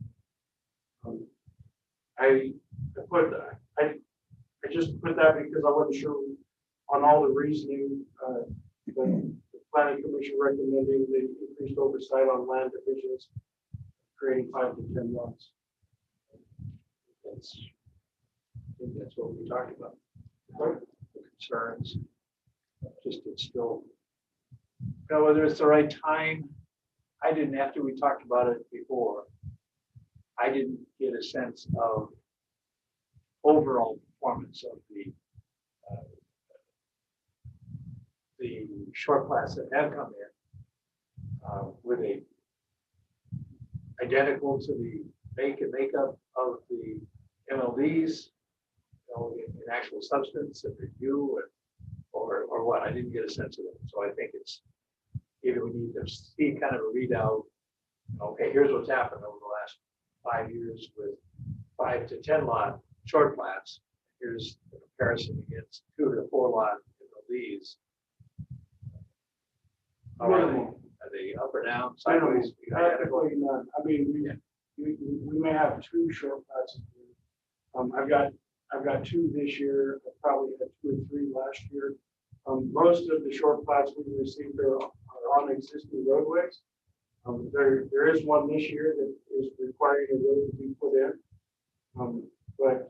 I put that, I just put that because I wasn't sure on all the reasoning, the planning commission recommending the increased oversight on land divisions, creating 5 to 10 lots. That's, I think that's what we talked about. The concerns, just it's still, you know, whether it's the right time. I didn't, after we talked about it before, I didn't get a sense of overall performance of the short class that have come in with a identical to the make and makeup of the MLDs, you know, in actual substance and review, or what. I didn't get a sense of it. So I think it's either we need to see kind of a readout. Okay, here's what's happened over the last 5 years with 5 to 10 lot short plats. Here's the comparison against 2 to 4 lot MLDs. Are they up or down, sideways? Practically none. I mean, we may have 2 short plats. I've got 2 this year. I probably had 2 or 3 last year. Most of the short plats we received are on existing roadways. There is one this year that is requiring a road to be put in. But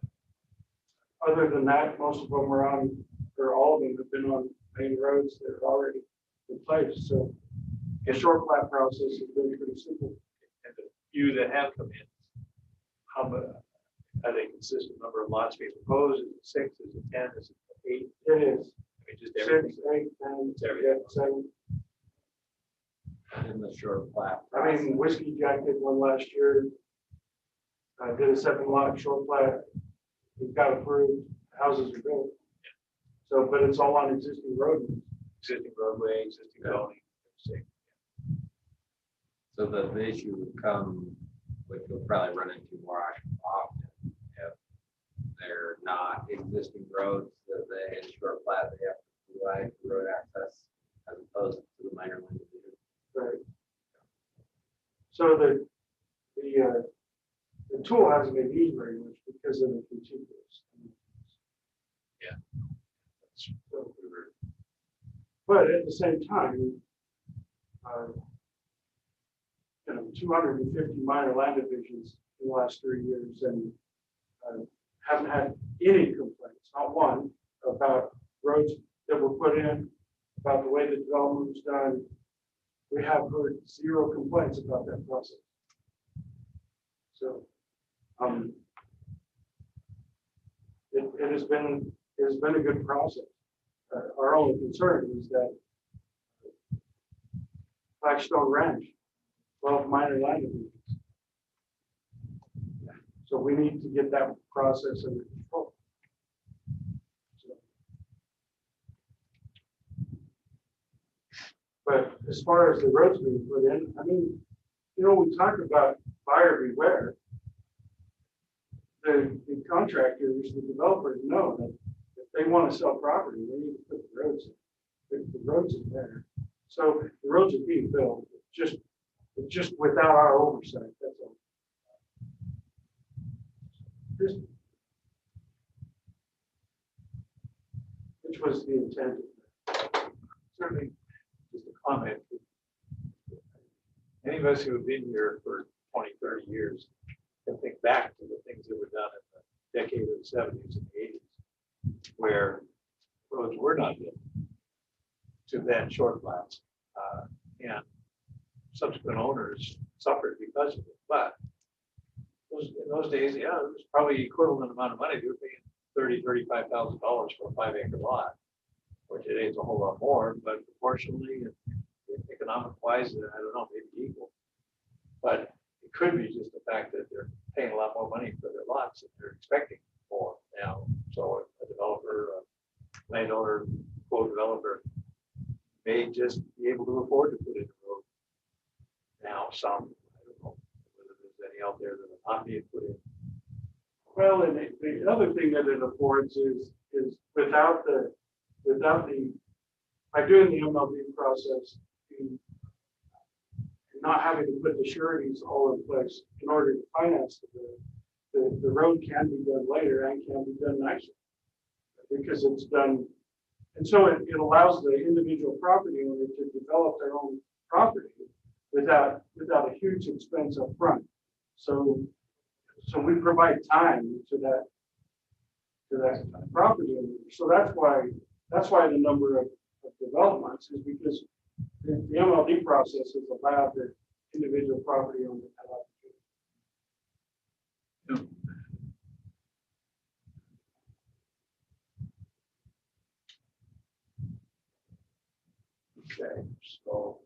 other than that, most of them are on, or all of them have been on main roads that are already in place. So the short plat process has been pretty simple. And the few that have come in, how much are they consistent number of lots being proposed? Is it 6? Is it 10? Is it 8? It is. I mean, just everything. 6, 8, 10, It's everything. 7. In the short plat. I mean, Whiskey Jack did one last year. Did a 7 lot short plat. It got approved. Houses are built. So, but it's all on existing roads. Existing roadway, existing zoning. So the issue would come, which we'll probably run into more often, if they're not existing roads that they in short plat, they have to provide road access as opposed to the minor land division. Right. So the tool hasn't been used very much because of the contiguous. Yeah. So, but at the same time, 250 minor land divisions in the last 3 years, and haven't had any complaints, not one, about roads that were put in, about the way the development was done. We have heard 0 complaints about that process. So it has been a good process. Our only concern is that Blackstone Ranch, 12 minor land divisions. So we need to get that process under control. But as far as the roads being put in, I mean, you know, we talk about buyer beware. The contractors, the developers know that if they want to sell property, they need to put the roads in. The roads are there. So the roads are being built, just without our oversight, that's all. Which was the intent. Certainly, just a comment. Any of us who have been here for 20, 30 years can think back to the things that were done in the decade of the 70s and the 80s, where roads were not built to then short flats, and subsequent owners suffered because of it. But in those days, yeah, it was probably equivalent amount of money. They were paying $30,000, $35,000 for a 5-acre lot, which today is a whole lot more, but proportionally and economic wise, I don't know, maybe equal. But it could be just the fact that they're paying a lot more money for their lots and they're expecting more now. So a developer, a landowner, co-developer may just be able to afford to put in a road. Now some, I don't know whether there's any out there that are not being put in. Well, and the other thing that it affords is without the by doing the MLD process, and not having to put the sureties all in place in order to finance the road, the road can be done later and can be done nicer. Because it's done, and so it allows the individual property owner to develop their own property without a huge expense up front. So we provide time to that property owner. So that's why the number of developments is because the MLD process has allowed the individual property owner to have opportunity. Okay, so.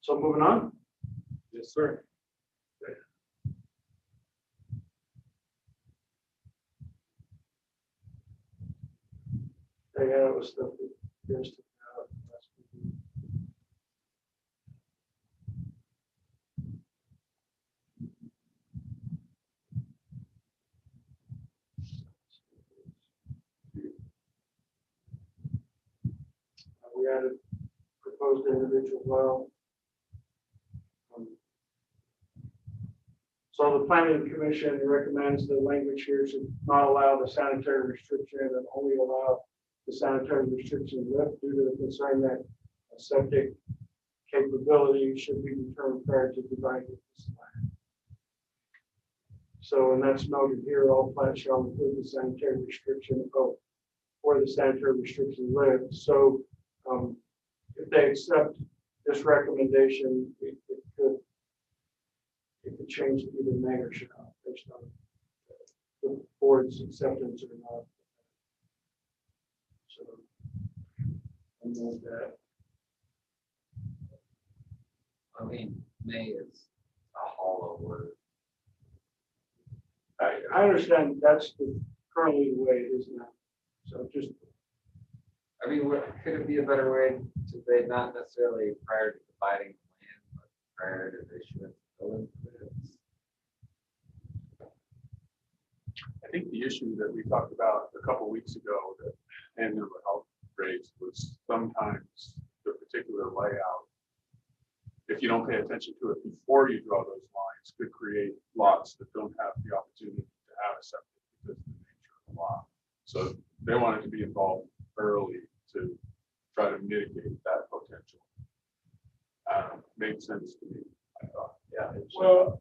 So moving on. Yes, sir. Yeah, it was the first. We added proposed individual well. So the planning commission recommends the language here should not allow the sanitary restriction and only allow the sanitary restriction lift due to the concern that a septic capability should be determined prior to dividing this land. So, and that's noted here, all plats shall include the sanitary restriction or the sanitary restriction lift. So if they accept this recommendation, it could change to either may or shall based on the board's acceptance or not. So I know that. I mean, may is a hollow word. I understand that's currently the way it is now. So just. I mean, could it be a better way to say not necessarily prior to dividing the land, but prior to the issuance of building permits? I think the issue that we talked about a couple weeks ago that Annual Health raised was sometimes the particular layout, if you don't pay attention to it before you draw those lines, could create lots that don't have the opportunity to have a septic because of the nature of the lot. So they wanted to be involved early to try to mitigate that potential. Made sense to me, I thought. Yeah. Well,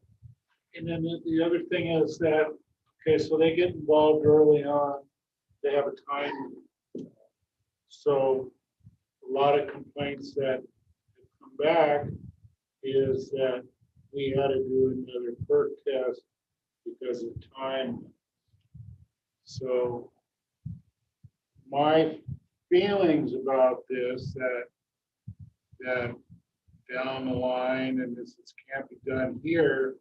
and then the other thing is that, okay, so they get involved early on, they have a time. So a lot of complaints that come back is that we had to do another perk test because of time. So my feelings about this, that down the line, and this can't be done here,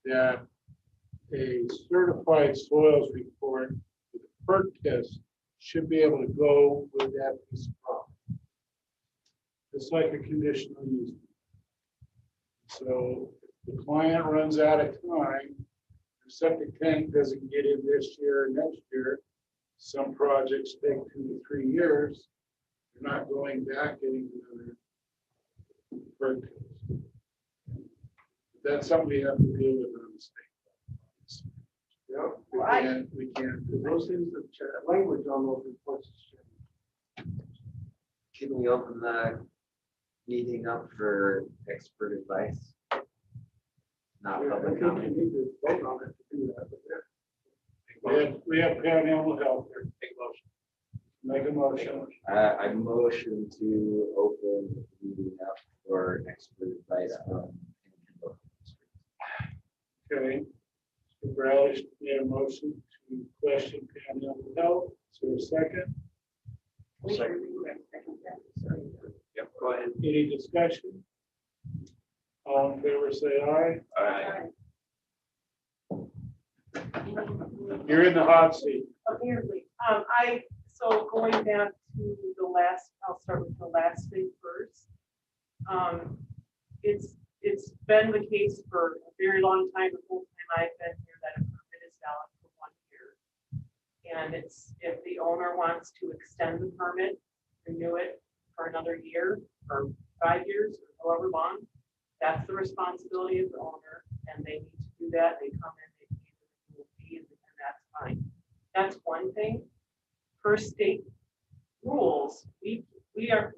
that a certified soils report with a perk test should be able to go with that piece of property. It's like a conditional use. So if the client runs out of time, the septic tank doesn't get in this year or next year, some projects take 2 to 3 years. You're not going back getting another perk test. That's something we have to deal with on the state. Yeah, we can't do those things that language on those reports. Can we open the meeting up for expert advice? Not public comment. We need to vote on it to do that, but yeah. We have Panhandle Health there. Make a motion. I motion to open the meeting up for expert advice from. Okay. Mr. Bradley made a motion to question Panhandle Health. Is there a second? Yep, go ahead. Any discussion? All in favor, say aye. Aye. You're in the hot seat. Apparently, so going back to the last, I'll start with the last thing first. it's been the case for a very long time, the whole time I've been here, that a permit is valid for 1 year. And it's, if the owner wants to extend the permit, renew it for another year or 5 years or however long, that's the responsibility of the owner, and they need to do that. They come in, they pay the renewal fee, and that's fine. That's one thing. Per state rules, we can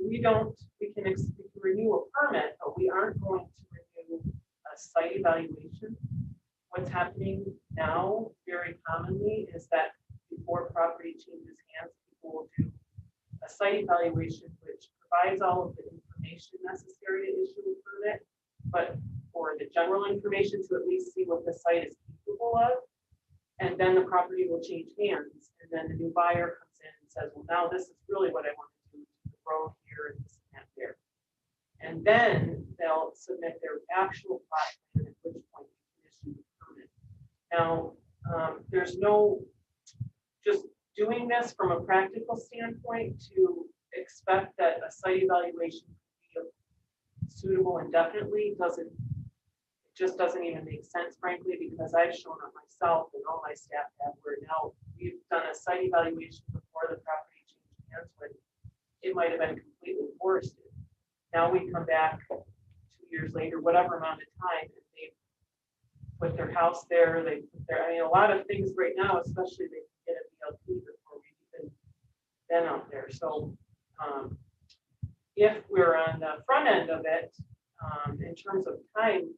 renew a permit, but we aren't going to renew a site evaluation. What's happening now very commonly is that before property changes hands, people will do a site evaluation, which provides all of the information necessary to issue a permit, but for the general information to at least see what the site is capable of. And then the property will change hands, and then the new buyer comes in and says, well, now this is really what I want to do to the road here and this and that there. And then they'll submit their actual plot plan, at which point you can issue the permit. Now, there's no, just doing this from a practical standpoint, to expect that a site evaluation can be suitable indefinitely just doesn't even make sense, frankly, because I've shown up myself and all my staff have, where now we've done a site evaluation before the property changed hands when it might have been completely forested. Now we come back 2 years later, whatever amount of time, and they put their house there, they put their, I mean, a lot of things right now, especially they can get a BLP before we've even been out there. So if we're on the front end of it, in terms of time,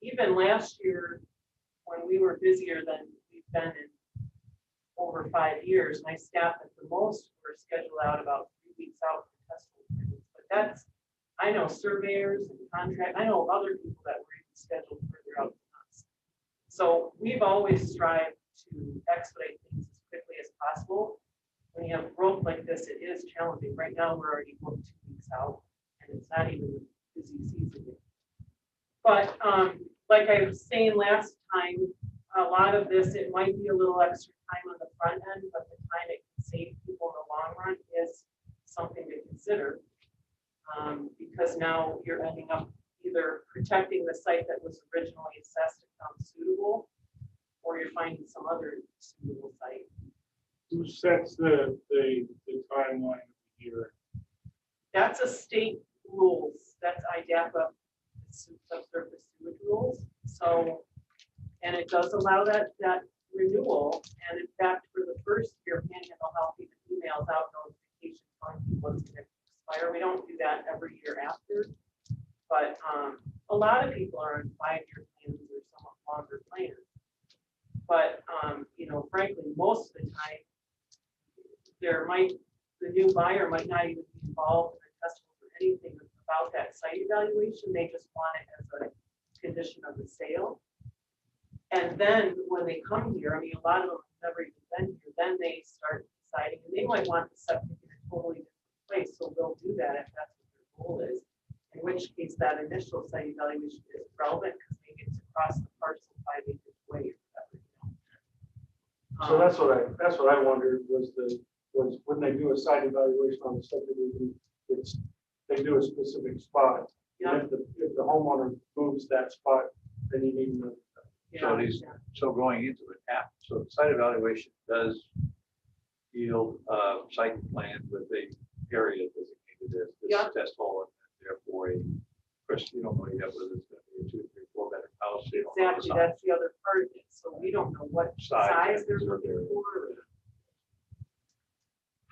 even last year, when we were busier than we've been in over 5 years, my staff at the most were scheduled out about 3 weeks out for test appointments. But that's, I know surveyors and contract, I know other people that were even scheduled further out than us. So we've always strived to expedite things as quickly as possible. When you have growth like this, it is challenging. Right now, we're already booked 2 weeks out, and it's not even the busy season yet. But like I was saying last time, a lot of this, it might be a little extra time on the front end, but the time it can save people in the long run is something to consider. Because now you're ending up either protecting the site that was originally assessed and found suitable, or you're finding some other suitable site. Who sets the timeline of the year? That's a state rules. That's IDAPA subsurface sewage rules. So, and it does allow that renewal. And in fact, for the first year, Panhandle Health even emails out notifications on people it's going to expire. We don't do that every year after, but a lot of people are on 5-year plans or somewhat longer plans. But you know, frankly, most of the time, the new buyer might not even be involved in the testimony or anything about that site evaluation. They just want it as a condition of the sale. And then when they come here, I mean, a lot of them have never even been here, then they start deciding, and they might want the septic in a totally different place, so they'll do that if that's what their goal is. In which case, that initial site evaluation is relevant because maybe it's across the parcel 5 acres away or whatever. So that's what I wondered was when they do a site evaluation on the subdivision, they do a specific spot. Yeah. And if the homeowner moves that spot, then you need to. So going into it, so the site evaluation does yield a site plan with a area designated as this test hole, and therefore of course, you don't know yet whether it's going to be a 2, 3, 4 bedroom house. Exactly, that's the other part of it. So we don't know what size they're looking for.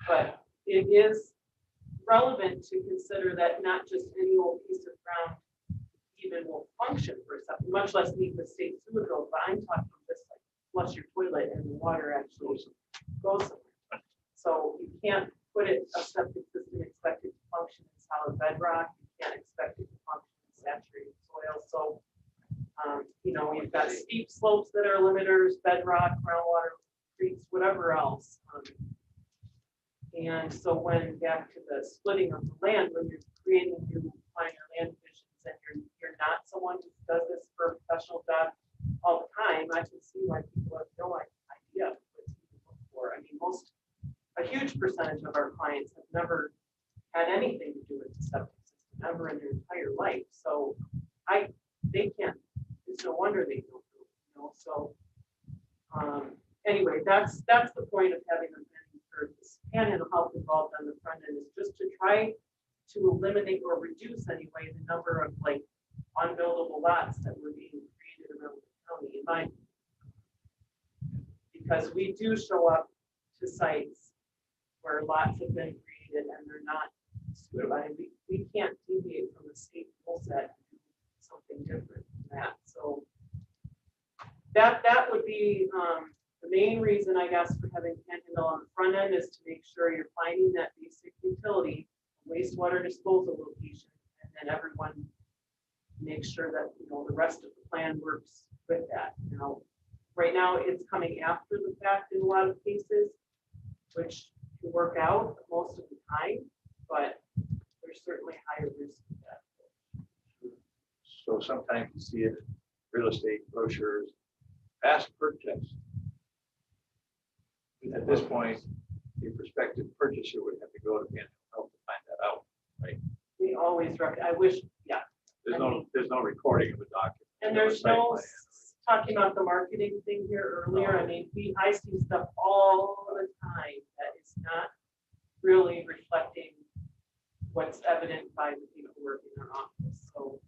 But it is relevant to consider that not just any old piece of ground even will function for something, much less meet the state sewer code. But I'm talking just like flush your toilet and the water actually goes somewhere. So you can't put a septic system expect it to function in solid bedrock. You can't expect it to function in saturated soil. So you know, we've got steep slopes that are limiters, bedrock, groundwater, creeks, whatever else. And so when back to the splitting of the land, when you're creating new minor land divisions and you're not someone who does this for a professional job all the time, I can see why people have no idea what to look for. I mean, a huge percentage of our clients have never had anything to do with the septic system ever in their entire life. So they can't, it's no wonder they don't do it, you know, so. Anyway, that's the point of having a planning for this panhandle health involved on the front end, is just to try to eliminate or reduce anyway the number of like unbuildable lots that were being created around the county, in my, because we do show up to sites where lots have been created and they're not suitable. We can't deviate from the state rule set and do something different than that. So that would be the main reason, I guess, for having panhandle on the front end, is to make sure you're finding that basic utility wastewater disposal location, and then everyone makes sure that, you know, the rest of the plan works with that. You know, right now it's coming after the fact in a lot of cases, which can work out most of the time, but there's certainly higher risk of that. So sometimes you see it in real estate brochures, ask purchase. At this point, the prospective purchaser would have to go to Panhandle Health to find that out, right? We always recommend, I wish, yeah. There's no recording of a document. And there's no talking about the marketing thing here earlier. I mean, I see stuff all the time that is not really reflecting what's evident by the people who work in our office. So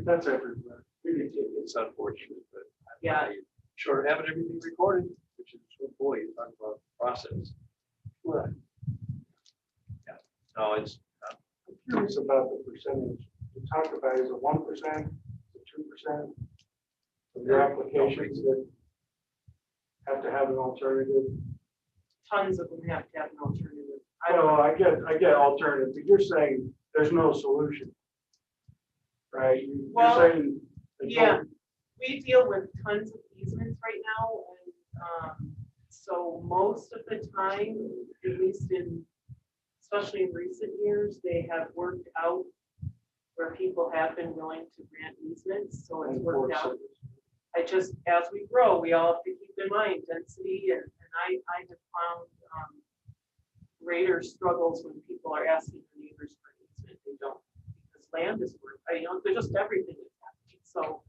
That's everywhere. It's unfortunate, but yeah, short of having everything recorded, which is so boy, you talk about process. Right. Yeah. No, it's I'm curious about the percentage. You talk about, is it 1%, 2% of your applications that have to have an alternative? tons of them have to have an alternative. I get alternative, but you're saying there's no solution, right? You're saying. Yeah, we deal with tons of easements right now, and so most of the time, at least especially in recent years, they have worked out where people have been willing to grant easements, so it's worked out. As we grow, we all have to keep in mind density, and I have found greater struggles when people are asking their neighbors for an easement. They don't, because land is worth, there's just everything that's happening. So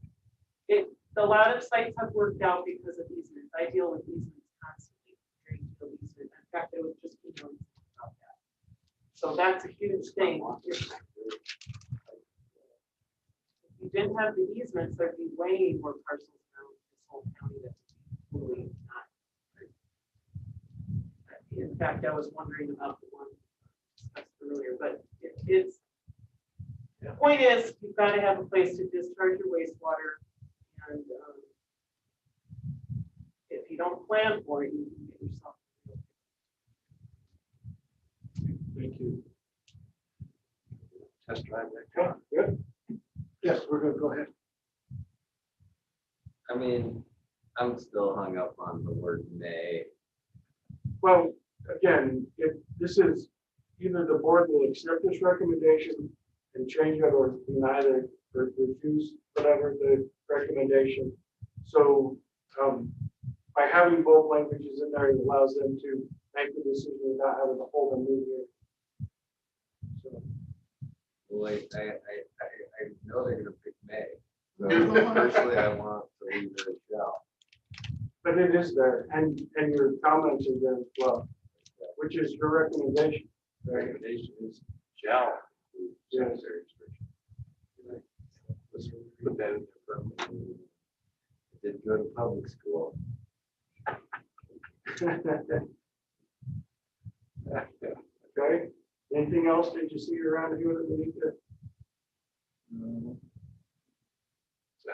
a lot of sites have worked out because of easements. I deal with easements constantly, trying to deal easement. In fact, I was just emailing about that. So that's a huge thing. If you didn't have the easements, there'd be way more parcels around this whole county that would be totally not. In fact, I was wondering about the one discussed earlier, but the point is, you've got to have a place to discharge your wastewater, and if you don't plan for it, you can get yourself. Thank you. test drive that car. Good. Yes, we're gonna go ahead. I mean, I'm still hung up on the word may. Well, again, if this is, either the board will accept this recommendation and change it, or deny it, or refuse whatever the recommendation. So by having both languages in there, it allows them to make the decision without having to hold a new hearing. So. Wait, I know they're gonna pick May. So personally, I want to leave it as shall. But it is there, and your comments are there as well, which is your recommendation. The recommendation is shall. Yes. Let's put that in there. Did go to public school. Okay, anything else that you see around here that we need to? So.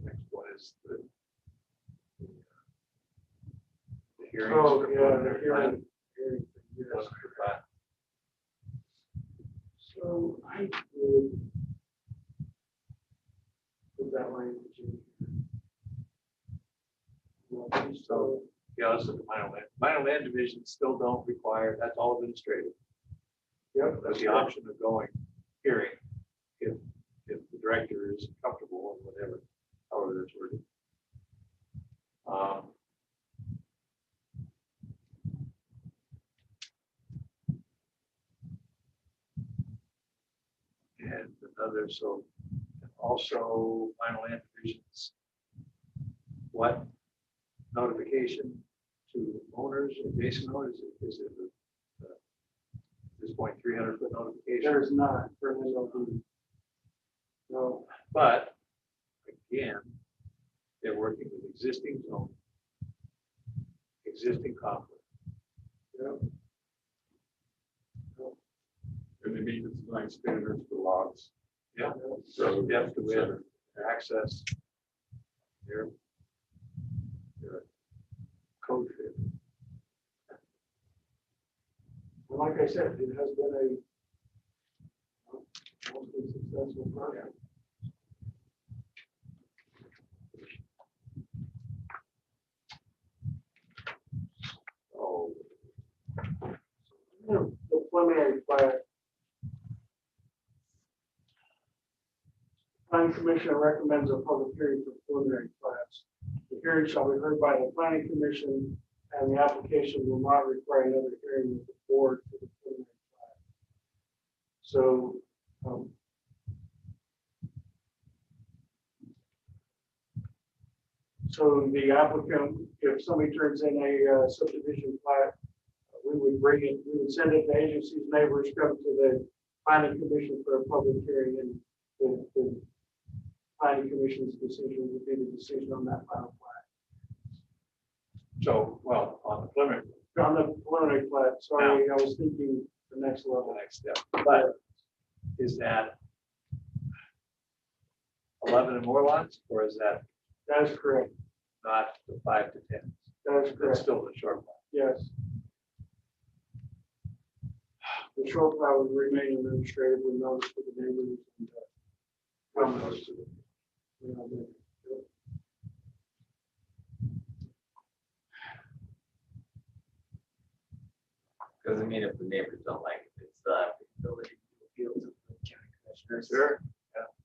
Next one is the hearings. Oh, for yeah, the preliminary hearing. plan. Hearing, yes. Preliminary plan. So I did put that language in. So, yeah, let's look at minor land. Minor land divisions still don't require, that's all administrative. Yep. There's the option of going hearing if the director is comfortable and whatever, however that's worded. there, so also final land divisions. What notification to owners, adjacent owners, is it at this point 300-foot notification? There's not, for the no, But again, they're working with existing zone, existing conflict. And they meet the design standards for lots. Yeah. So Depth to width, access. They're code fit. well, like I said, it has been a mostly successful project. Oh, The preliminary plat. Planning Commission recommends a public hearing for preliminary plats. The hearing shall be heard by the Planning Commission, and the application will not require another hearing with the board for the preliminary plat. So, so the applicant, if somebody turns in a subdivision plat, we would bring it, we would send it to agencies, neighbors, come to the Planning Commission for a public hearing, and the Planning Commission's decision would be the decision on that final plat. so, well, on the preliminary. On the preliminary plat, sorry, I was thinking the next level. The next step, but is that 11 and more lots, or is that That is correct. not the 5 to 10? That is That's correct. still the short one. Yes. The short plat would remain administrative with notice to the neighbors and comments to the. Because I mean, if the neighbors don't like it, it's the ability to appeal to the county commissioners. Sure.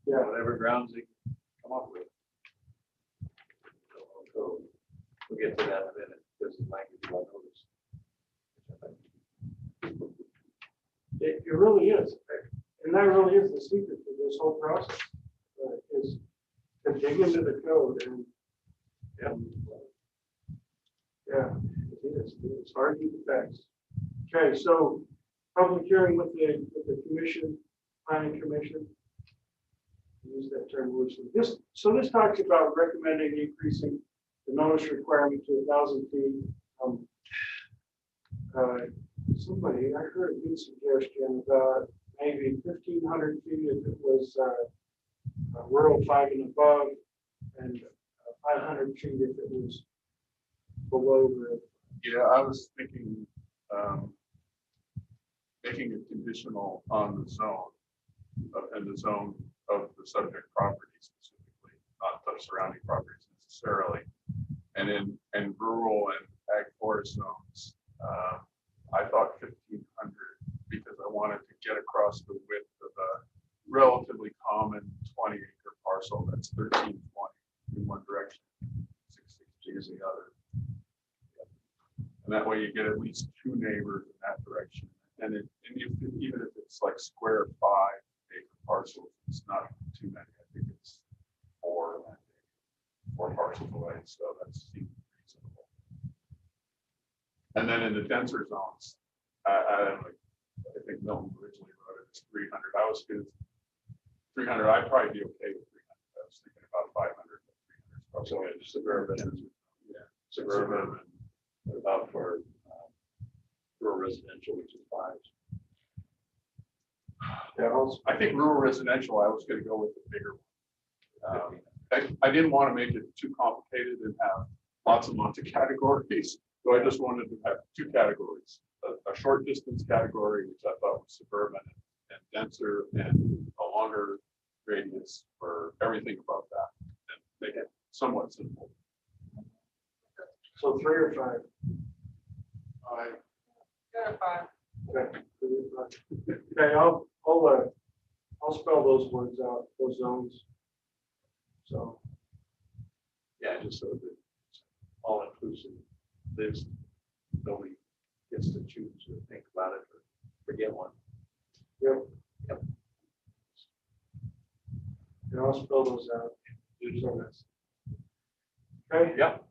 Yeah. Whatever grounds they can come up with. So we'll get to that in a minute, because the language will notice. It really is, and that really is the secret to this whole process, is to dig into the code and, yeah, it is, it's hard to keep the facts. Okay, so public hearing with the commission, planning commission. Use that term loosely. This talks about recommending increasing the notice requirement to 1,000 feet. Somebody, I heard a good suggestion about maybe 1,500 feet if it was rural 5 and above, and 500 feet if it was below the. Yeah, I was thinking, making it conditional on the zone, and the zone of the subject property specifically, not the surrounding properties necessarily. And in rural and ag forest zones, I thought 1,500 because I wanted to get across the width of a relatively common 20-acre parcel that's 1320 in one direction, 660 is the other. And that way you get at least 2 neighbors in that direction. And even if it's like square 5-acre parcels, it's not too many. I think it's 4 parcels away. So that seems reasonable. And then in the denser zones, I think Milton originally wrote it as 300. I was good. 300. I'd probably be okay with 300. I was thinking about 500. But 300 is So probably suburban, yeah, suburban, about for rural residential, which is 5. Yeah, I think rural residential, I was going to go with the bigger one. I didn't want to make it too complicated and have lots and lots of categories. So I just wanted to have 2 categories, a short distance category, which I thought was suburban and denser, and a longer radius for everything above that, and make it somewhat simple. So 3 or 5. 5. Yeah, 5. Okay, 3 or 5. Okay, I'll spell those words out, those zones. So. Yeah, just so that it's all inclusive. There's nobody gets to choose or think about it or forget one. Yep. Yep. And I'll spell those out. So that's- Okay? Yep.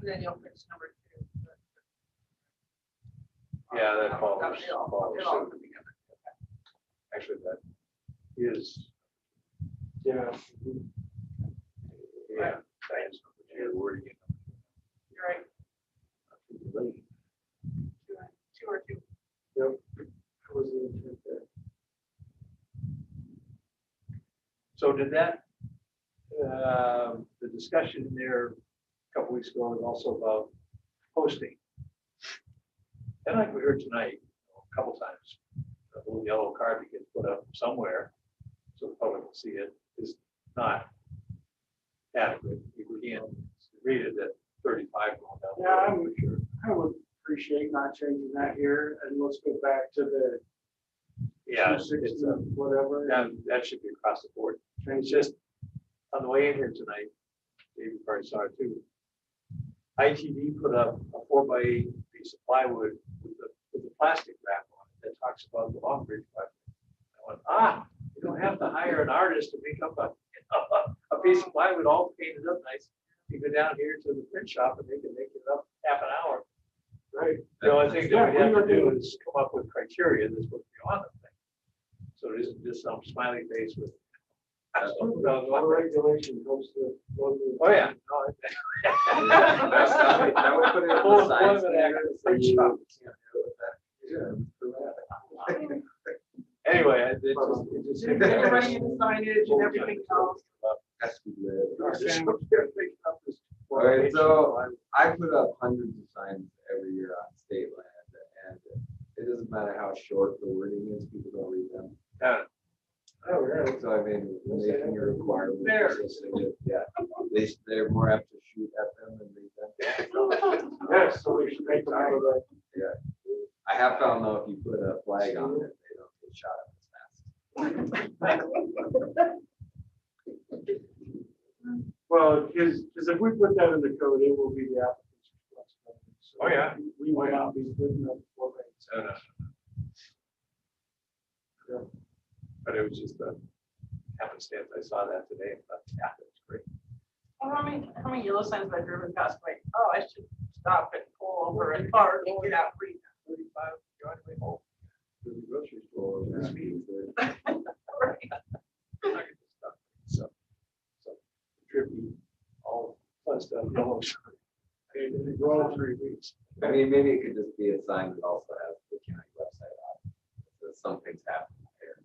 Then you'll fix number 2. Yeah, that follows. It all follows come suit. together. Actually, that is, Yeah. yeah, that is your wording. You're right. 2 or 2. Yep. That was the intent there. So did that, the discussion there a couple weeks ago was also about posting. And like we heard tonight, a couple times, a little yellow card that gets put up somewhere so the public can see it is not adequate. You can't read it at 35 going down. the Yeah, road, for sure. I would appreciate not changing that here, and let's go back to the Yeah, 260, it's whatever. that should be across the board. It's just on the way in here tonight, David probably saw it too. ITD put up a 4x8 piece of plywood with a plastic wrap on it that talks about the Long Bridge project. I went, you don't have to hire an artist to make up a piece of plywood all painted up nice. You go down here to the print shop and they can make it up half an hour. Right. The only thing that we have to do is come up with criteria that's supposed to be on the thing. So it isn't just some smiley face with. All regulation goes to. Oh, yeah. That would put it in the science manual. Anyway, it just. Everybody in the signage and everything else. All right, so I put up hundreds of signs every year on state land, and it doesn't matter how short the wording is, people don't read them. Yeah. Oh, really? So I mean, making a requirement. There. Yeah, they're more apt to shoot at them than read them. Yes, so we should make them out of the. Yeah, I have found though, if you put a flag on it, they don't get shot at as fast. Well, because if we put that in the code, it will be the applicant's responsibility. So Oh, yeah. We might not be putting up 4 banks. No. Yeah. But it was just a happenstance. I saw that today. But yeah, that's great. Well, how many yellow signs have I driven past? Like, I should stop and pull over and park and get out, read 35, go on my way home. To the grocery store. This means Right. So trippy, all fun stuff. Yellow sign. They grow in 3 weeks. I mean, maybe it could just be a sign that also has the county website on, so something's happening there.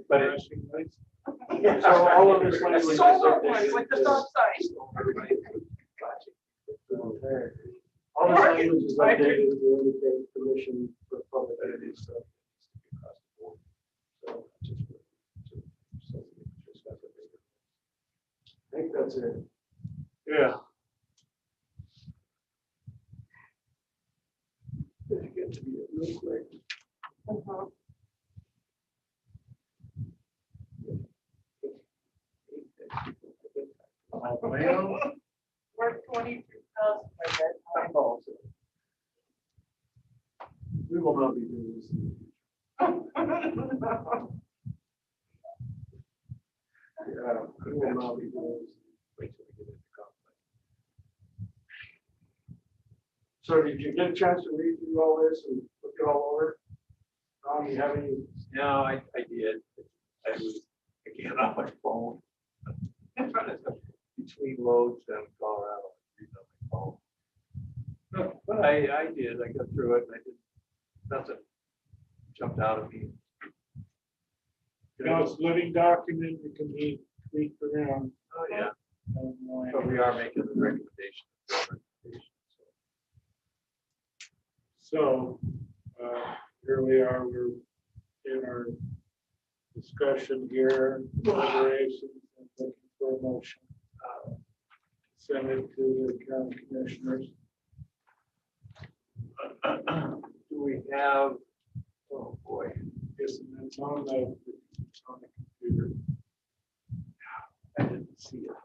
But it's. So all of this language. is Solar updated. one with the stop sign. All this language is updated to indicate permission for public entities. So I think that's it. Yeah. Did you get to be it real quick? Well, Worth 22,000. We will not be doing this. In the future. Yeah, we will not be doing this. wait till we get into conflict. So did you get a chance to read through all this and look it all over? You have any? No, I did. I was again on my phone. Between loads down in Colorado, reading on my phone. But I did. I got through it and I did nothing jumped out at me. You know, it's a living document, it can be tweaked around. Oh, yeah. But we are making the recommendation. So, here we are, we're in our discussion here, deliberations, and looking for a motion. Send it to the county commissioners. Do we have, oh boy, Yes, and it's on the computer. I didn't see it.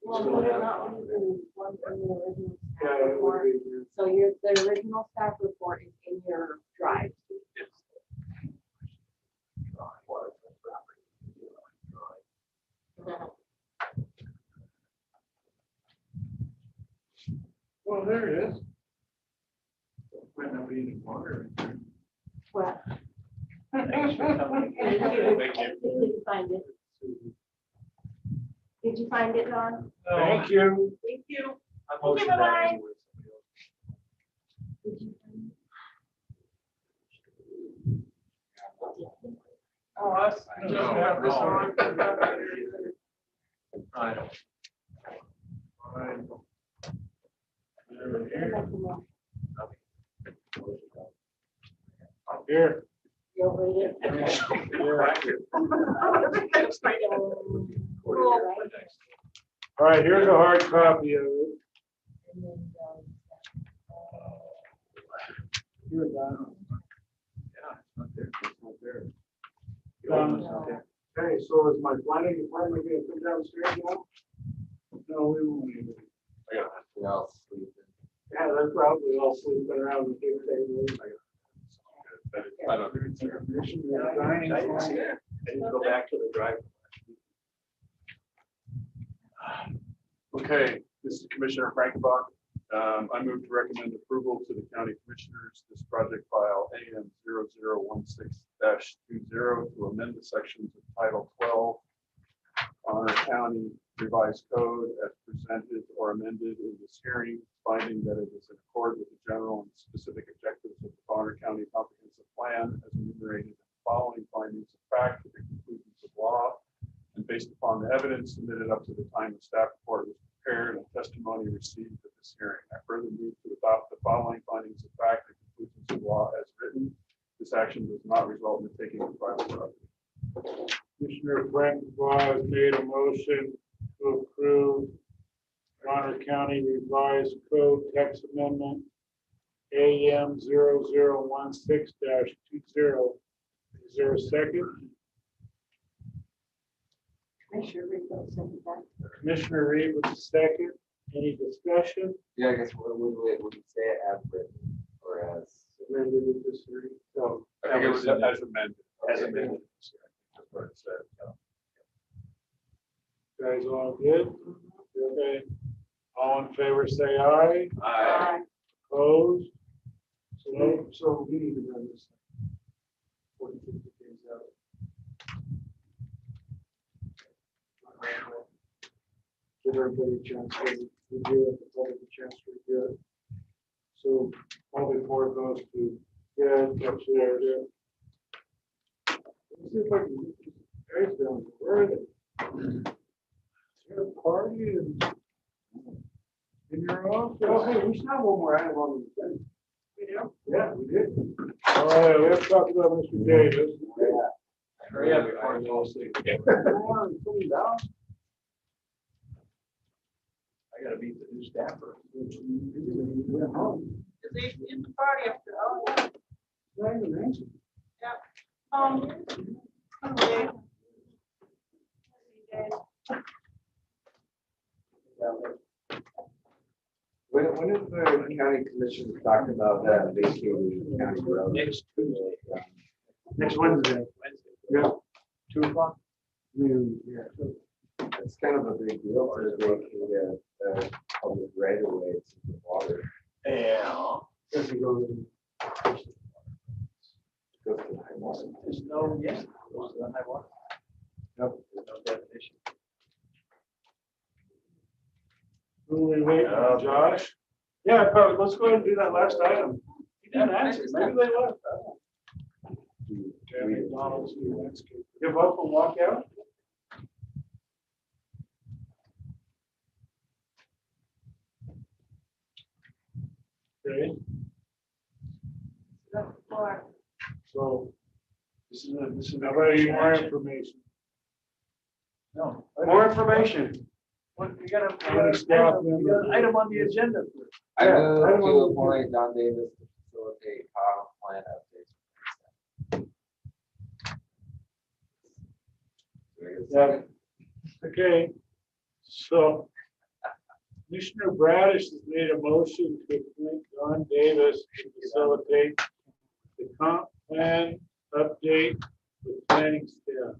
Well, would it not be the one from the original staff Yeah, it would report? be. So the original staff report is in your drive. Well, there it is. Might not be any water. What? Thank you. Did you find it? Did you find it, Don? Thank you. Thank you. I motioned that Bye-bye. anyway. Did you find it? Oh, us. No, Just have this no. on. I don't. Fine. Over here. Here. You'll read it? All right, here's a hard copy of it. Here, Don. Yeah, it's not there. It's not there. Okay, so is my planning department gonna come downstairs now? No, we won't even. We all sleep. Yeah, they're probably all sleeping around the big table. I don't think it's there. I didn't go back to the drive. Okay, this is Commissioner Frank Bach. I move to recommend approval to the county commissioners, this project file AM 0016-20 to amend the sections of Title 12 Honor County Revised Code as presented or amended in this hearing, finding that it is in accord with the general and specific objectives of the Bonner County Comprehensive Plan as enumerated in the following findings of fact and conclusions of law. And based upon the evidence submitted up to the time the staff report was prepared and testimony received at this hearing, I further move to adopt the following findings of fact and conclusions of law as written. This action does not result in the taking of private property. Commissioner Frank has made a motion to approve Bonner County Revised Code Text Amendment AM 0016-20. Is there a second? Commissioner Reed will second that. Commissioner Reed with the second. Any discussion? Yeah, I guess what would you say it as written or as? Amended with this hearing. So I think it was as amended. As amended. That's what it said. Guys all good? Okay. All in favor, say aye. Aye. Opposed? So we need to run this. 40, 50 days out. Give everybody a chance to review it, the public a chance to review it. So all before it goes to, yeah, that's there. Let's see if I can get these guys down. Where are they? Is there a party in your office? Oh, hey, we should have one more item on the agenda. We do? Yeah, we did. All right, let's talk about Mr. Davis. Hurry up before I fall asleep. I gotta beat the new staffer. Is he in the party up there? Oh, yeah. Not even answer. Okay. When is the county commission talking about vacating the county road? Next Wednesday. Yeah. 2 o'clock. Yeah. It's kind of a big deal to vacate a public right of way to the water. Yeah. Does he go to Goes to the high water. There's no, yes, goes to the high water. Nope. There's no definition. Who we waiting on, Josh? Yeah, probably, let's go ahead and do that last item. He didn't answer, maybe they left. McDonald's new landscape. Give up and walk out? Okay, so This is. how about any more information? No. More information. What, you got an item on the agenda. I move to appoint Don Davis to facilitate file plan updates. Yeah. Okay, so Commissioner Bradish has made a motion to appoint Don Davis to facilitate the comp plan update with planning staff.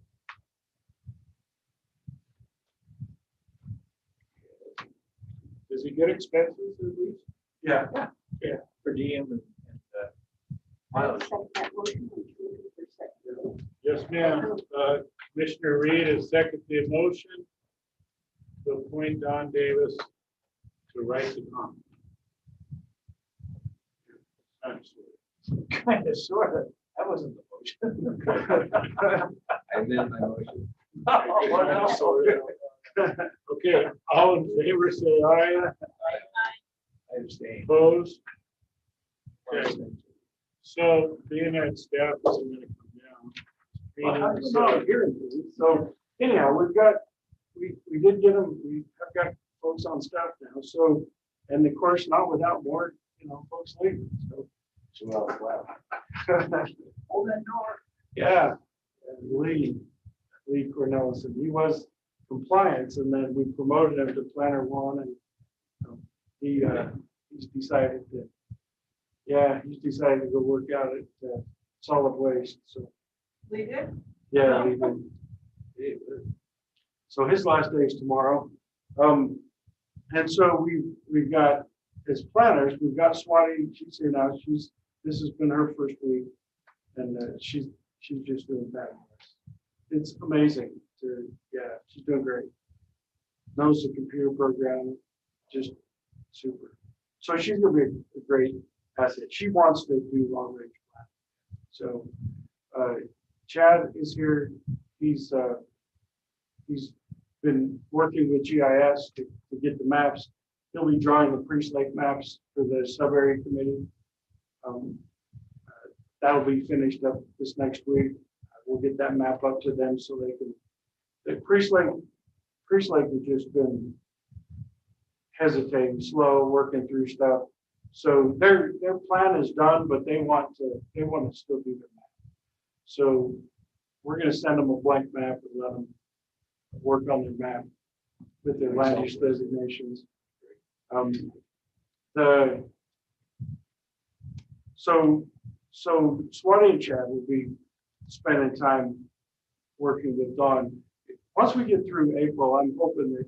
Does he get expenses at least? Yeah. Yeah. Per diem and mileage. Yes, ma'am. Commissioner Reed has seconded the motion to appoint Don Davis to write the comment. Kind of, sort of. That wasn't the motion. I amend my motion. What else? Okay, all in favor, say aye. I abstain. Opposed? Okay. So being that staff isn't gonna come down. So anyhow, we did get them, we have got folks on staff now, so, and of course, not without more, folks leaving, so. Wow. Hold that door. Yeah, and Lee Cornelis, and he was compliance, and then we promoted him to planner one, and he's decided to go work out at solid waste, so. Lee did? Yeah, Lee did. So his last day is tomorrow. And so we've got, as planners, we've got Swati, she's here now, this has been her first week, and she's just doing fabulous. It's amazing she's doing great. Knows the computer program, just super. So she's gonna be a great asset. She wants to do long range planning. So Chad is here. He's been working with GIS to get the maps. He'll be drawing the Priest Lake maps for the sub-area committee. That'll be finished up this next week. We'll get that map up to them so they can. The Priest Lake has just been hesitating, slow, working through stuff. So their plan is done, but they want to still do their map. So we're going to send them a blank map and let them work on their map with their land use designations. So Swati and Chad will be spending time working with Dawn. Once we get through April, I'm hoping that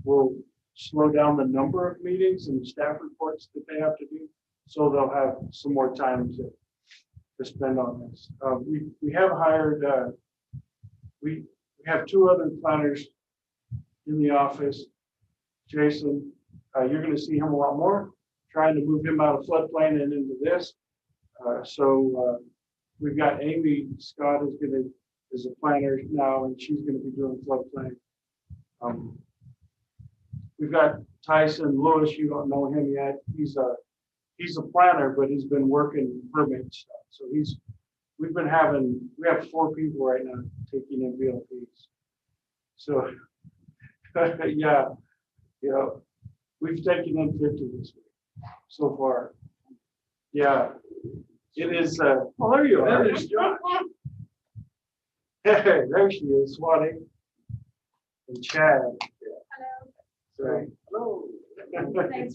we'll slow down the number of meetings and staff reports that they have to do, so they'll have some more time to spend on this. We have hired, we have two other planners in the office. Jason, you're going to see him a lot more, trying to move him out of floodplain and into this. We've got Amy Scott is a planner now, and she's going to be doing floodplain. We've got Tyson Lewis. You don't know him yet. He's a planner, but he's been working permit stuff. So we have 4 people right now taking in VLPs. So yeah, we've taken in 50 this week so far. Yeah, it is. Well, there you are. There's John. Hey, there she is, Swati and Chad. Hello. Hello. Thanks.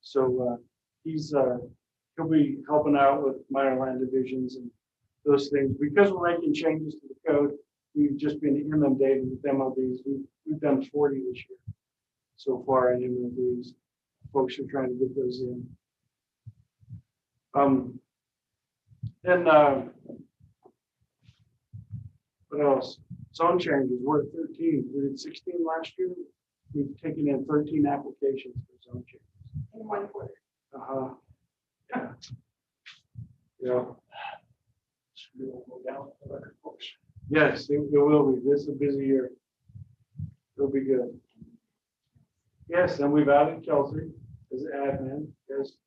So he'll be helping out with minor land divisions and those things. Because we're making changes to the code, we've just been inundated with MLDs. We've done 40 this year so far in MLDs. Folks are trying to get those in. What else? Zone changes. We're at 13. We did 16 last year. We've taken in 13 applications for zone changes. In 1 quarter. Yeah. Yeah. Yes, it will be. This is a busy year. It'll be good. Yes, and we've added Kelsey as admin. Yes.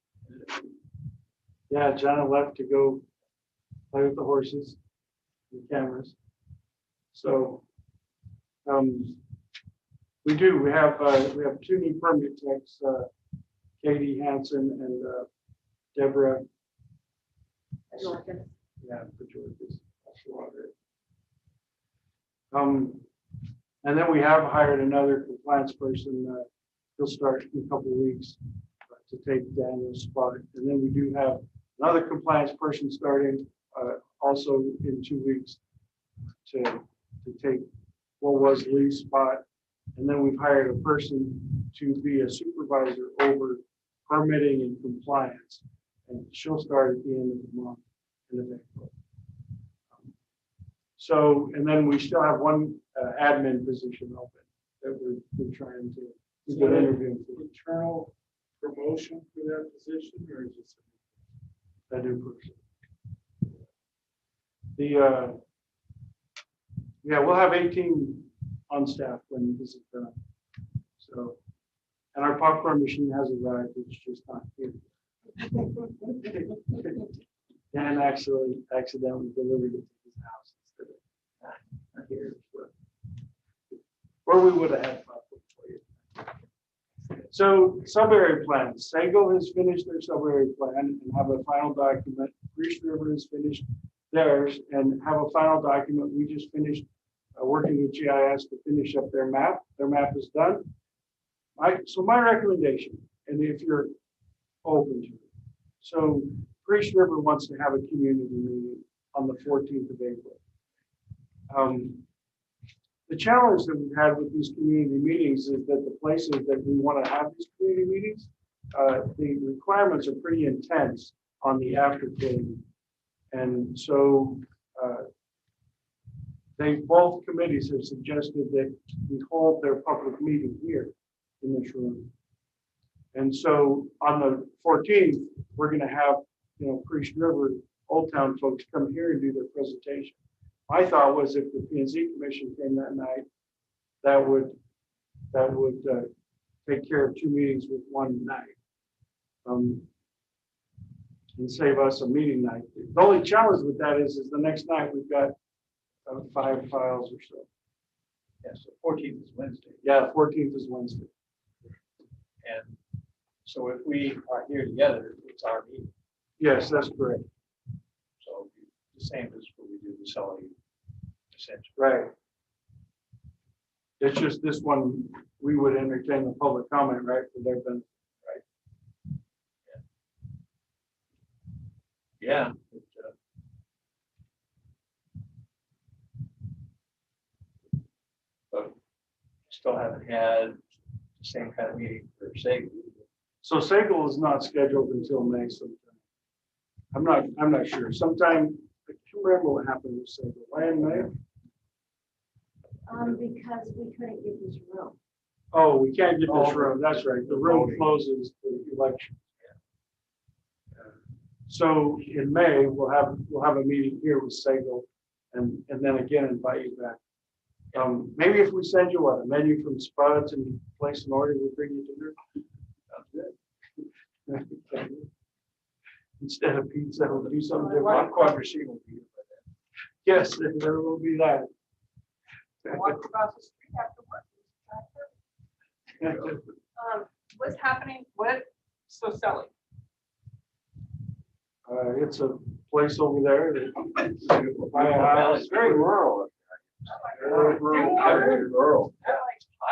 Yeah, John left to go play with the horses and cameras. So we have 2 new permit techs, Katie Hansen and Deborah. Yeah, Pursuant. And then we have hired another compliance person. He'll start in a couple of weeks. But to take Daniel's spot. And then we do have another compliance person starting also in 2 weeks to take what was Lee's spot. And then we've hired a person to be a supervisor over permitting and compliance. And she'll start at the end of the month, end of April. So, and then we still have one admin position open that we're trying to, we've been interviewing for. Internal promotion for that position, or is it? A new person. The, yeah, we'll have 18 on staff when this is done. So, and our popcorn machine has arrived, it's just not here. Dan actually accidentally delivered it to his house instead of here. Or we would have had popcorn for you. So sub-area plans, Sago has finished their sub-area plan and have a final document. Priest River has finished theirs and have a final document. We just finished working with GIS to finish up their map. Their map is done. So my recommendation, and if you're open to it, so Priest River wants to have a community meeting on the 14th of April. The challenge that we've had with these community meetings is that the places that we want to have these community meetings, the requirements are pretty intense on the after planning. And so both committees have suggested that we hold their public meeting here in this room. And so on the 14th, we're going to have, Priest River, Old Town folks come here and do their presentation. My thought was if the P&Z Commission came that night, that would take care of 2 meetings with one night, and save us a meeting night. The only challenge with that is the next night we've got 5 files or so. Yeah, so 14th is Wednesday. Yeah, 14th is Wednesday. And so if we are here together, it's our meeting. Yes, that's correct. So it'll be the same as what we do with selling, essentially. Right. It's just this one, we would entertain the public comment, right, for their benefit, right? Yeah. But still haven't had the same kind of meeting for Sago. So Sagal is not scheduled until May sometime. I'm not sure. Sometime, I can't remember what happened with Sagal. Why in May? Because we couldn't get this room. Oh, we can't get this room. That's right. The room closes the election. So in May, we'll have a meeting here with Sagal and then again invite you back. Maybe if we send you a menu from Spuds and you place an order, we'll bring you dinner. Good. Instead of pizza, we'll do something different. Popcorn machine will be here by then. Yes, there will be that. Walk across the street after work. What's happening with Soselli? It's a place over there. It's very rural. Very rural.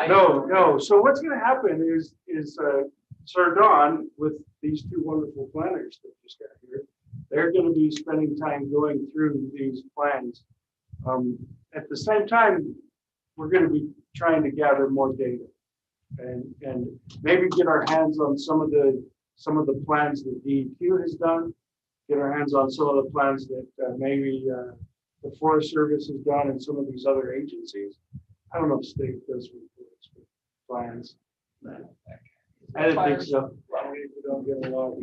No. So what's going to happen is Sir Don, with these 2 wonderful planners that just got here, they're going to be spending time going through these plans. At the same time, we're going to be trying to gather more data and maybe get our hands on some of the plans that DEQ has done, get our hands on some of the plans that maybe the Forest Service has done and some of these other agencies. I don't know if state does reports with plans. I didn't think so. We don't get a lot.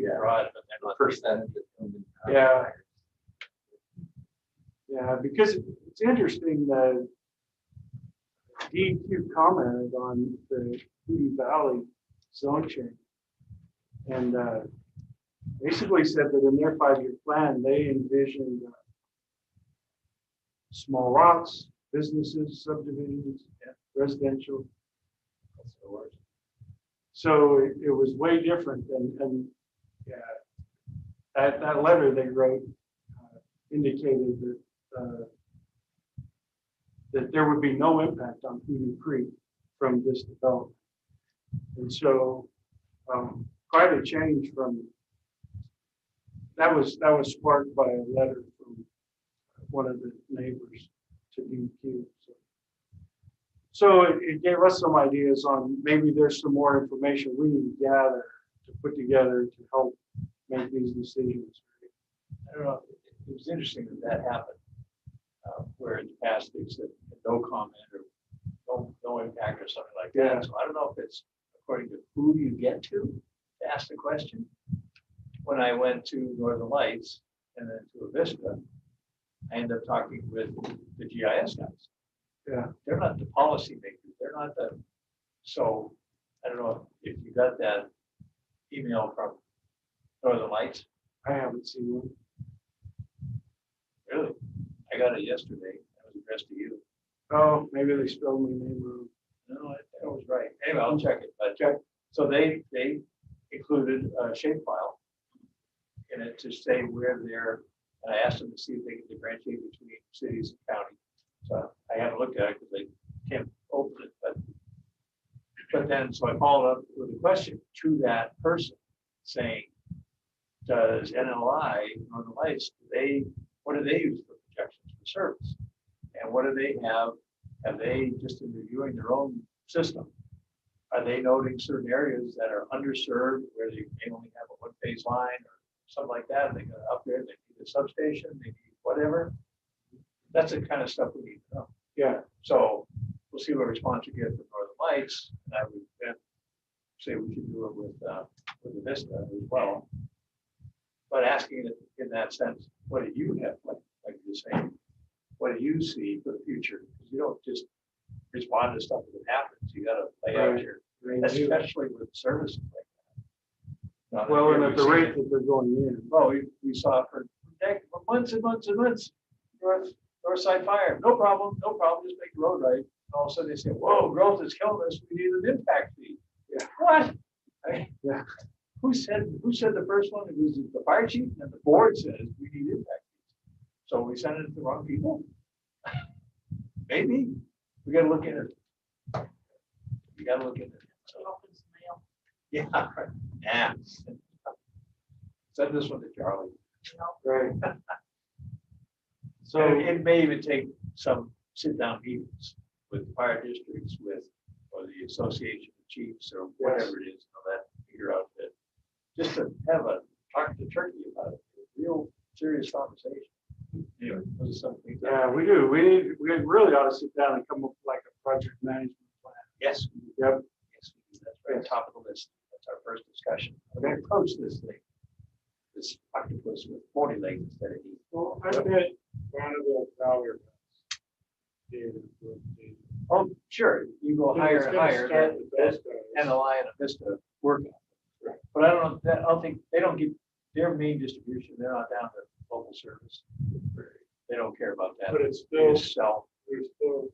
Yeah. Yeah, because it's interesting that DEQ commented on the Hootie Valley zone change and basically said that in their 5-year plan, they envisioned small lots, businesses, subdivisions, residential. So it was way different and yeah, that letter they wrote indicated that there would be no impact on Hootie Creek from this development. And so quite a change from, that was sparked by a letter from one of the neighbors to DQ. So it gave us some ideas on maybe there's some more information we need to gather to put together to help make these decisions. I don't know, it was interesting that happened, where in the past they said no comment or no impact or something like that. Yeah. So I don't know if it's according to who you get to ask the question. When I went to Northern Lights and then to Avista, I ended up talking with the GIS guys. Yeah. They're not the policy makers. They're not the, so I don't know if you got that email from Northern Lights. I haven't seen one. Really? I got it yesterday. That was addressed to you. Oh, maybe they spelled my name wrong. No, I think it was right. Anyway, I'll check it. But so they included a shapefile in it to say where they're, and I asked them to see if they can differentiate between cities and county. So I haven't looked at it because they can't open it, but then, so I followed up with a question to that person saying, does NLI, Northern Lights, what do they use for projections for service? And what do they have? Have they, just in reviewing their own system, are they noting certain areas that are underserved where they may only have a one-phase line or something like that? And they got up there, they need a substation, they need whatever. That's the kind of stuff we need to know. Yeah. So we'll see what response we get from Northern Lights, and I would then say we should do it with the Vista as well. But asking it in that sense, what do you have, like you're saying, what do you see for the future? Because you don't just respond to stuff that happens. You got to lay out your, especially with services like that. Well, and at the rate that they're going in. Oh, we saw for months and months and months. Northside Fire, no problem, just make the road right. And all of a sudden they say, whoa, growth is killing us. We need an impact fee. Yeah. What? Yeah. Who said the first one? It was the fire chief, and the board says we need impact fees. So we sent it to the wrong people. Maybe we got to look into it. We got to look into it. So, yeah. Yeah. Send this one to Charlie. Right. So it may even take some sit-down meetings with fire districts, or the association of chiefs, or whatever it is, that figure out that just to have a talk to Turkey about it, real serious conversation. Anyway, those are some things. Yeah, we do. We really ought to sit down and come up with like a project management plan. Yes. Yep. Yes, that's right. Top of the list. That's our first discussion. We're going to approach this thing. This octopus with 40 legs instead of 8. Well, I bet Bonneville Power. Oh, sure. You go higher and higher. That NLI and Avista work. Right. But I don't know. I don't think they don't get their main distribution. They're not down to local service. They don't care about that. But it's They still, just sell. there's still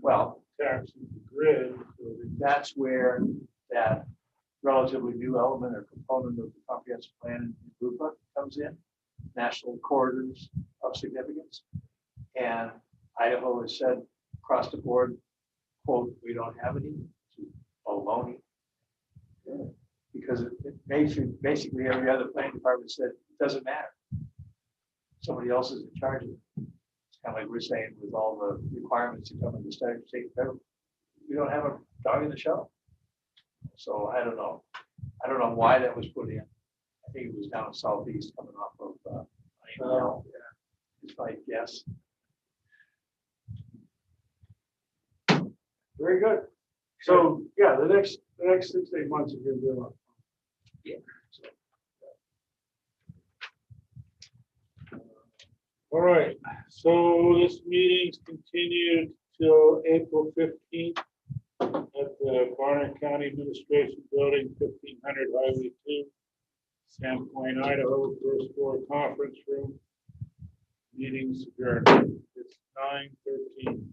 Well, taxing the grid. So that's where that relatively new element or component of the comprehensive plan in RUPA comes in, national corridors of significance. And Idaho has said across the board, quote, we don't have any, baloney. Because it basically every other planning department said, it doesn't matter. Somebody else is in charge of it. It's kind of like we're saying with all the requirements that come in the state and federal. We don't have a dog in the show. So I don't know. I don't know why that was put in. I think it was down southeast coming off of it's my guess. Very good. So yeah, the next 6 to 8 months are going to be a lot. Yeah. All right, so this meeting's continued till April 15th at the Barnard County Administration Building, 1500 Highway 2, Sandpoint, Idaho, first floor conference room. Meeting's adjourned. It's 9:13.